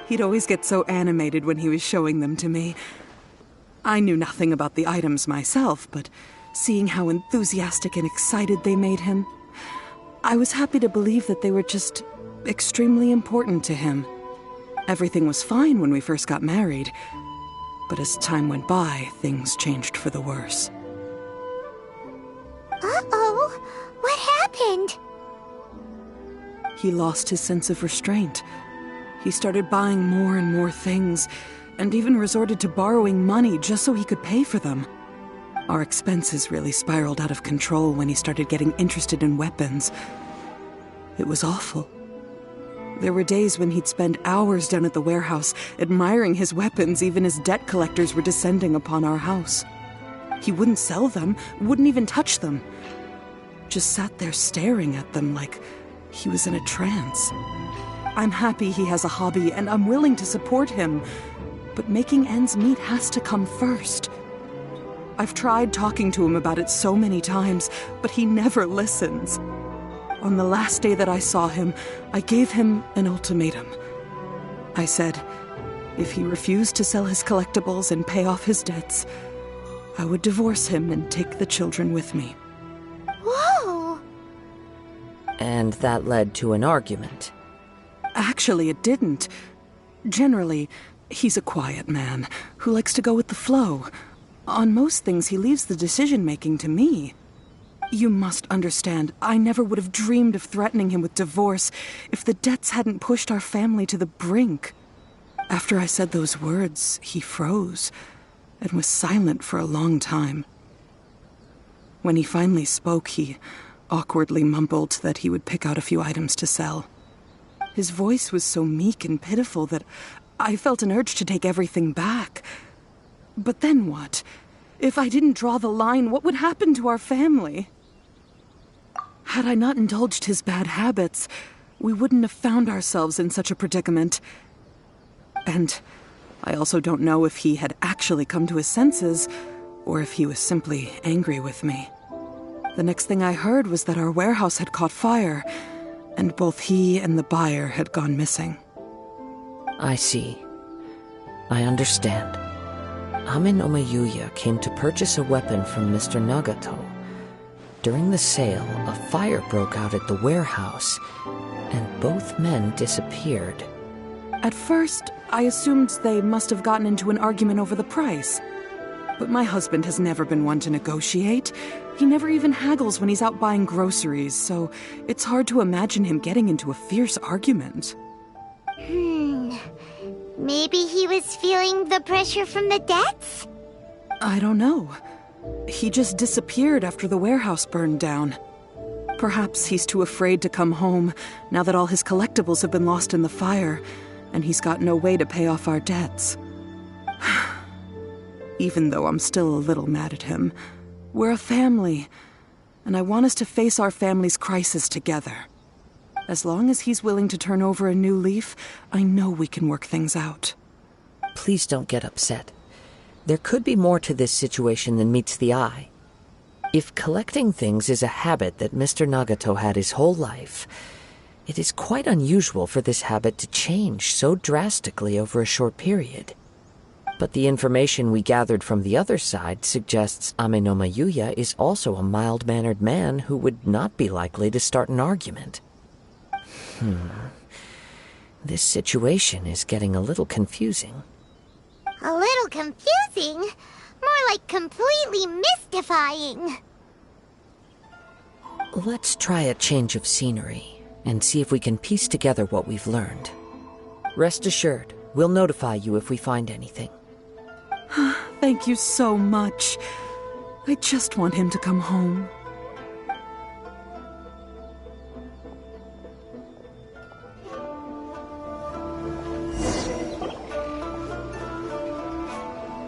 S: He'd always get so animated when he was showing them to me. I knew nothing about the items myself, but seeing how enthusiastic and excited they made him, I was happy to believe that they were just extremely important to him. Everything was fine when we first got married, but as time went by, things changed for the worse.
G: Uh-oh, what happened?
S: He lost his sense of restraint. He started buying more and more things, and even resorted to borrowing money just so he could pay for them. Our expenses really spiraled out of control when he started getting interested in weapons. It was awful. There were days when he'd spend hours down at the warehouse, admiring his weapons even as debt collectors were descending upon our house. He wouldn't sell them, wouldn't even touch them. Just sat there staring at them like he was in a trance. I'm happy he has a hobby, and I'm willing to support him, but making ends meet has to come first. I've tried talking to him about it so many times, but he never listens. On the last day that I saw him, I gave him an ultimatum. I said, if he refused to sell his collectibles and pay off his debts, I would divorce him and take the children with me.
G: Whoa!
Q: And that led to an argument.
S: Actually, it didn't. Generally, he's a quiet man who likes to go with the flow. On most things, he leaves the decision-making to me. You must understand, I never would have dreamed of threatening him with divorce if the debts hadn't pushed our family to the brink. After I said those words, he froze and was silent for a long time. When he finally spoke, he awkwardly mumbled that he would pick out a few items to sell. His voice was so meek and pitiful that I felt an urge to take everything back. But then what? If I didn't draw the line, what would happen to our family? Had I not indulged his bad habits, we wouldn't have found ourselves in such a predicament. And I also don't know if he had actually come to his senses, or if he was simply angry with me. The next thing I heard was that our warehouse had caught fire, and both he and the buyer had gone missing.
Q: I see. I understand. Amin Omayuya came to purchase a weapon from Mr. Nagato. During the sale, a fire broke out at the warehouse, and both men disappeared.
S: At first, I assumed they must have gotten into an argument over the price. But my husband has never been one to negotiate. He never even haggles when he's out buying groceries, so it's hard to imagine him getting into a fierce argument.
G: Maybe he was feeling the pressure from the debts?
S: I don't know. He just disappeared after the warehouse burned down. Perhaps he's too afraid to come home now that all his collectibles have been lost in the fire, and he's got no way to pay off our debts. Even though I'm still a little mad at him, we're a family, and I want us to face our family's crisis together. As long as he's willing to turn over a new leaf, I know we can work things out.
Q: Please don't get upset. There could be more to this situation than meets the eye. If collecting things is a habit that Mr. Nagato had his whole life, it is quite unusual for this habit to change so drastically over a short period. But the information we gathered from the other side suggests Amin Omayuya is also a mild-mannered man who would not be likely to start an argument. This situation is getting a little confusing.
G: A little confusing? More like completely mystifying.
Q: Let's try a change of scenery and see if we can piece together what we've learned. Rest assured, we'll notify you if we find anything.
S: Thank you so much. I just want him to come home.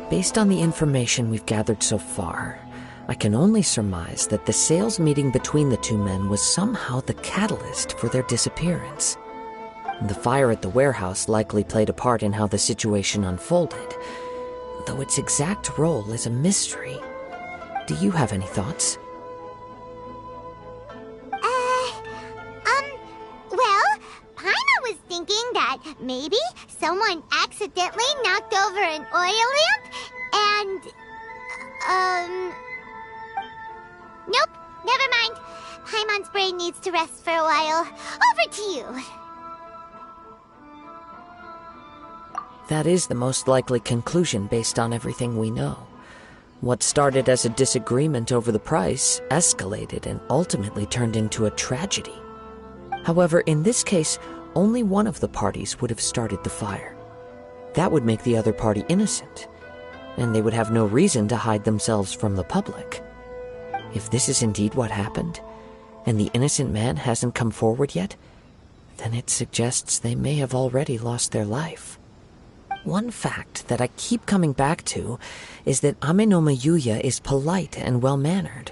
Q: Based on the information we've gathered so far, I can only surmise that the sales meeting between the two men was somehow the catalyst for their disappearance. The fire at the warehouse likely played a part in how the situation unfolded, though its exact role is a mystery. Do you have any thoughts?
G: Well, Paimon was thinking that Maybe someone accidentally knocked over an oil lamp and... Nope, never mind. Paimon's brain needs to rest for a while. Over to you.
Q: That is the most likely conclusion based on everything we know. What started as a disagreement over the price escalated and ultimately turned into a tragedy. However, in this case, only one of the parties would have started the fire. That would make the other party innocent, and they would have no reason to hide themselves from the public. If this is indeed what happened, and the innocent man hasn't come forward yet, then it suggests they may have already lost their life. One fact that I keep coming back to is that Amenoma Yuya is polite and well-mannered,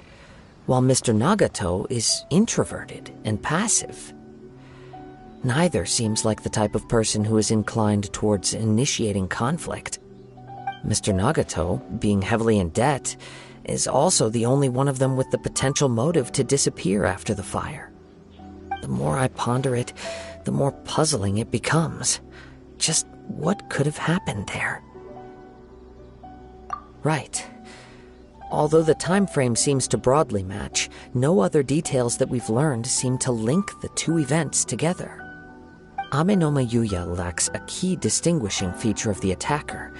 Q: while Mr. Nagato is introverted and passive. Neither seems like the type of person who is inclined towards initiating conflict. Mr. Nagato, being heavily in debt, is also the only one of them with the potential motive to disappear after the fire. The more I ponder it, the more puzzling it becomes. Just what could have happened there? Right. Although the time frame seems to broadly match, no other details that we've learned seem to link the two events together. Amenoma Yuya lacks a key distinguishing feature of the attacker,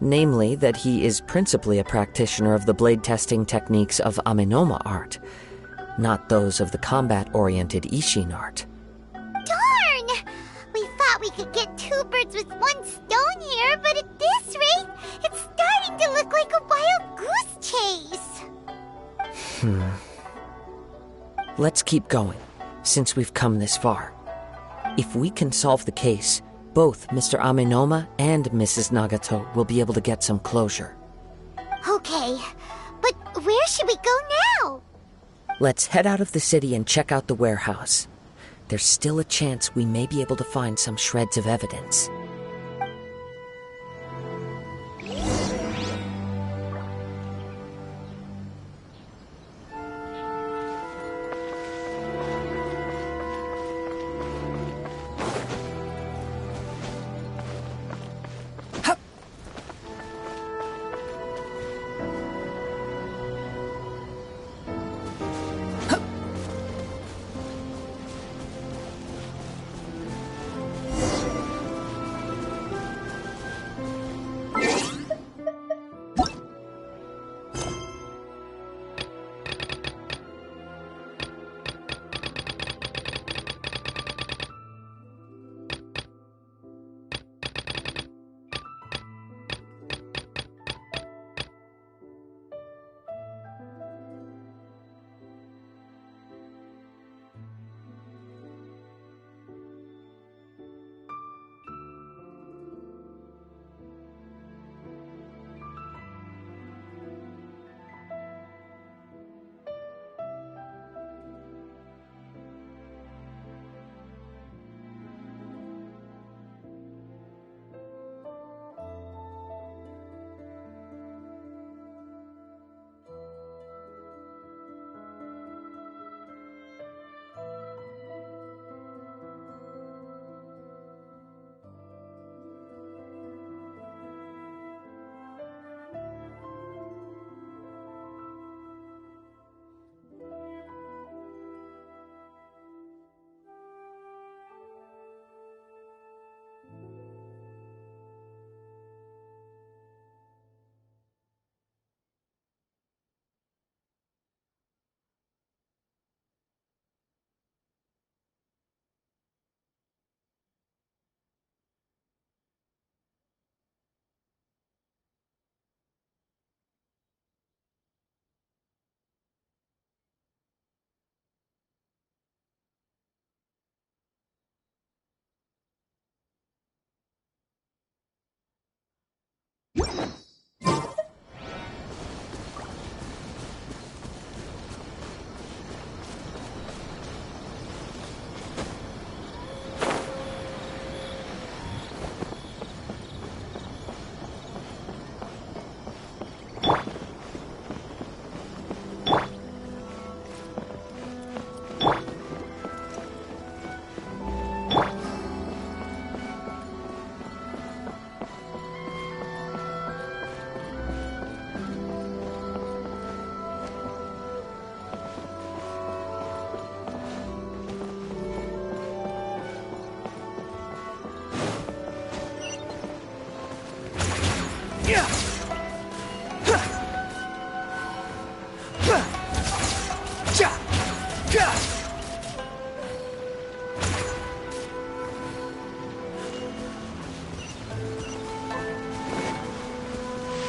Q: namely that he is principally a practitioner of the blade testing techniques of Amenoma art, not those of the combat-oriented Ishin art.
G: Darn! We thought we could get two birds with one stone here, but at this rate, it's starting to look like a wild goose chase.
Q: Let's keep going, since we've come this far. If we can solve the case, both Mr. Amenoma and Mrs. Nagato will be able to get some closure.
G: Okay, but where should we go now?
Q: Let's head out of the city and check out the warehouse. There's still a chance we may be able to find some shreds of evidence.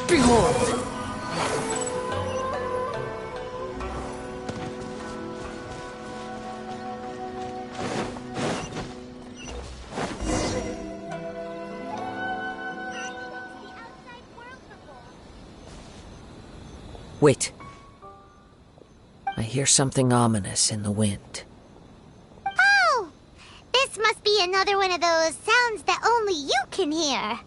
A: Behold!
Q: Wait. I hear something ominous in the wind.
G: Oh! This must be another one of those sounds that only you can hear.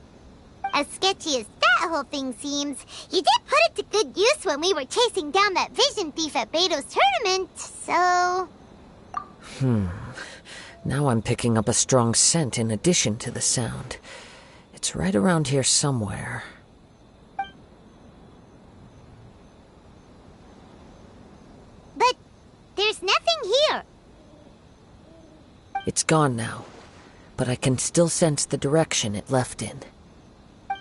G: As sketchy as that whole thing seems, you did put it to good use when we were chasing down that vision thief at Beto's tournament, so...
Q: Now I'm picking up a strong scent in addition to the sound. It's right around here somewhere.
G: But there's nothing here.
Q: It's gone now, but I can still sense the direction it left in.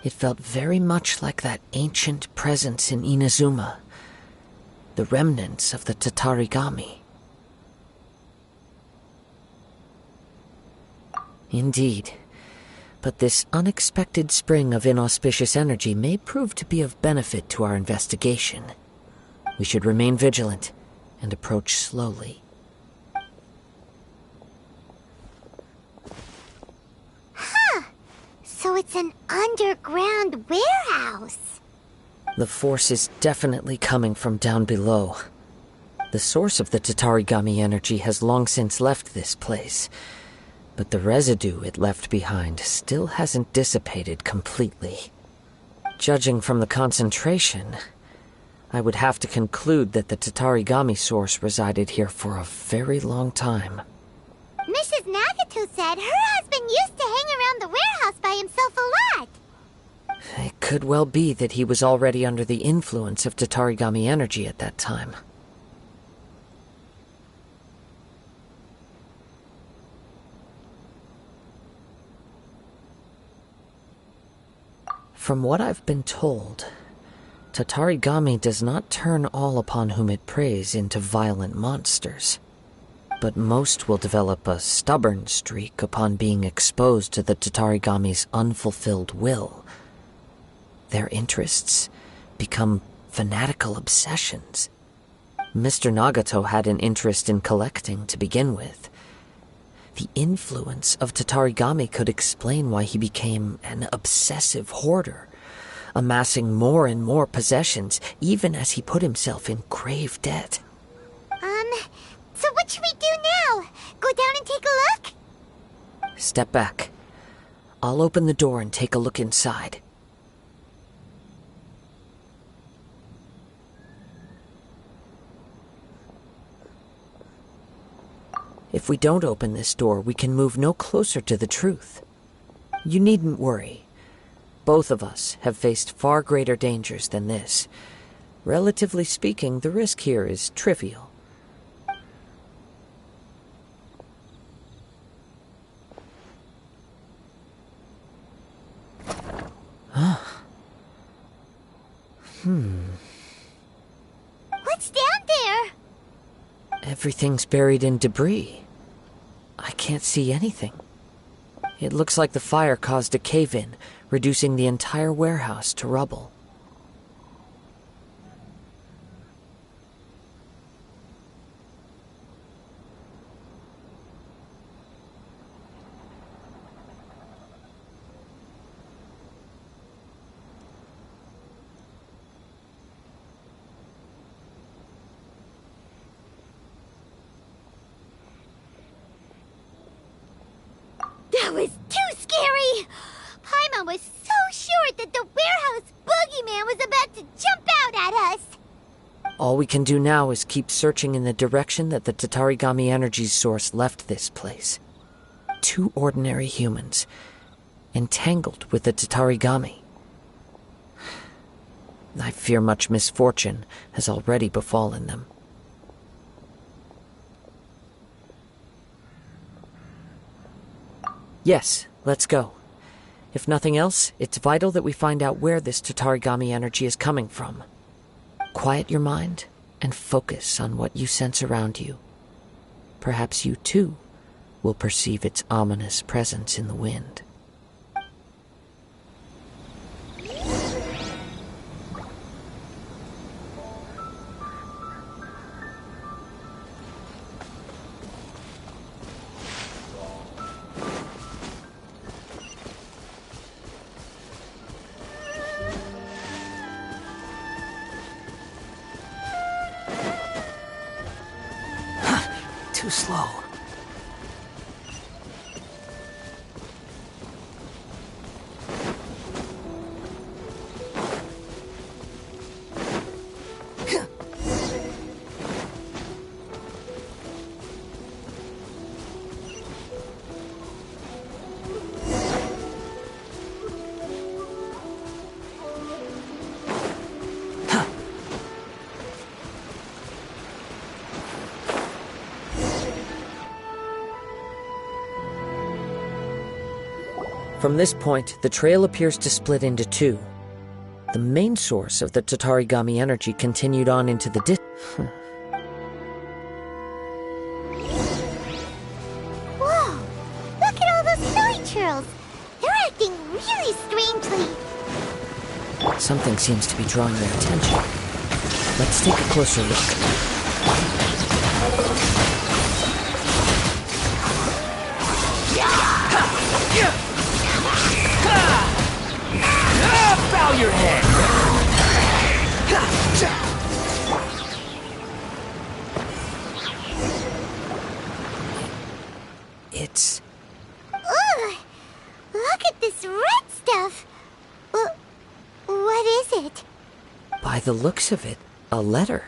Q: It felt very much like that ancient presence in Inazuma, the remnants of the Tatarigami. Indeed, but this unexpected spring of inauspicious energy may prove to be of benefit to our investigation. We should remain vigilant and approach slowly.
G: So it's an underground warehouse.
Q: The force is definitely coming from down below. The source of the Tatarigami energy has long since left this place, but the residue it left behind still hasn't dissipated completely. Judging from the concentration, I would have to conclude that the Tatarigami source resided here for a very long time.
G: Mrs. Nagato said her husband used to hang around the warehouse by himself a lot.
Q: It could well be that he was already under the influence of Tatarigami energy at that time. From what I've been told, Tatarigami does not turn all upon whom it preys into violent monsters, but most will develop a stubborn streak upon being exposed to the Tatarigami's unfulfilled will. Their interests become fanatical obsessions. Mr. Nagato had an interest in collecting to begin with. The influence of Tatarigami could explain why he became an obsessive hoarder, amassing more and more possessions even as he put himself in grave debt.
G: So what should we do now? Go down and take a look?
Q: Step back. I'll open the door and take a look inside. If we don't open this door, we can move no closer to the truth. You needn't worry. Both of us have faced far greater dangers than this. Relatively speaking, the risk here is trivial.
G: What's down there?
Q: Everything's buried in debris. I can't see anything. It looks like the fire caused a cave-in, reducing the entire warehouse to rubble.
G: That was too scary! Paimon was so sure that the warehouse boogeyman was about to jump out at us!
Q: All we can do now is keep searching in the direction that the Tatarigami energy source left this place. 2 ordinary humans, entangled with the Tatarigami. I fear much misfortune has already befallen them. Yes, let's go. If nothing else, it's vital that we find out where this Tatarigami energy is coming from. Quiet your mind and focus on what you sense around you. perhaps you too will perceive its ominous presence in the wind.
A: Too slow.
Q: From this point, the trail appears to split into two. The main source of the Tatarigami energy continued on into the
G: Whoa! Look at all those hilly churls! They're acting really strangely.
Q: Something seems to be drawing their attention. Let's take a closer look.
A: Bow your head!
Q: It's...
G: Ugh! Look at this red stuff! What is it?
Q: By the looks of it, a letter,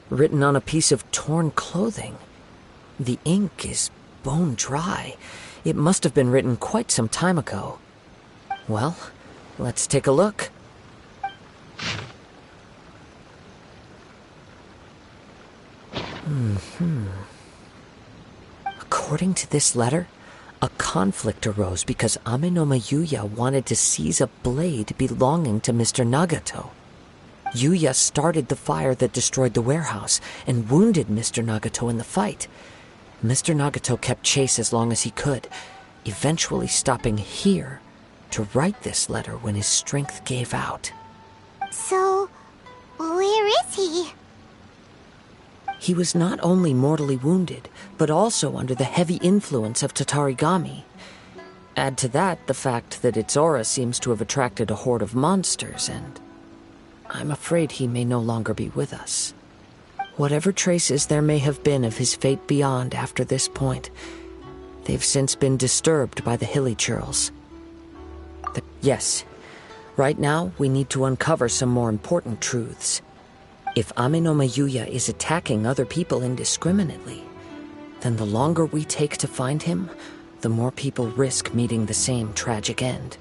Q: written on a piece of torn clothing. The ink is bone dry. It must have been written quite some time ago. Well, let's take a look. According to this letter, a conflict arose because Amenoma Yuya wanted to seize a blade belonging to Mr. Nagato. Yuya started the fire that destroyed the warehouse and wounded Mr. Nagato in the fight. Mr. Nagato kept chase as long as he could, eventually stopping here to write this letter when his strength gave out.
G: So, where is he?
Q: He was not only mortally wounded, but also under the heavy influence of Tatarigami. Add to that the fact that its aura seems to have attracted a horde of monsters, and I'm afraid he may no longer be with us. Whatever traces there may have been of his fate beyond after this point, they've since been disturbed by the hilly churls. Yes, right now we need to uncover some more important truths. If Amenoma Yuya is attacking other people indiscriminately, then the longer we take to find him, the more people risk meeting the same tragic end.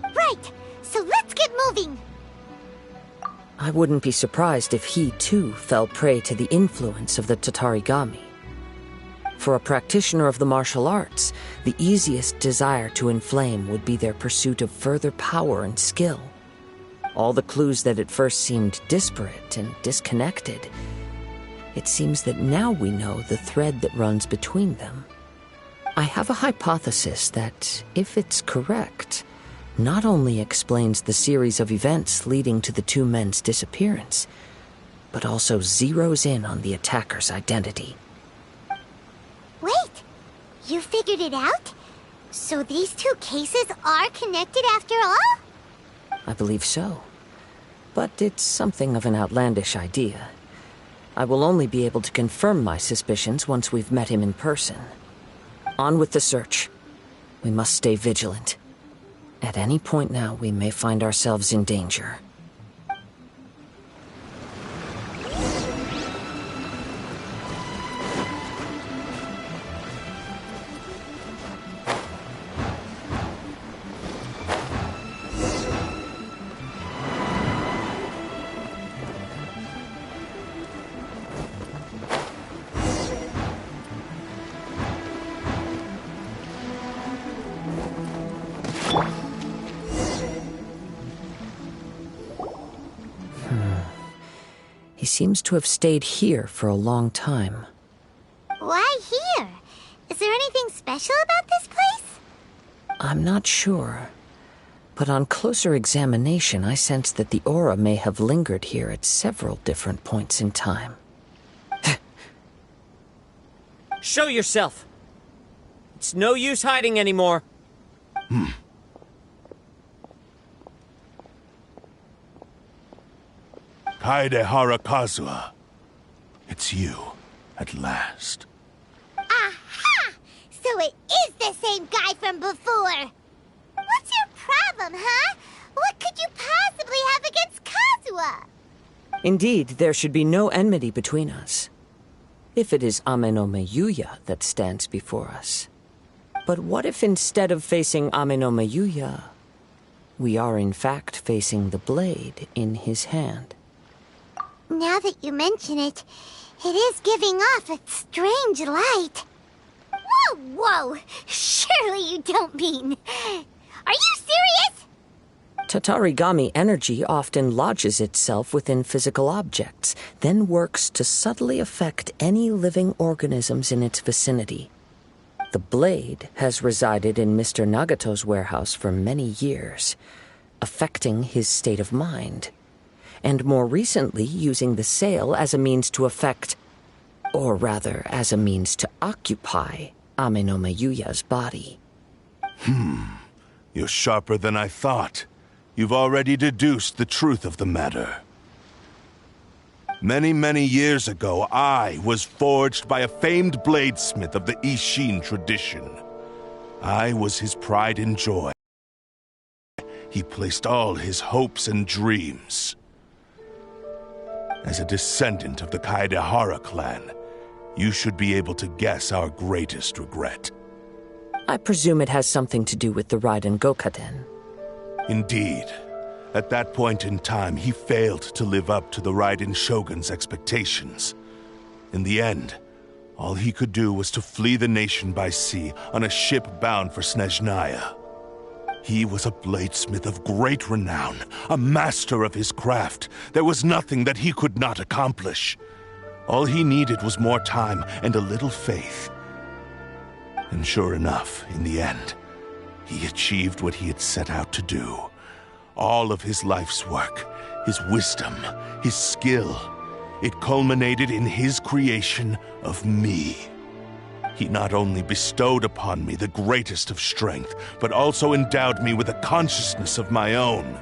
G: Right, so let's get moving!
Q: I wouldn't be surprised if he, too, fell prey to the influence of the Tatarigami. For a practitioner of the martial arts, the easiest desire to inflame would be their pursuit of further power and skill. All the clues that at first seemed disparate and disconnected, it seems that now we know the thread that runs between them. I have a hypothesis that, if it's correct, not only explains the series of events leading to the two men's disappearance, but also zeroes in on the attacker's identity.
G: Wait! You figured it out? So these two cases are connected after all?
Q: I believe so. But it's something of an outlandish idea. I will only be able to confirm my suspicions once we've met him in person. On with the search. We must stay vigilant. At any point now, we may find ourselves in danger. He seems to have stayed here for a long time.
G: Why here? Is there anything special about this place?
Q: I'm not sure. But on closer examination, I sense that the aura may have lingered here at several different points in time.
T: Show yourself! It's no use hiding anymore.
U: Kaedehara Kazuha. It's you, at last.
G: Aha! So it is the same guy from before! What's your problem, huh? What could you possibly have against Kazuha?
Q: Indeed, there should be no enmity between us. If it is Ame no Miyuya that stands before us. But what if instead of facing Ame no Miyuya, we are in fact facing the blade in his hand?
G: Now that you mention it, it is giving off a strange light. Whoa, whoa! Surely you don't mean... Are you serious?
Q: Tatarigami energy often lodges itself within physical objects, then works to subtly affect any living organisms in its vicinity. The blade has resided in Mr. Nagato's warehouse for many years, affecting his state of mind, and more recently using the sale as a means to affect, or rather as a means to occupy, Ame no Miyuya's body.
U: You're sharper than I thought. You've already deduced the truth of the matter. Many, many years ago, I was forged by a famed bladesmith of the Ishin tradition. I was his pride and joy. He placed all his hopes and dreams. As a descendant of the Kaedehara clan, you should be able to guess our greatest regret.
Q: I presume it has something to do with the Raiden Gokaden.
U: Indeed. At that point in time, he failed to live up to the Raiden Shogun's expectations. In the end, all he could do was to flee the nation by sea on a ship bound for Snezhnaya. He was a bladesmith of great renown, a master of his craft. There was nothing that he could not accomplish. All he needed was more time and a little faith. And sure enough, in the end, he achieved what he had set out to do. All of his life's work, his wisdom, his skill, it culminated in his creation of me. He not only bestowed upon me the greatest of strength, but also endowed me with a consciousness of my own.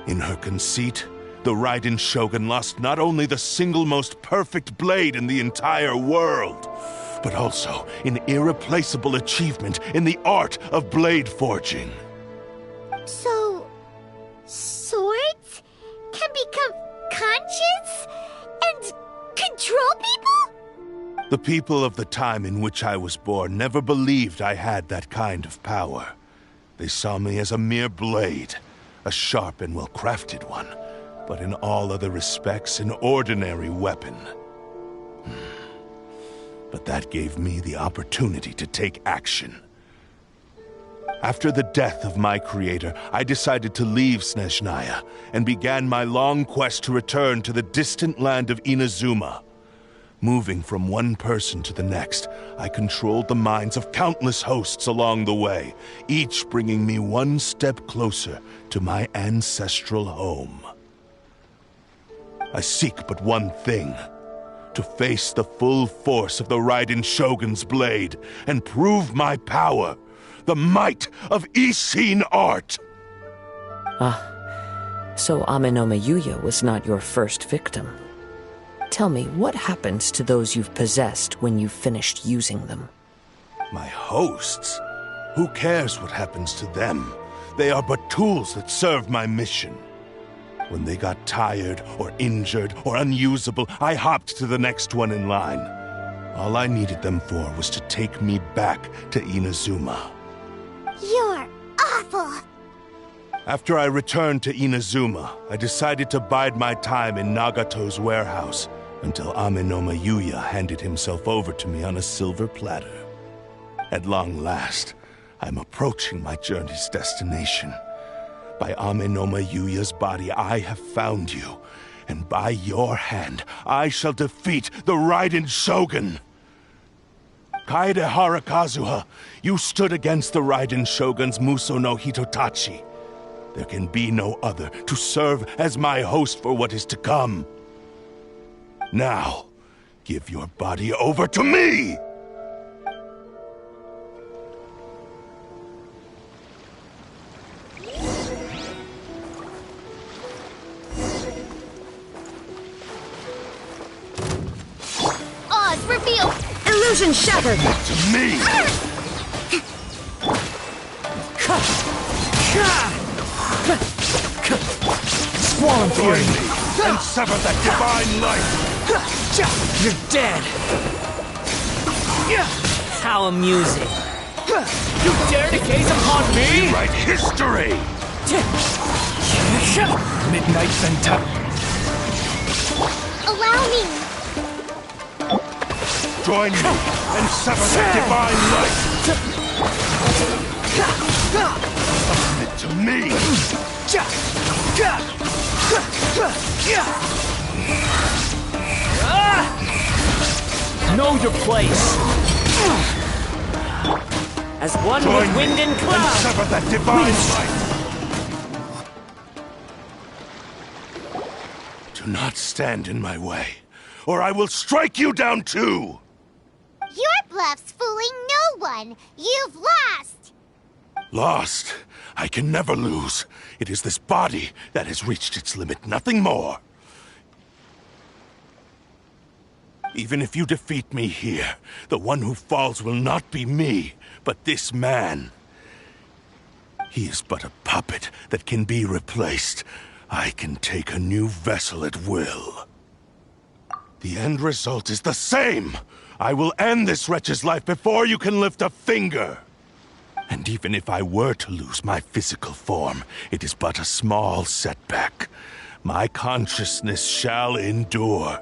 U: In her conceit, the Raiden Shogun lost not only the single most perfect blade in the entire world, but also an irreplaceable achievement in the art of blade forging.
G: So... swords can become conscious and control people?
U: The people of the time in which I was born never believed I had that kind of power. They saw me as a mere blade, a sharp and well-crafted one, but in all other respects an ordinary weapon. But that gave me the opportunity to take action. After the death of my creator, I decided to leave Snezhnaya and began my long quest to return to the distant land of Inazuma. Moving from one person to the next, I controlled the minds of countless hosts along the way, each bringing me one step closer to my ancestral home. I seek but one thing: to face the full force of the Raiden Shogun's blade and prove my power, the might of Ishin art.
Q: So Ame no Miyuya was not your first victim. Tell me, what happens to those you've possessed when you've finished using them?
U: My hosts? Who cares what happens to them? They are but tools that serve my mission. When they got tired, or injured, or unusable, I hopped to the next one in line. All I needed them for was to take me back to Inazuma.
G: You're awful!
U: After I returned to Inazuma, I decided to bide my time in Nagato's warehouse until Ame no Miyuya handed himself over to me on a silver platter. At long last, I'm approaching my journey's destination. By Ame no Miyuya's body, I have found you, and by your hand I shall defeat the Raiden Shogun. Kaedehara Kazuha, you stood against the Raiden Shogun's Muso no Hitotachi. There can be no other to serve as my host for what is to come. Now, give your body over to me!
B: Oz, reveal! Illusion shattered!
U: To me!
A: Squall
U: Join me and sever that divine light!
A: You're dead! How amusing. You dare to gaze upon me?
U: Rewrite history!
A: Midnight Venta.
G: Allow me.
U: Join me and sever that divine light! Submit to me!
A: Know your place. As one
U: Join
A: with wind and cloud.
U: And sever that divine light! Do not stand in my way, or I will strike you down too!
G: Your bluff's fooling no one. You've lost.
U: Lost? I can never lose. It is this body that has reached its limit, nothing more. Even if you defeat me here, the one who falls will not be me, but this man. He is but a puppet that can be replaced. I can take a new vessel at will. The end result is the same! I will end this wretch's life before you can lift a finger! And even if I were to lose my physical form, it is but a small setback. My consciousness shall endure.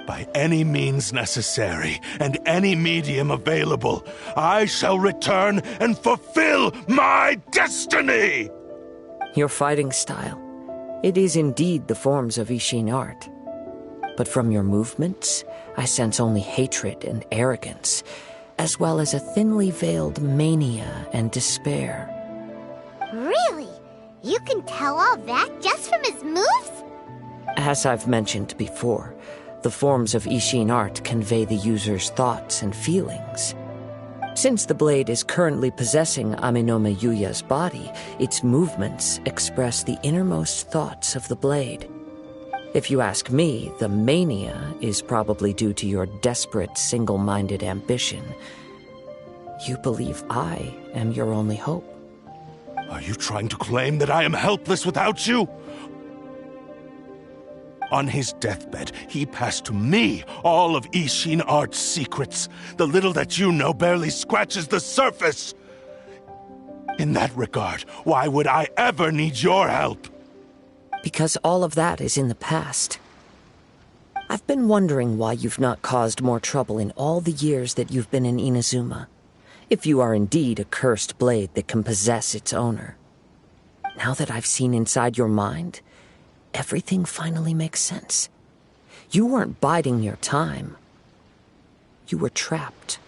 U: By any means necessary, and any medium available, I shall return and fulfill my destiny!
Q: Your fighting style. It is indeed the forms of Ishin art. But from your movements, I sense only hatred and arrogance, as well as a thinly veiled mania and despair.
G: Really? You can tell all that just from his moves?
Q: As I've mentioned before, the forms of Ishin art convey the user's thoughts and feelings. Since the blade is currently possessing Aminome Yuya's body, its movements express the innermost thoughts of the blade. If you ask me, the mania is probably due to your desperate, single-minded ambition. You believe I am your only hope.
U: Are you trying to claim that I am helpless without you? On his deathbed, he passed to me all of Ishin Art's secrets. The little that you know barely scratches the surface. In that regard, why would I ever need your help?
Q: Because all of that is in the past. I've been wondering why you've not caused more trouble in all the years that you've been in Inazuma. If you are indeed a cursed blade that can possess its owner. Now that I've seen inside your mind, everything finally makes sense. You weren't biding your time. You were trapped.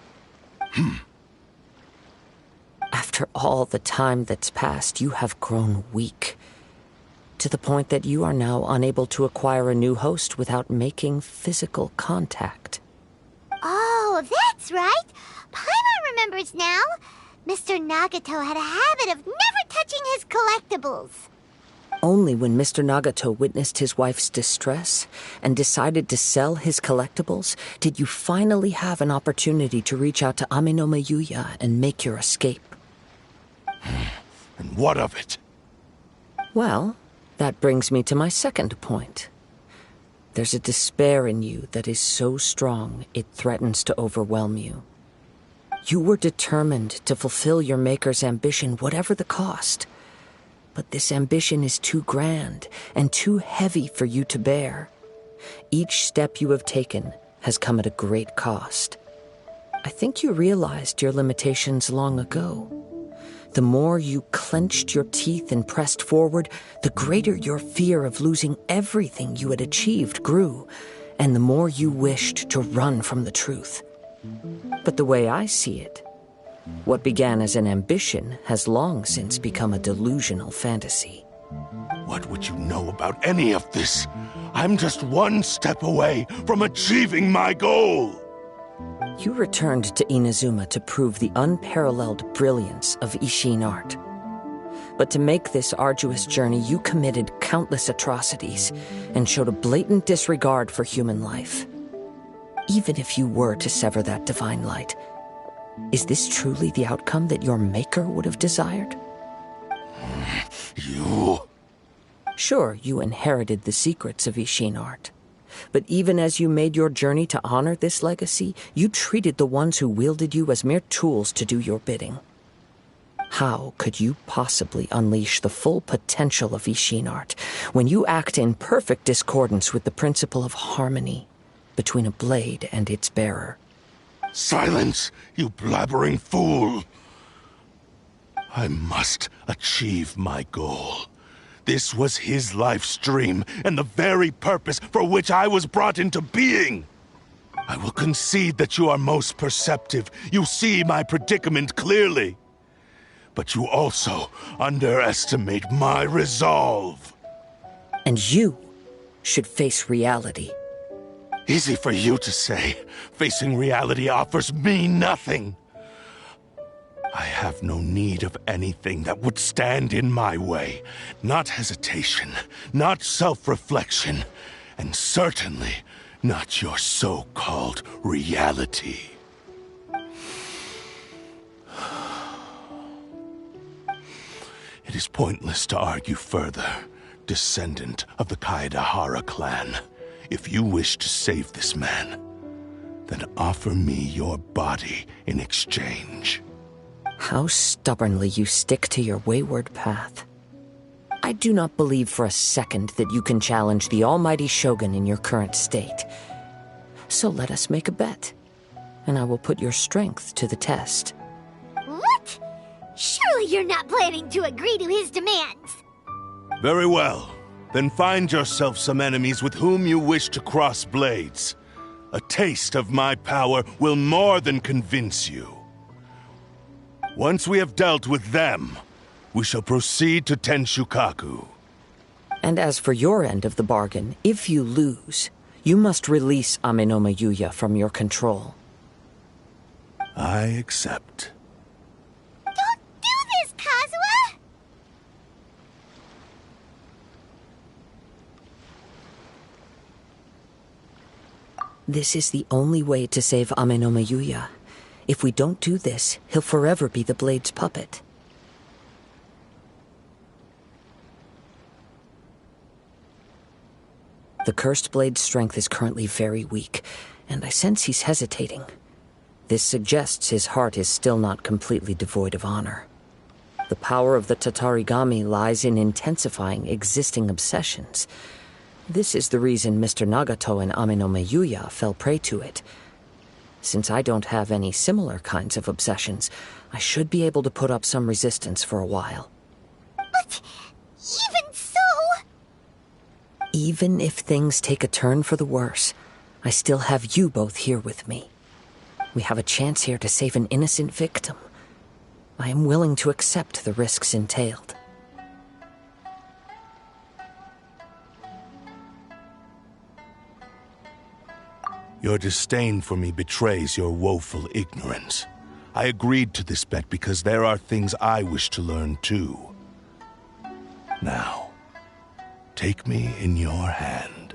Q: After all the time that's passed, you have grown weak. To the point that you are now unable to acquire a new host without making physical contact.
G: Oh, that's right. Paimon remembers now. Mr. Nagato had a habit of never touching his collectibles.
Q: Only when Mr. Nagato witnessed his wife's distress and decided to sell his collectibles did you finally have an opportunity to reach out to Aminome Yuya and make your escape.
U: And what of it?
Q: Well, that brings me to my second point. There's a despair in you that is so strong it threatens to overwhelm you. You were determined to fulfill your maker's ambition, whatever the cost. But this ambition is too grand and too heavy for you to bear. Each step you have taken has come at a great cost. I think you realized your limitations long ago. The more you clenched your teeth and pressed forward, the greater your fear of losing everything you had achieved grew, and the more you wished to run from the truth. But the way I see it, what began as an ambition has long since become a delusional fantasy.
U: What would you know about any of this? I'm just one step away from achieving my goal!
Q: You returned to Inazuma to prove the unparalleled brilliance of Ishin art. But to make this arduous journey, you committed countless atrocities and showed a blatant disregard for human life. Even if you were to sever that divine light, is this truly the outcome that your maker would have desired?
U: You...
Q: Sure, you inherited the secrets of Ishin art. But even as you made your journey to honor this legacy, you treated the ones who wielded you as mere tools to do your bidding. How could you possibly unleash the full potential of Ishin art when you act in perfect discordance with the principle of harmony between a blade and its bearer?
U: Silence, you blabbering fool! I must achieve my goal. This was his life's dream, and the very purpose for which I was brought into being. I will concede that you are most perceptive. You see my predicament clearly. But you also underestimate my resolve.
Q: And you should face reality.
U: Easy for you to say. Facing reality offers me nothing. I have no need of anything that would stand in my way. Not hesitation, not self-reflection, and certainly not your so-called reality. It is pointless to argue further, descendant of the Kaedahara clan. If you wish to save this man, then offer me your body in exchange.
Q: How stubbornly you stick to your wayward path. I do not believe for a second that you can challenge the almighty Shogun in your current state. So let us make a bet, and I will put your strength to the test.
G: What? Surely you're not planning to agree to his demands.
U: Very well. Then find yourself some enemies with whom you wish to cross blades. A taste of my power will more than convince you. Once we have dealt with them, we shall proceed to Tenshukaku.
Q: And as for your end of the bargain, if you lose, you must release Amenoma Yuya from your control.
U: I accept.
G: Don't do this, Kazuha!
Q: This is the only way to save Amenoma Yuya. If we don't do this, he'll forever be the Blade's puppet. The Cursed Blade's strength is currently very weak, and I sense he's hesitating. This suggests his heart is still not completely devoid of honor. The power of the Tatarigami lies in intensifying existing obsessions. This is the reason Mr. Nagato and Amenoma Yuya fell prey to it. Since I don't have any similar kinds of obsessions, I should be able to put up some resistance for a while.
G: But even so...
Q: Even if things take a turn for the worse, I still have you both here with me. We have a chance here to save an innocent victim. I am willing to accept the risks entailed.
U: Your disdain for me betrays your woeful ignorance. I agreed to this bet because there are things I wish to learn too. Now, take me in your hand.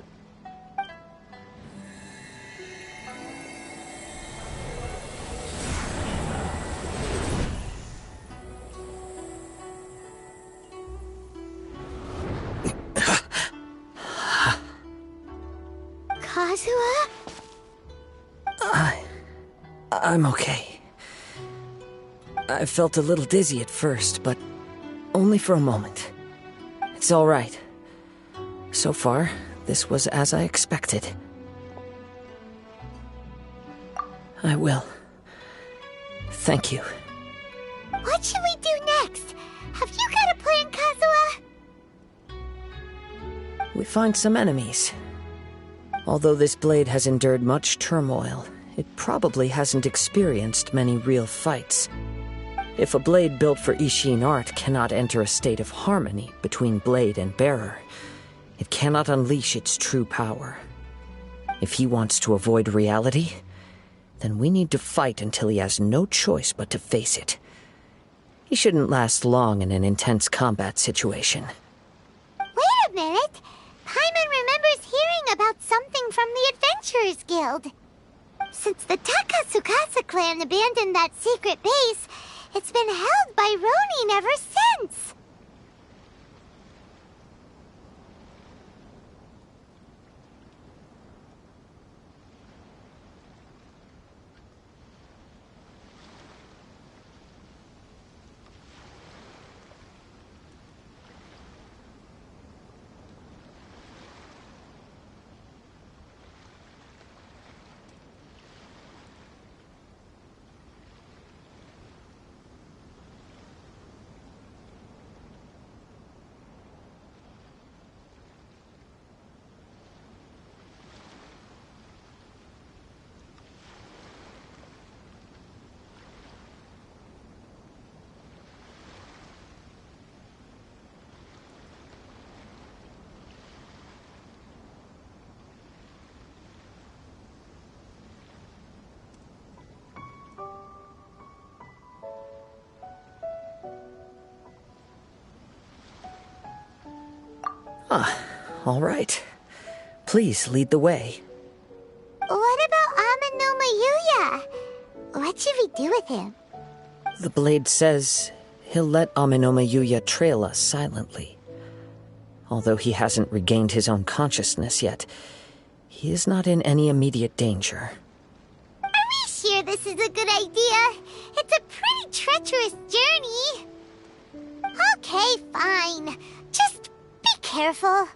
G: Kazuha?
Q: I'm okay. I felt a little dizzy at first, but only for a moment. It's all right. So far, this was as I expected. I will. Thank you.
G: What should we do next?
Q: we find some enemies. Although this blade has endured much turmoil, it probably hasn't experienced many real fights. If a blade built for Ishin art cannot enter a state of harmony between blade and bearer, it cannot unleash its true power. If he wants to avoid reality, then we need to fight until he has no choice but to face it. He shouldn't last long in an intense combat situation.
G: Wait a minute! Paimon remembers hearing about something from the Adventurers Guild. Since the Takasukasa clan abandoned that secret base, it's been held by Ronin ever since.
Q: All right. Please lead the way.
G: What about Amanoma Yuya? What should we do with him?
Q: The blade says he'll let Amanoma Yuya trail us silently. Although he hasn't regained his own consciousness yet, he is not in any immediate danger.
G: Are we sure this is a good idea? It's a pretty treacherous journey. Okay, fine. Just be careful.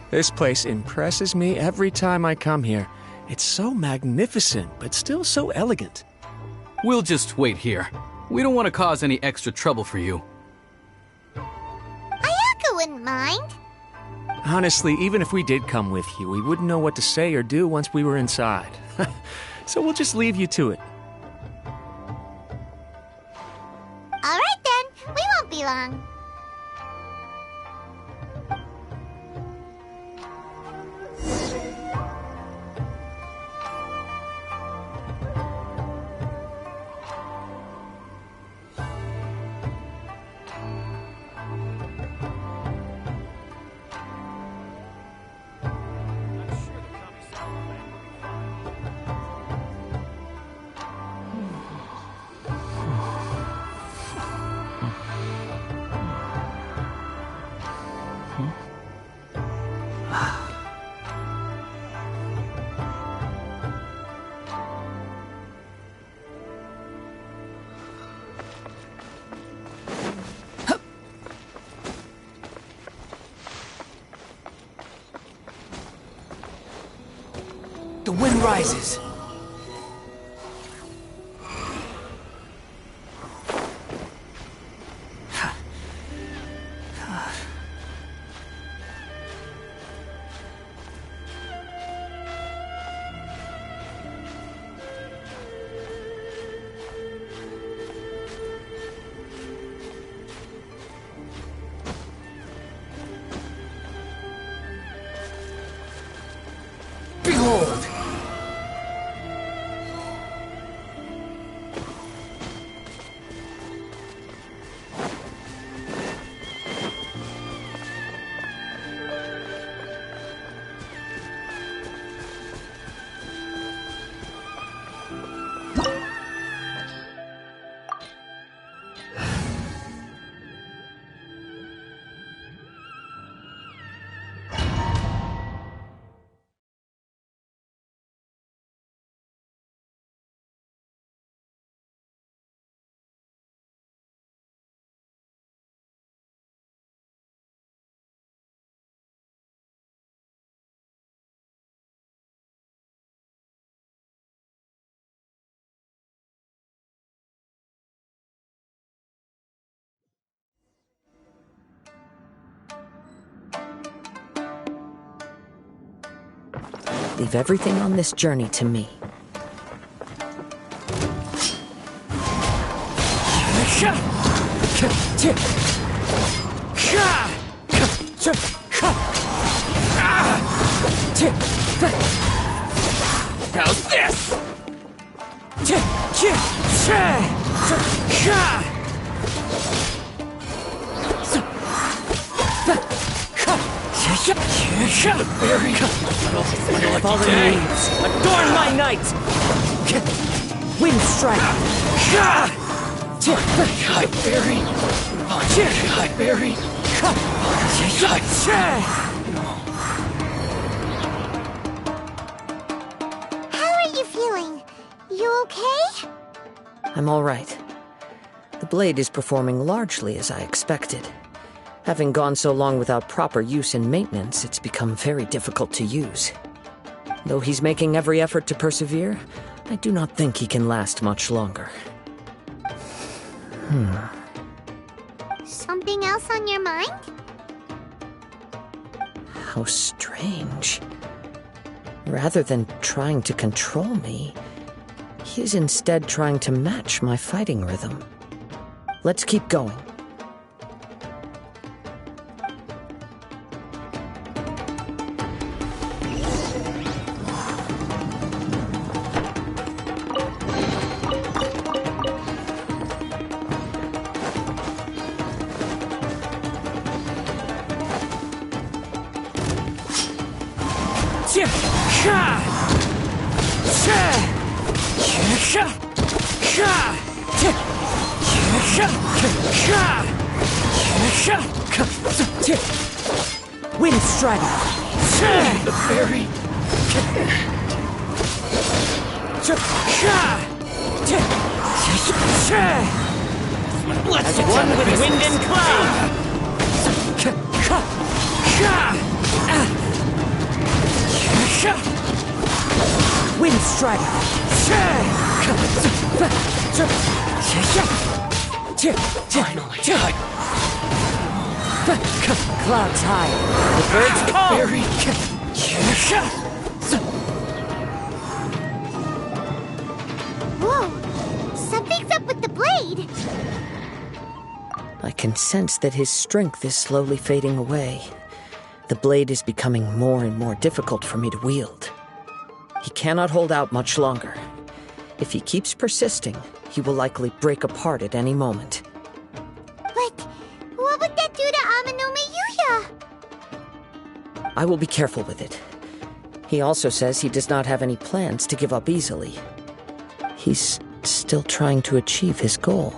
E: This place impresses me every time I come here. It's so magnificent, but still so elegant.
V: We'll just wait here. We don't want to cause any extra trouble for you.
G: Ayaka wouldn't mind.
E: Honestly, even if we did come with you, we wouldn't know what to say or do once we were inside. So we'll just leave you to it.
G: All right then, we won't be long.
A: The wind rises.
Q: cold. Leave everything on this journey to me.
H: How's this?
Q: Fallen leaves, adorn my night! Wind strike!
H: Hi, Barry. Hi, Barry.
G: How are you feeling? You okay?
Q: I'm all right. The blade is performing largely as I expected. Having gone so long without proper use and maintenance, it's become very difficult to use. Though he's making every effort to persevere, I do not think he can last much longer.
G: Something else on your mind?
Q: How strange. Rather than trying to control me, he is instead trying to match my fighting rhythm. Let's keep going. Wind strike!
H: The fairy.
Q: As one with wind and cloud! Wind strike!
H: Finally.
Q: Clouds high. The birds call!
H: Barry.
G: Whoa! Something's up with the blade!
Q: I can sense that his strength is slowly fading away. The blade is becoming more and more difficult for me to wield. He cannot hold out much longer. If he keeps persisting, he will likely break apart at any moment.
G: But what would that do to Amano Mayuya?
Q: I will be careful with it. He also says he does not have any plans to give up easily. He's still trying to achieve his goal.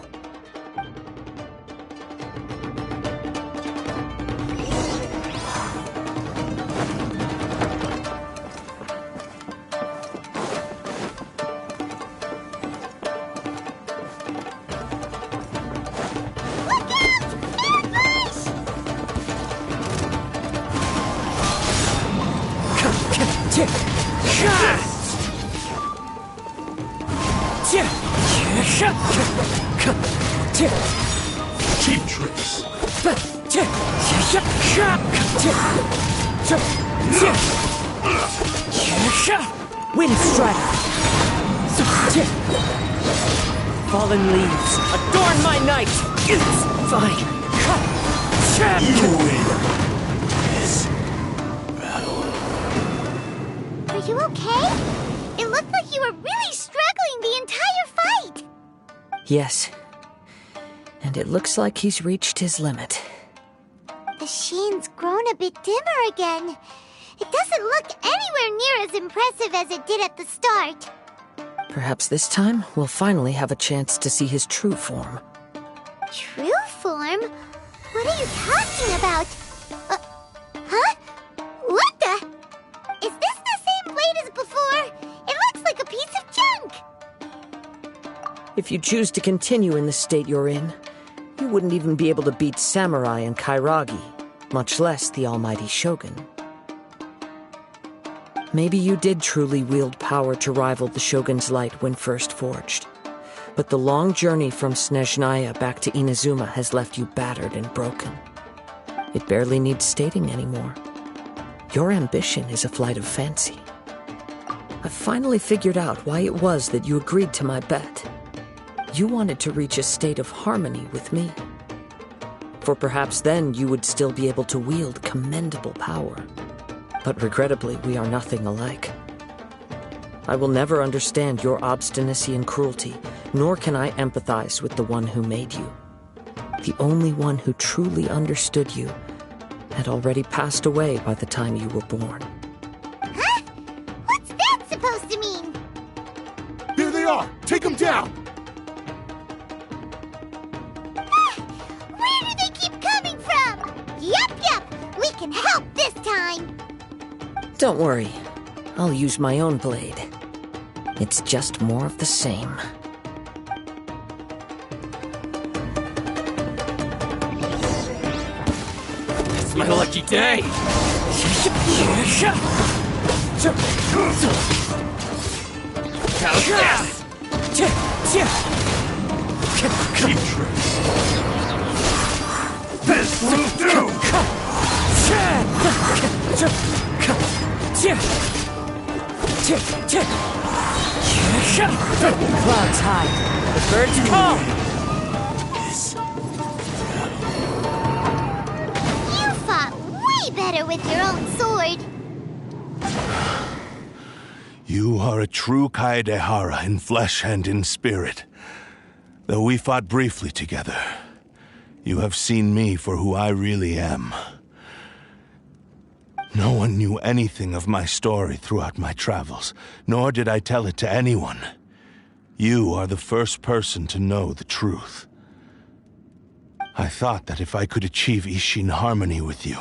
H: Cheap tricks.
Q: Wind strike! Fallen leaves, adorn my night! Fine.
H: You win this battle.
G: Are you okay?
Q: Yes. And it looks like he's reached his limit.
G: The sheen's grown a bit dimmer again. It doesn't look anywhere near as impressive as it did at the start.
Q: Perhaps this time we'll finally have a chance to see his true form.
G: True form? What are you talking about? Huh? What the? Is this the same blade as before? It looks like a piece of junk!
Q: If you choose to continue in the state you're in, you wouldn't even be able to beat Samurai and Kairagi, much less the almighty Shogun. Maybe you did truly wield power to rival the Shogun's light when first forged. But the long journey from Snezhnaya back to Inazuma has left you battered and broken. It barely needs stating anymore. Your ambition is a flight of fancy. I've finally figured out why it was that you agreed to my bet. You wanted to reach a state of harmony with me. For perhaps then you would still be able to wield commendable power. But regrettably, we are nothing alike. I will never understand your obstinacy and cruelty, nor can I empathize with the one who made you. The only one who truly understood you had already passed away by the time you were born.
G: Huh? What's that supposed to mean?
U: There they are! Take them down!
G: Where do they keep coming from? Yep, we can help this time.
Q: Don't worry, I'll use my own blade. It's just more of the same.
H: It's my lucky day! How's
U: this will do!
Q: Clouds high, the birds call!
G: You fought way better with your own sword.
U: You are a true Kaedehara in flesh and in spirit. Though we fought briefly together, you have seen me for who I really am. No one knew anything of my story throughout my travels, nor did I tell it to anyone. You are the first person to know the truth. I thought that if I could achieve Ishin harmony with you,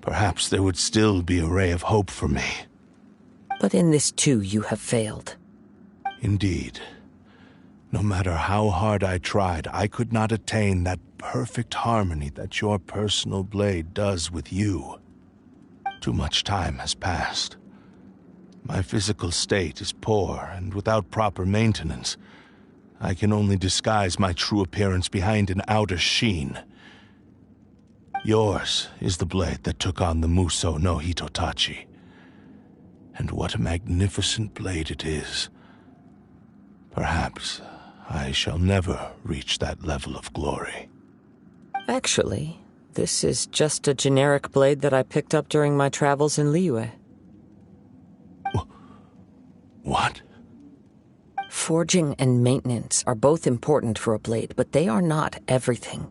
U: perhaps there would still be a ray of hope for me.
Q: But in this too, you have failed.
U: Indeed. No matter how hard I tried, I could not attain that perfect harmony that your personal blade does with you. Too much time has passed. My physical state is poor, and without proper maintenance, I can only disguise my true appearance behind an outer sheen. Yours is the blade that took on the Muso no Hitotachi. And what a magnificent blade it is. Perhaps I shall never reach that level of glory.
Q: Actually, this is just a generic blade that I picked up during my travels in Liyue.
U: What?
Q: Forging and maintenance are both important for a blade, but they are not everything.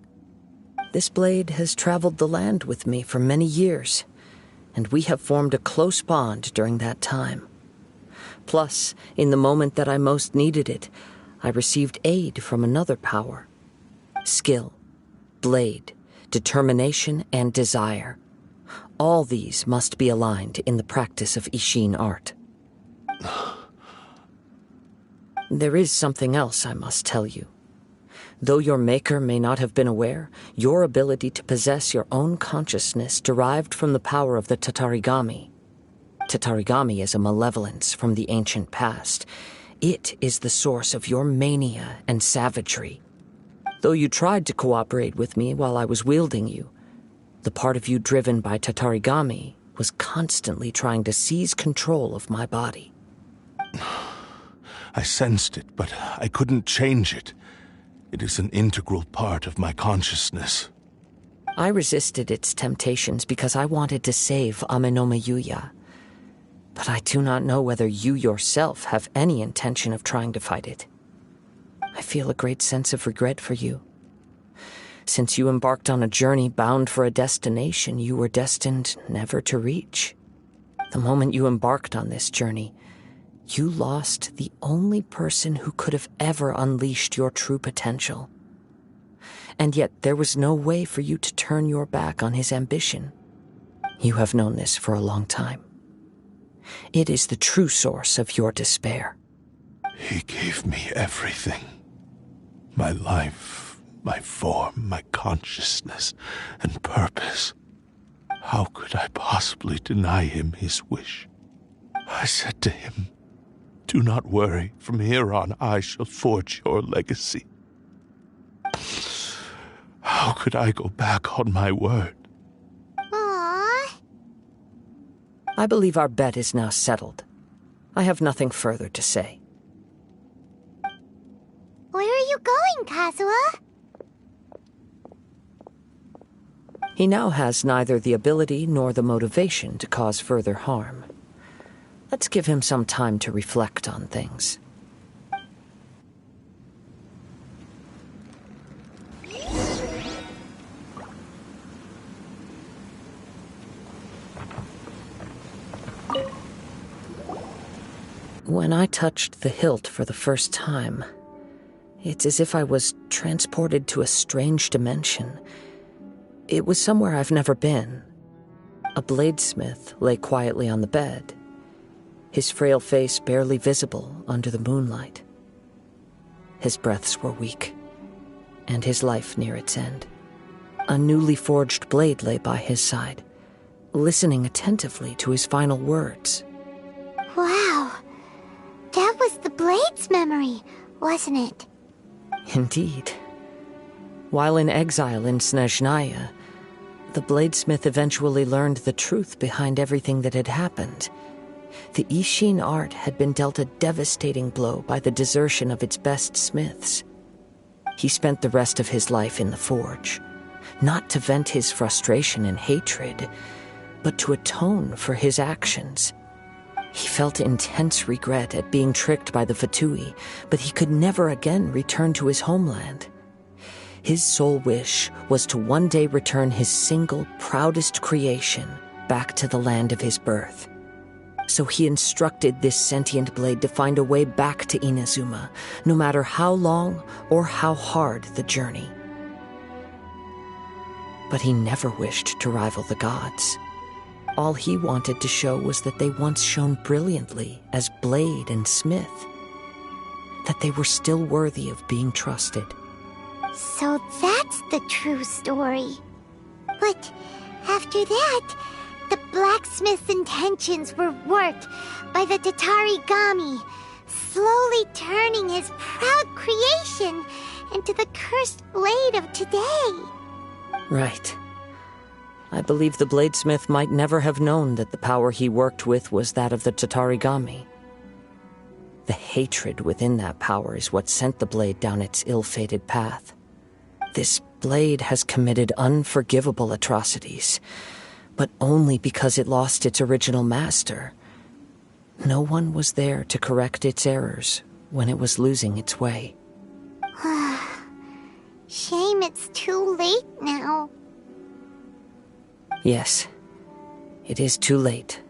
Q: This blade has traveled the land with me for many years, and we have formed a close bond during that time. Plus, in the moment that I most needed it, I received aid from another power. Skill, blade, determination, and desire. All these must be aligned in the practice of Ishin art. There is something else I must tell you. Though your maker may not have been aware, your ability to possess your own consciousness derived from the power of the Tatarigami. Tatarigami is a malevolence from the ancient past. It is the source of your mania and savagery. Though you tried to cooperate with me while I was wielding you, the part of you driven by Tatarigami was constantly trying to seize control of my body.
U: I sensed it, but I couldn't change it. It is an integral part of my consciousness.
Q: I resisted its temptations because I wanted to save Amenoma Yuya. But I do not know whether you yourself have any intention of trying to fight it. I feel a great sense of regret for you. Since you embarked on a journey bound for a destination you were destined never to reach. The moment you embarked on this journey, you lost the only person who could have ever unleashed your true potential. And yet there was no way for you to turn your back on his ambition. You have known this for a long time. It is the true source of your despair.
U: He gave me everything. My life, my form, my consciousness, and purpose. How could I possibly deny him his wish? I said to him, "Do not worry, from here on I shall forge your legacy." How could I go back on my word?
G: Aww.
Q: I believe our bet is now settled. I have nothing further to say.
G: Where are you going, Kazuha?
Q: He now has neither the ability nor the motivation to cause further harm. Let's give him some time to reflect on things. When I touched the hilt for the first time, it's as if I was transported to a strange dimension. It was somewhere I've never been. A bladesmith lay quietly on the bed, his frail face barely visible under the moonlight. His breaths were weak, and his life near its end. A newly forged blade lay by his side, listening attentively to his final words.
G: Wow. That was the Blade's memory, wasn't it?
Q: Indeed. While in exile in Snezhnaya, the bladesmith eventually learned the truth behind everything that had happened. The Ishin art had been dealt a devastating blow by the desertion of its best smiths. He spent the rest of his life in the forge, not to vent his frustration and hatred, but to atone for his actions. He felt intense regret at being tricked by the Fatui, but he could never again return to his homeland. His sole wish was to one day return his single, proudest creation back to the land of his birth. So he instructed this sentient blade to find a way back to Inazuma, no matter how long or how hard the journey. But he never wished to rival the gods. All he wanted to show was that they once shone brilliantly as blade and smith, that they were still worthy of being trusted.
G: So that's the true story. But after that, the blacksmith's intentions were worked by the Tatarigami, slowly turning his proud creation into the cursed blade of today.
Q: Right. I believe the bladesmith might never have known that the power he worked with was that of the Tatarigami. The hatred within that power is what sent the blade down its ill-fated path. This blade has committed unforgivable atrocities, but only because it lost its original master. No one was there to correct its errors when it was losing its way.
G: Shame it's too late now.
Q: Yes, it is too late.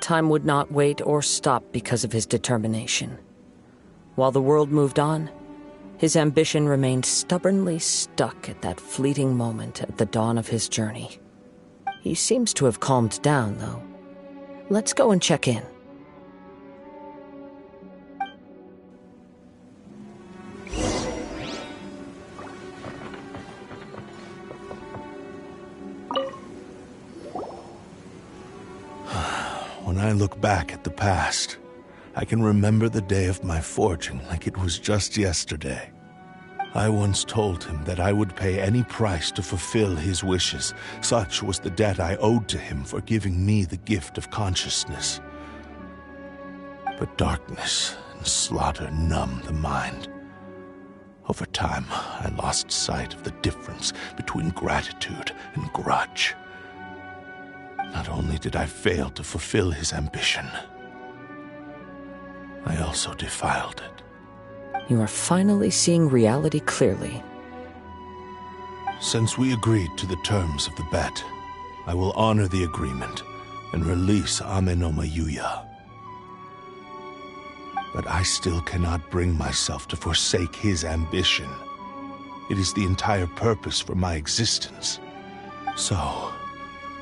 Q: Time would not wait or stop because of his determination. While the world moved on, his ambition remained stubbornly stuck at that fleeting moment at the dawn of his journey. He seems to have calmed down, though. Let's go and check in.
U: When I look back at the past, I can remember the day of my forging like it was just yesterday. I once told him that I would pay any price to fulfill his wishes. Such was the debt I owed to him for giving me the gift of consciousness. But darkness and slaughter numb the mind. Over time, I lost sight of the difference between gratitude and grudge. Not only did I fail to fulfill his ambition, I also defiled it.
Q: You are finally seeing reality clearly.
U: Since we agreed to the terms of the bet, I will honor the agreement and release Amenoma Yuya. But I still cannot bring myself to forsake his ambition. It is the entire purpose for my existence. So,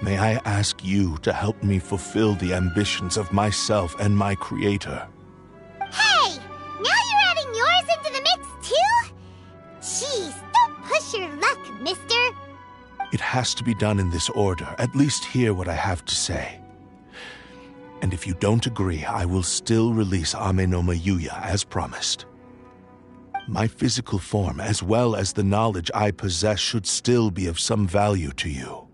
U: may I ask you to help me fulfill the ambitions of myself and my creator?
G: Hey! Now you're adding yours into the mix, too? Jeez, don't push your luck, mister.
U: It has to be done in this order. At least hear what I have to say. And if you don't agree, I will still release Amenoma Yuya as promised. My physical form, as well as the knowledge I possess, should still be of some value to you.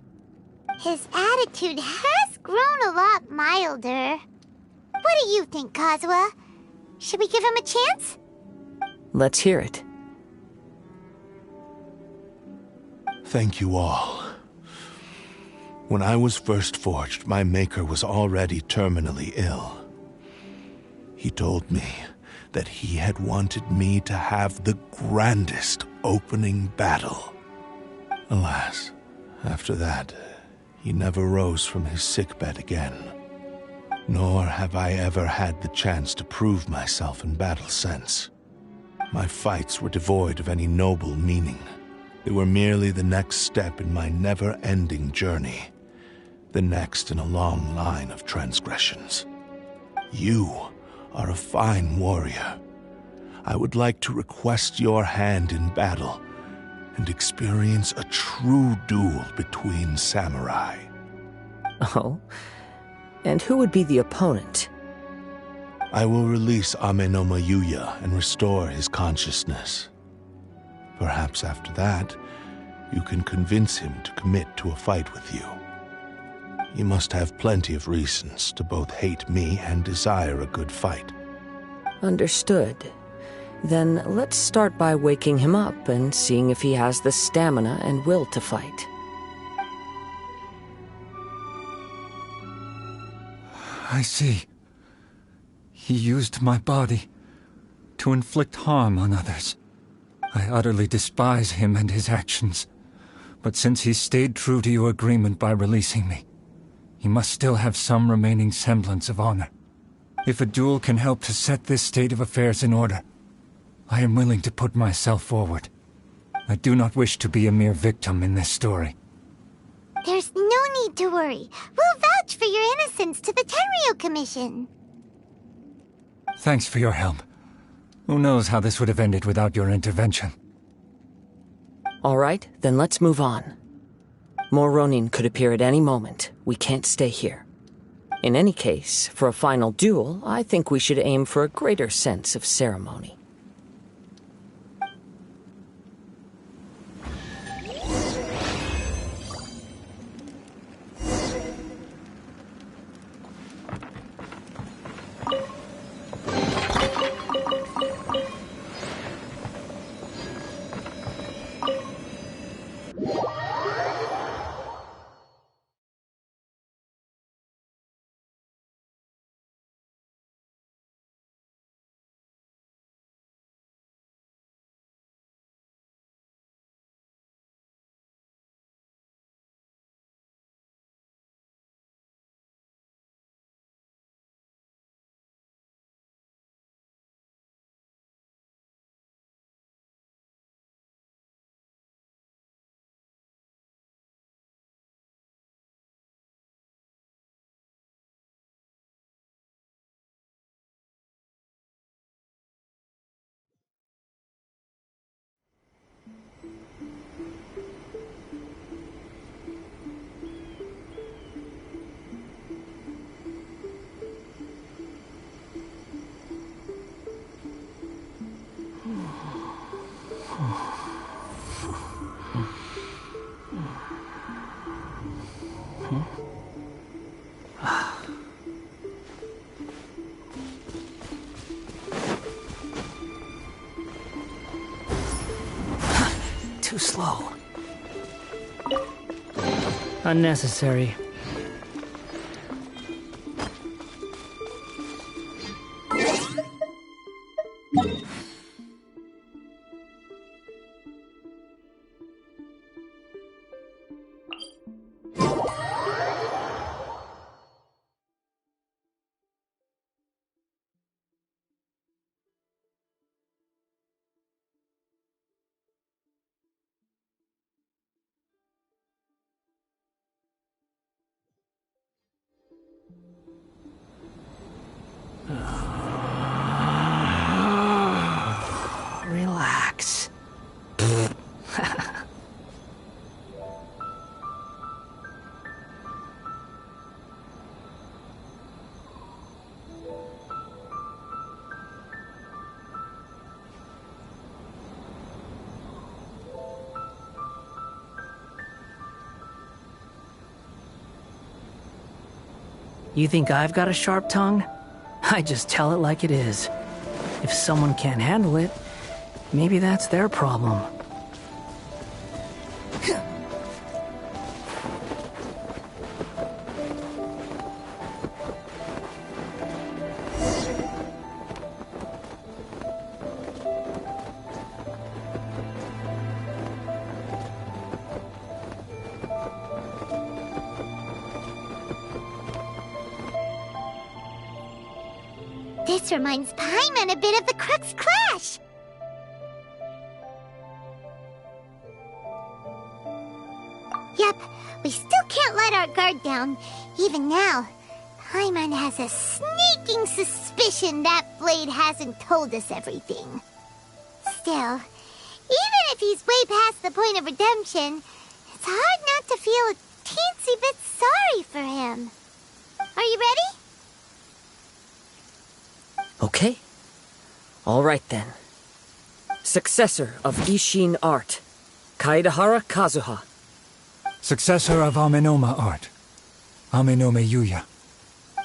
G: His attitude has grown a lot milder. What do you think, Kazuha? Should we give him a chance?
Q: Let's hear it.
U: Thank you all. When I was first forged, my maker was already terminally ill. He told me that he had wanted me to have the grandest opening battle. Alas, after that, he never rose from his sickbed again. Nor have I ever had the chance to prove myself in battle since. My fights were devoid of any noble meaning. They were merely the next step in my never-ending journey. The next in a long line of transgressions. You are a fine warrior. I would like to request your hand in battle and experience a true duel between samurai.
Q: Oh? And who would be the opponent?
U: I will release Amenoma Yuya and restore his consciousness. Perhaps after that, you can convince him to commit to a fight with you. He must have plenty of reasons to both hate me and desire a good fight.
Q: Understood. Then let's start by waking him up and seeing if he has the stamina and will to fight.
C: I see. He used my body to inflict harm on others. I utterly despise him and his actions. But since he stayed true to your agreement by releasing me, he must still have some remaining semblance of honor. If a duel can help to set this state of affairs in order, I am willing to put myself forward. I do not wish to be a mere victim in this story.
G: There's no need to worry. We'll vouch for your innocence to the Tenryu Commission.
C: Thanks for your help. Who knows how this would have ended without your intervention?
Q: All right, then let's move on. More Ronin could appear at any moment. We can't stay here. In any case, for a final duel, I think we should aim for a greater sense of ceremony.
A: Too slow. Unnecessary. You think I've got a sharp tongue? I just tell it like it is. If someone can't handle it, maybe that's their problem.
G: This reminds Paimon a bit of the Crux Clash. Yep, we still can't let our guard down. Even now, Paimon has a sneaking suspicion that Blade hasn't told us everything. Still, even if he's way past the point of redemption, it's hard not to feel a teensy bit sorry for him. Are you ready?
Q: Okay. All right then. Successor of Ishin art, Kaedahara Kazuha.
C: Successor of Amenoma art, Amenome Yuya.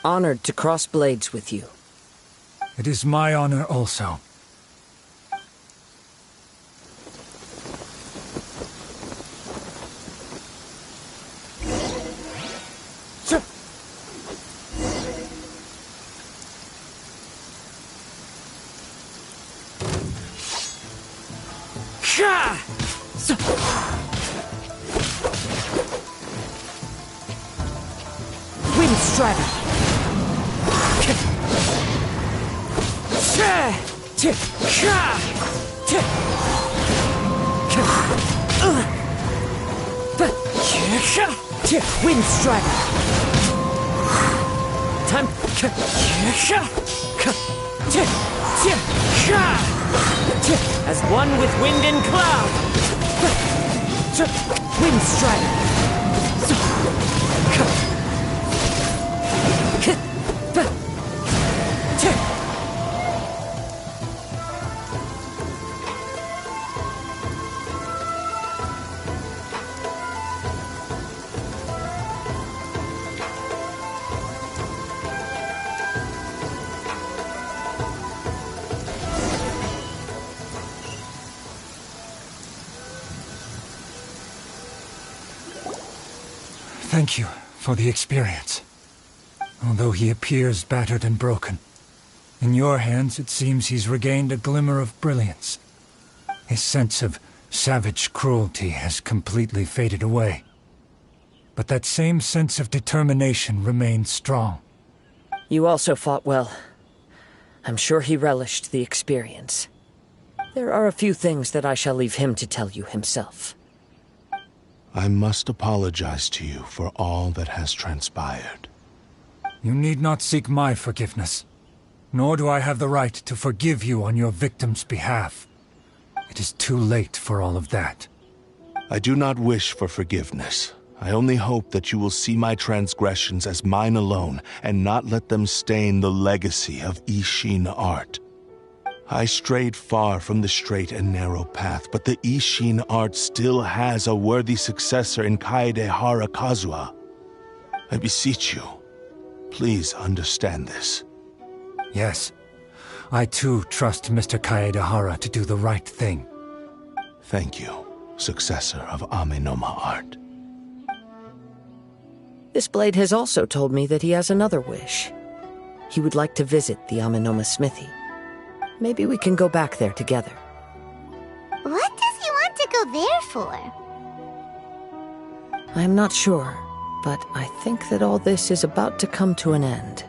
Q: Honored to cross blades with you.
C: It is my honor also.
Q: Wind Strider. Wind Strider. Time. As one with wind and cloud. Wind Strider.
C: Thank you for the experience. Although he appears battered and broken, in your hands it seems he's regained a glimmer of brilliance. His sense of savage cruelty has completely faded away. But that same sense of determination remains strong.
Q: You also fought well. I'm sure he relished the experience. There are a few things that I shall leave him to tell you himself.
U: I must apologize to you for all that has transpired.
C: You need not seek my forgiveness, nor do I have the right to forgive you on your victim's behalf. It is too late for all of that.
U: I do not wish for forgiveness. I only hope that you will see my transgressions as mine alone and not let them stain the legacy of Ishin art. I strayed far from the straight and narrow path, but the Ishin art still has a worthy successor in Kaedahara Kazuha. I beseech you, please understand this.
C: Yes, I too trust Mr. Kaedahara to do the right thing.
U: Thank you, successor of Amenoma art.
Q: This blade has also told me that he has another wish. He would like to visit the Amenoma smithy. Maybe we can go back there together.
G: What does he want to go there for?
Q: I'm not sure, but I think that all this is about to come to an end.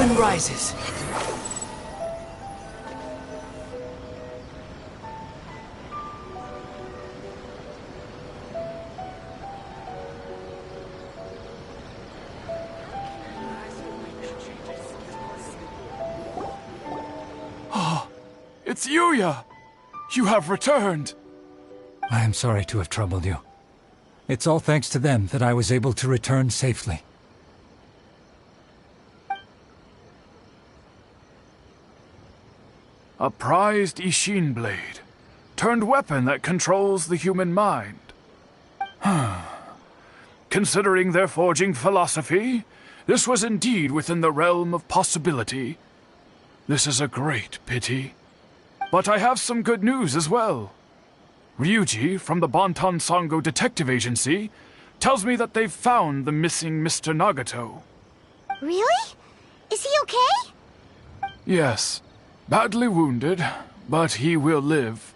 A: wind rises.
D: It's Yuya! You have returned!
C: I am sorry to have troubled you. It's all thanks to them that I was able to return safely.
D: A prized Ishin blade, turned weapon that controls the human mind. Considering their forging philosophy, this was indeed within the realm of possibility. This is a great pity. But I have some good news as well. Ryuji, from the Bantan Sango Detective Agency, tells me that they've found the missing Mr. Nagato.
G: Really? Is he okay?
D: Yes, badly wounded, but he will live.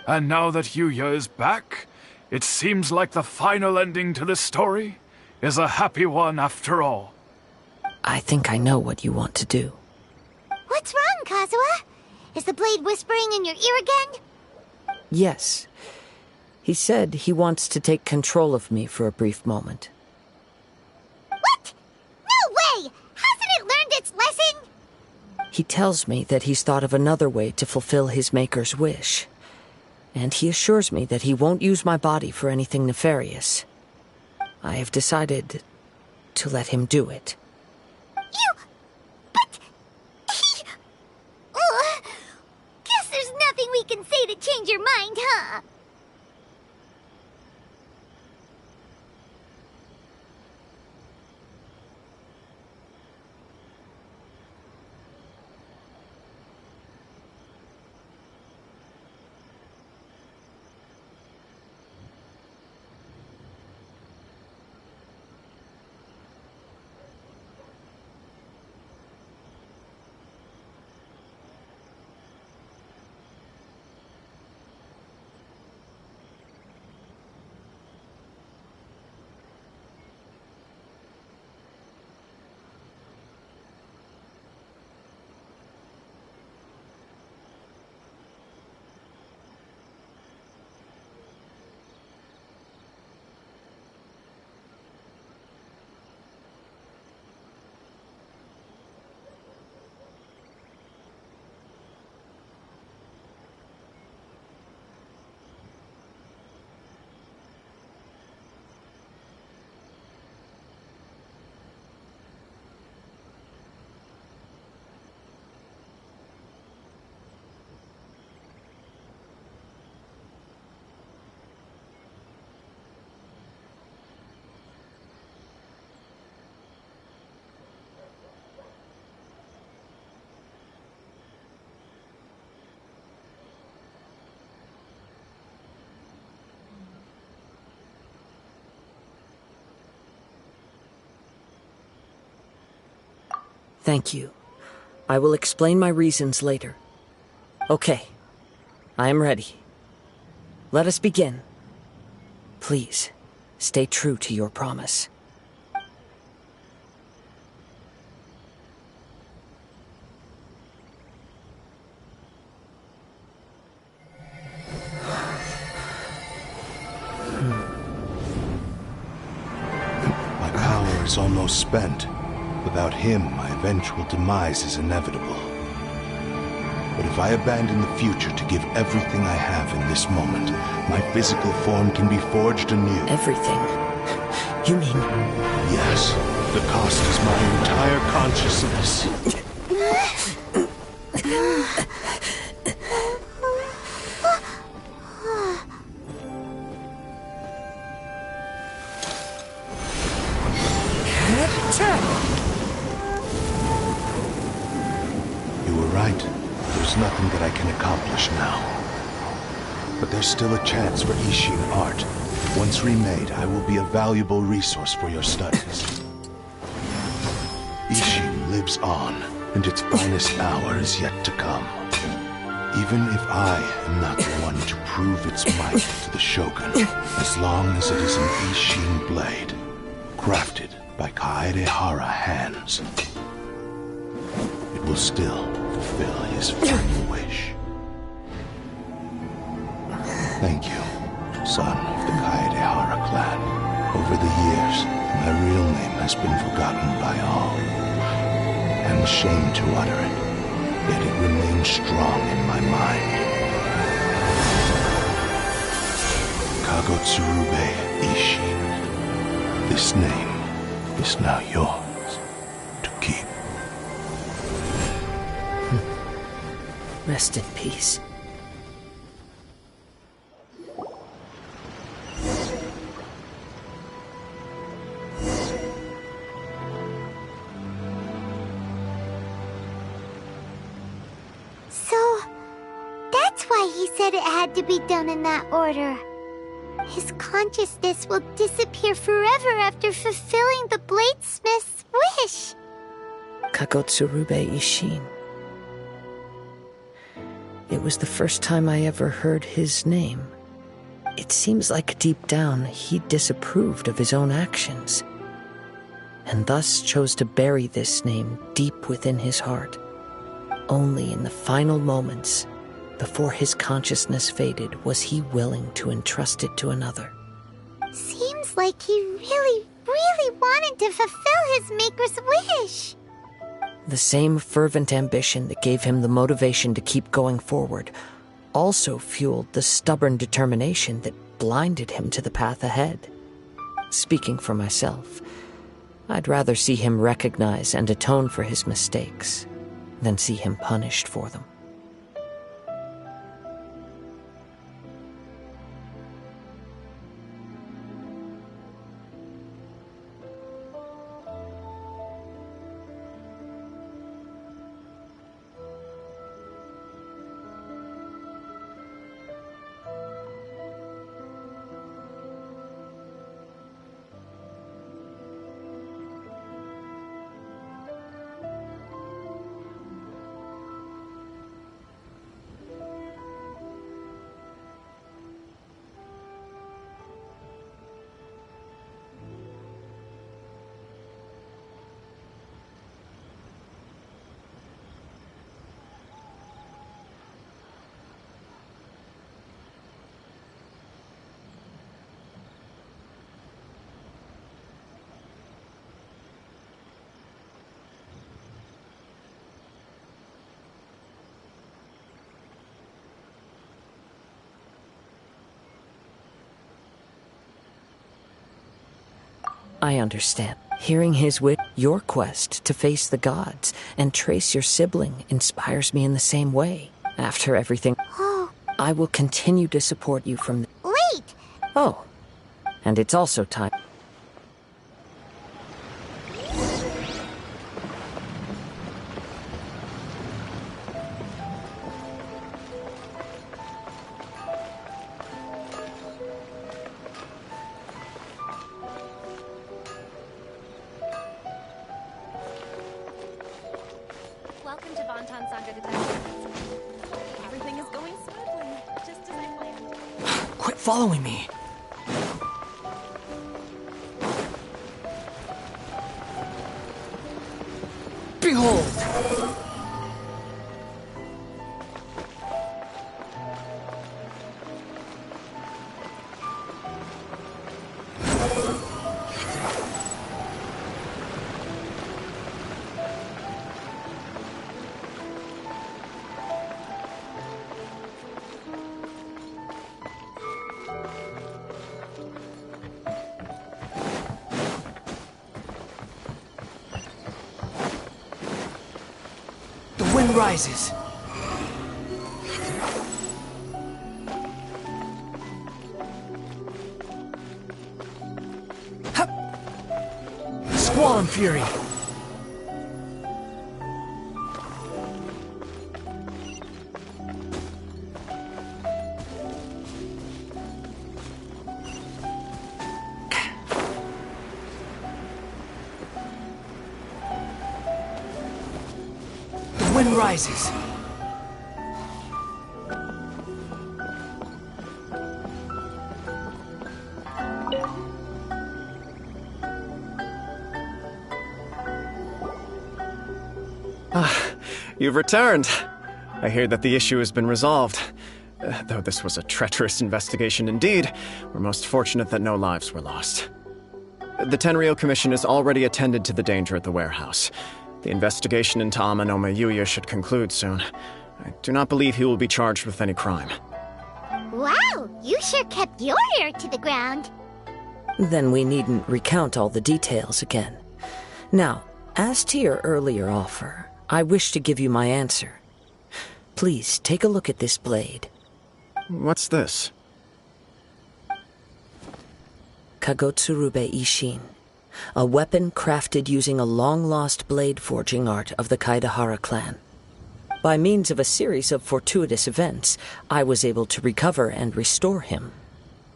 D: And now that Yuya is back, it seems like the final ending to this story is a happy one after all.
Q: I think I know what you want to do.
G: What's wrong, Kazuha? Is the blade whispering in your ear again?
Q: Yes. He said he wants to take control of me for a brief moment.
G: What? No way! Hasn't it learned its lesson?
Q: He tells me that he's thought of another way to fulfill his maker's wish. And he assures me that he won't use my body for anything nefarious. I have decided to let him do it.
G: Guess there's nothing we can say to change your mind, huh?
Q: Thank you. I will explain my reasons later. Okay. I am ready. Let us begin. Please, stay true to your promise.
U: My power is almost spent. Without him, my eventual demise is inevitable. But if I abandon the future to give everything I have in this moment, my physical form can be forged anew.
Q: Everything? You mean...
U: Yes. The cost is my entire consciousness. You were right. There's nothing that I can accomplish now. But there's still a chance for Ishin art. Once remade, I will be a valuable resource for your studies. Ishin lives on, and its finest hour is yet to come. Even if I am not the one to prove its might to the Shogun, as long as it is an Ishin blade, crafted by Kaedehara hands, will still fulfill his final wish. Thank you, son of the Kaedehara clan. Over the years, my real name has been forgotten by all. I'm ashamed to utter it, yet it remains strong in my mind. Kagotsurube Ishin. This name is now yours to keep.
Q: Rest in peace.
G: So, that's why he said it had to be done in that order. His consciousness will disappear forever after fulfilling the bladesmith's wish.
Q: Kagotsurube Ishin. It was the first time I ever heard his name. It seems like deep down he disapproved of his own actions, and thus chose to bury this name deep within his heart. Only in the final moments, before his consciousness faded, was he willing to entrust it to another.
G: Seems like he really, really wanted to fulfill his maker's wish.
Q: The same fervent ambition that gave him the motivation to keep going forward also fueled the stubborn determination that blinded him to the path ahead. Speaking for myself, I'd rather see him recognize and atone for his mistakes than see him punished for them. I understand. Hearing his your quest to face the gods and trace your sibling inspires me in the same way. After everything, I will continue to support you from
G: Wait!
Q: Oh, and it's also time.
N: Welcome to Bonton Saga Detective. Everything is going smoothly, just as I planned.
A: Quit following me. Behold! The wind rises. Hup! Squall and fury. The wind rises.
R: You've returned. I hear that the issue has been resolved. Though this was a treacherous investigation indeed, we're most fortunate that no lives were lost. The Tenryou Commission has already attended to the danger at the warehouse. The investigation into Amanome Yuya should conclude soon. I do not believe he will be charged with any crime.
G: Wow, you sure kept your ear to the ground.
Q: Then we needn't recount all the details again. Now, as to your earlier offer, I wish to give you my answer. Please take a look at this blade.
R: What's this?
Q: Kagotsurube Ishin, a weapon crafted using a long-lost blade forging art of the Kaidahara clan. By means of a series of fortuitous events, I was able to recover and restore him.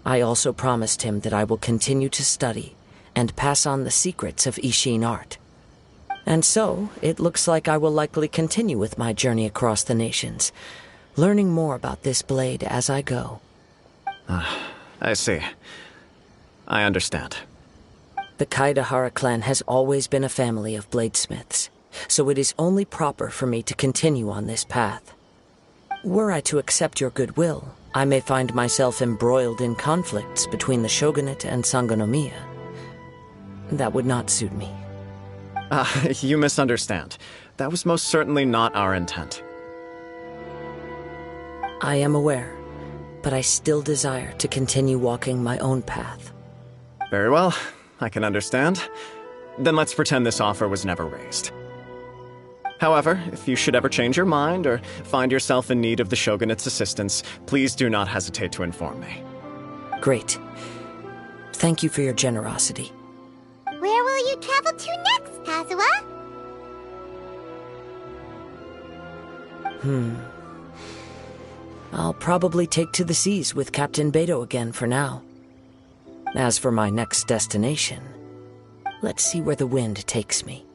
Q: I also promised him that I will continue to study and pass on the secrets of Ishin art. And so, it looks like I will likely continue with my journey across the nations, learning more about this blade as I go.
R: I see. I understand.
Q: The Kaidahara clan has always been a family of bladesmiths, so it is only proper for me to continue on this path. Were I to accept your goodwill, I may find myself embroiled in conflicts between the shogunate and Sangonomiya. That would not suit me.
R: You misunderstand. That was most certainly not our intent.
Q: I am aware, but I still desire to continue walking my own path.
R: Very well, I can understand. Then let's pretend this offer was never raised. However, if you should ever change your mind or find yourself in need of the Shogunate's assistance, please do not hesitate to inform me.
Q: Great. Thank you for your generosity.
G: Where will you travel to next, Kazuha?
Q: I'll probably take to the seas with Captain Beto again for now. As for my next destination, let's see where the wind takes me.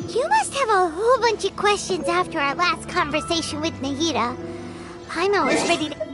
G: You must have a whole bunch of questions after our last conversation with Nahida. Paimon was ready to...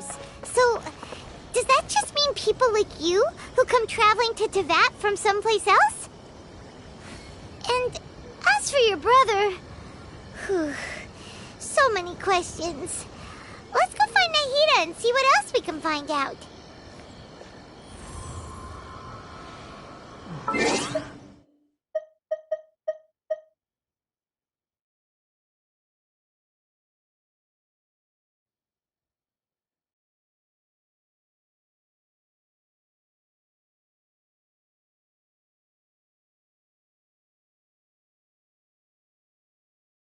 G: travelers. So, does that just mean people like you who come traveling to Teyvat from someplace else? And as for your brother... Whew, so many questions. Let's go find Nahida and see what else we can find out.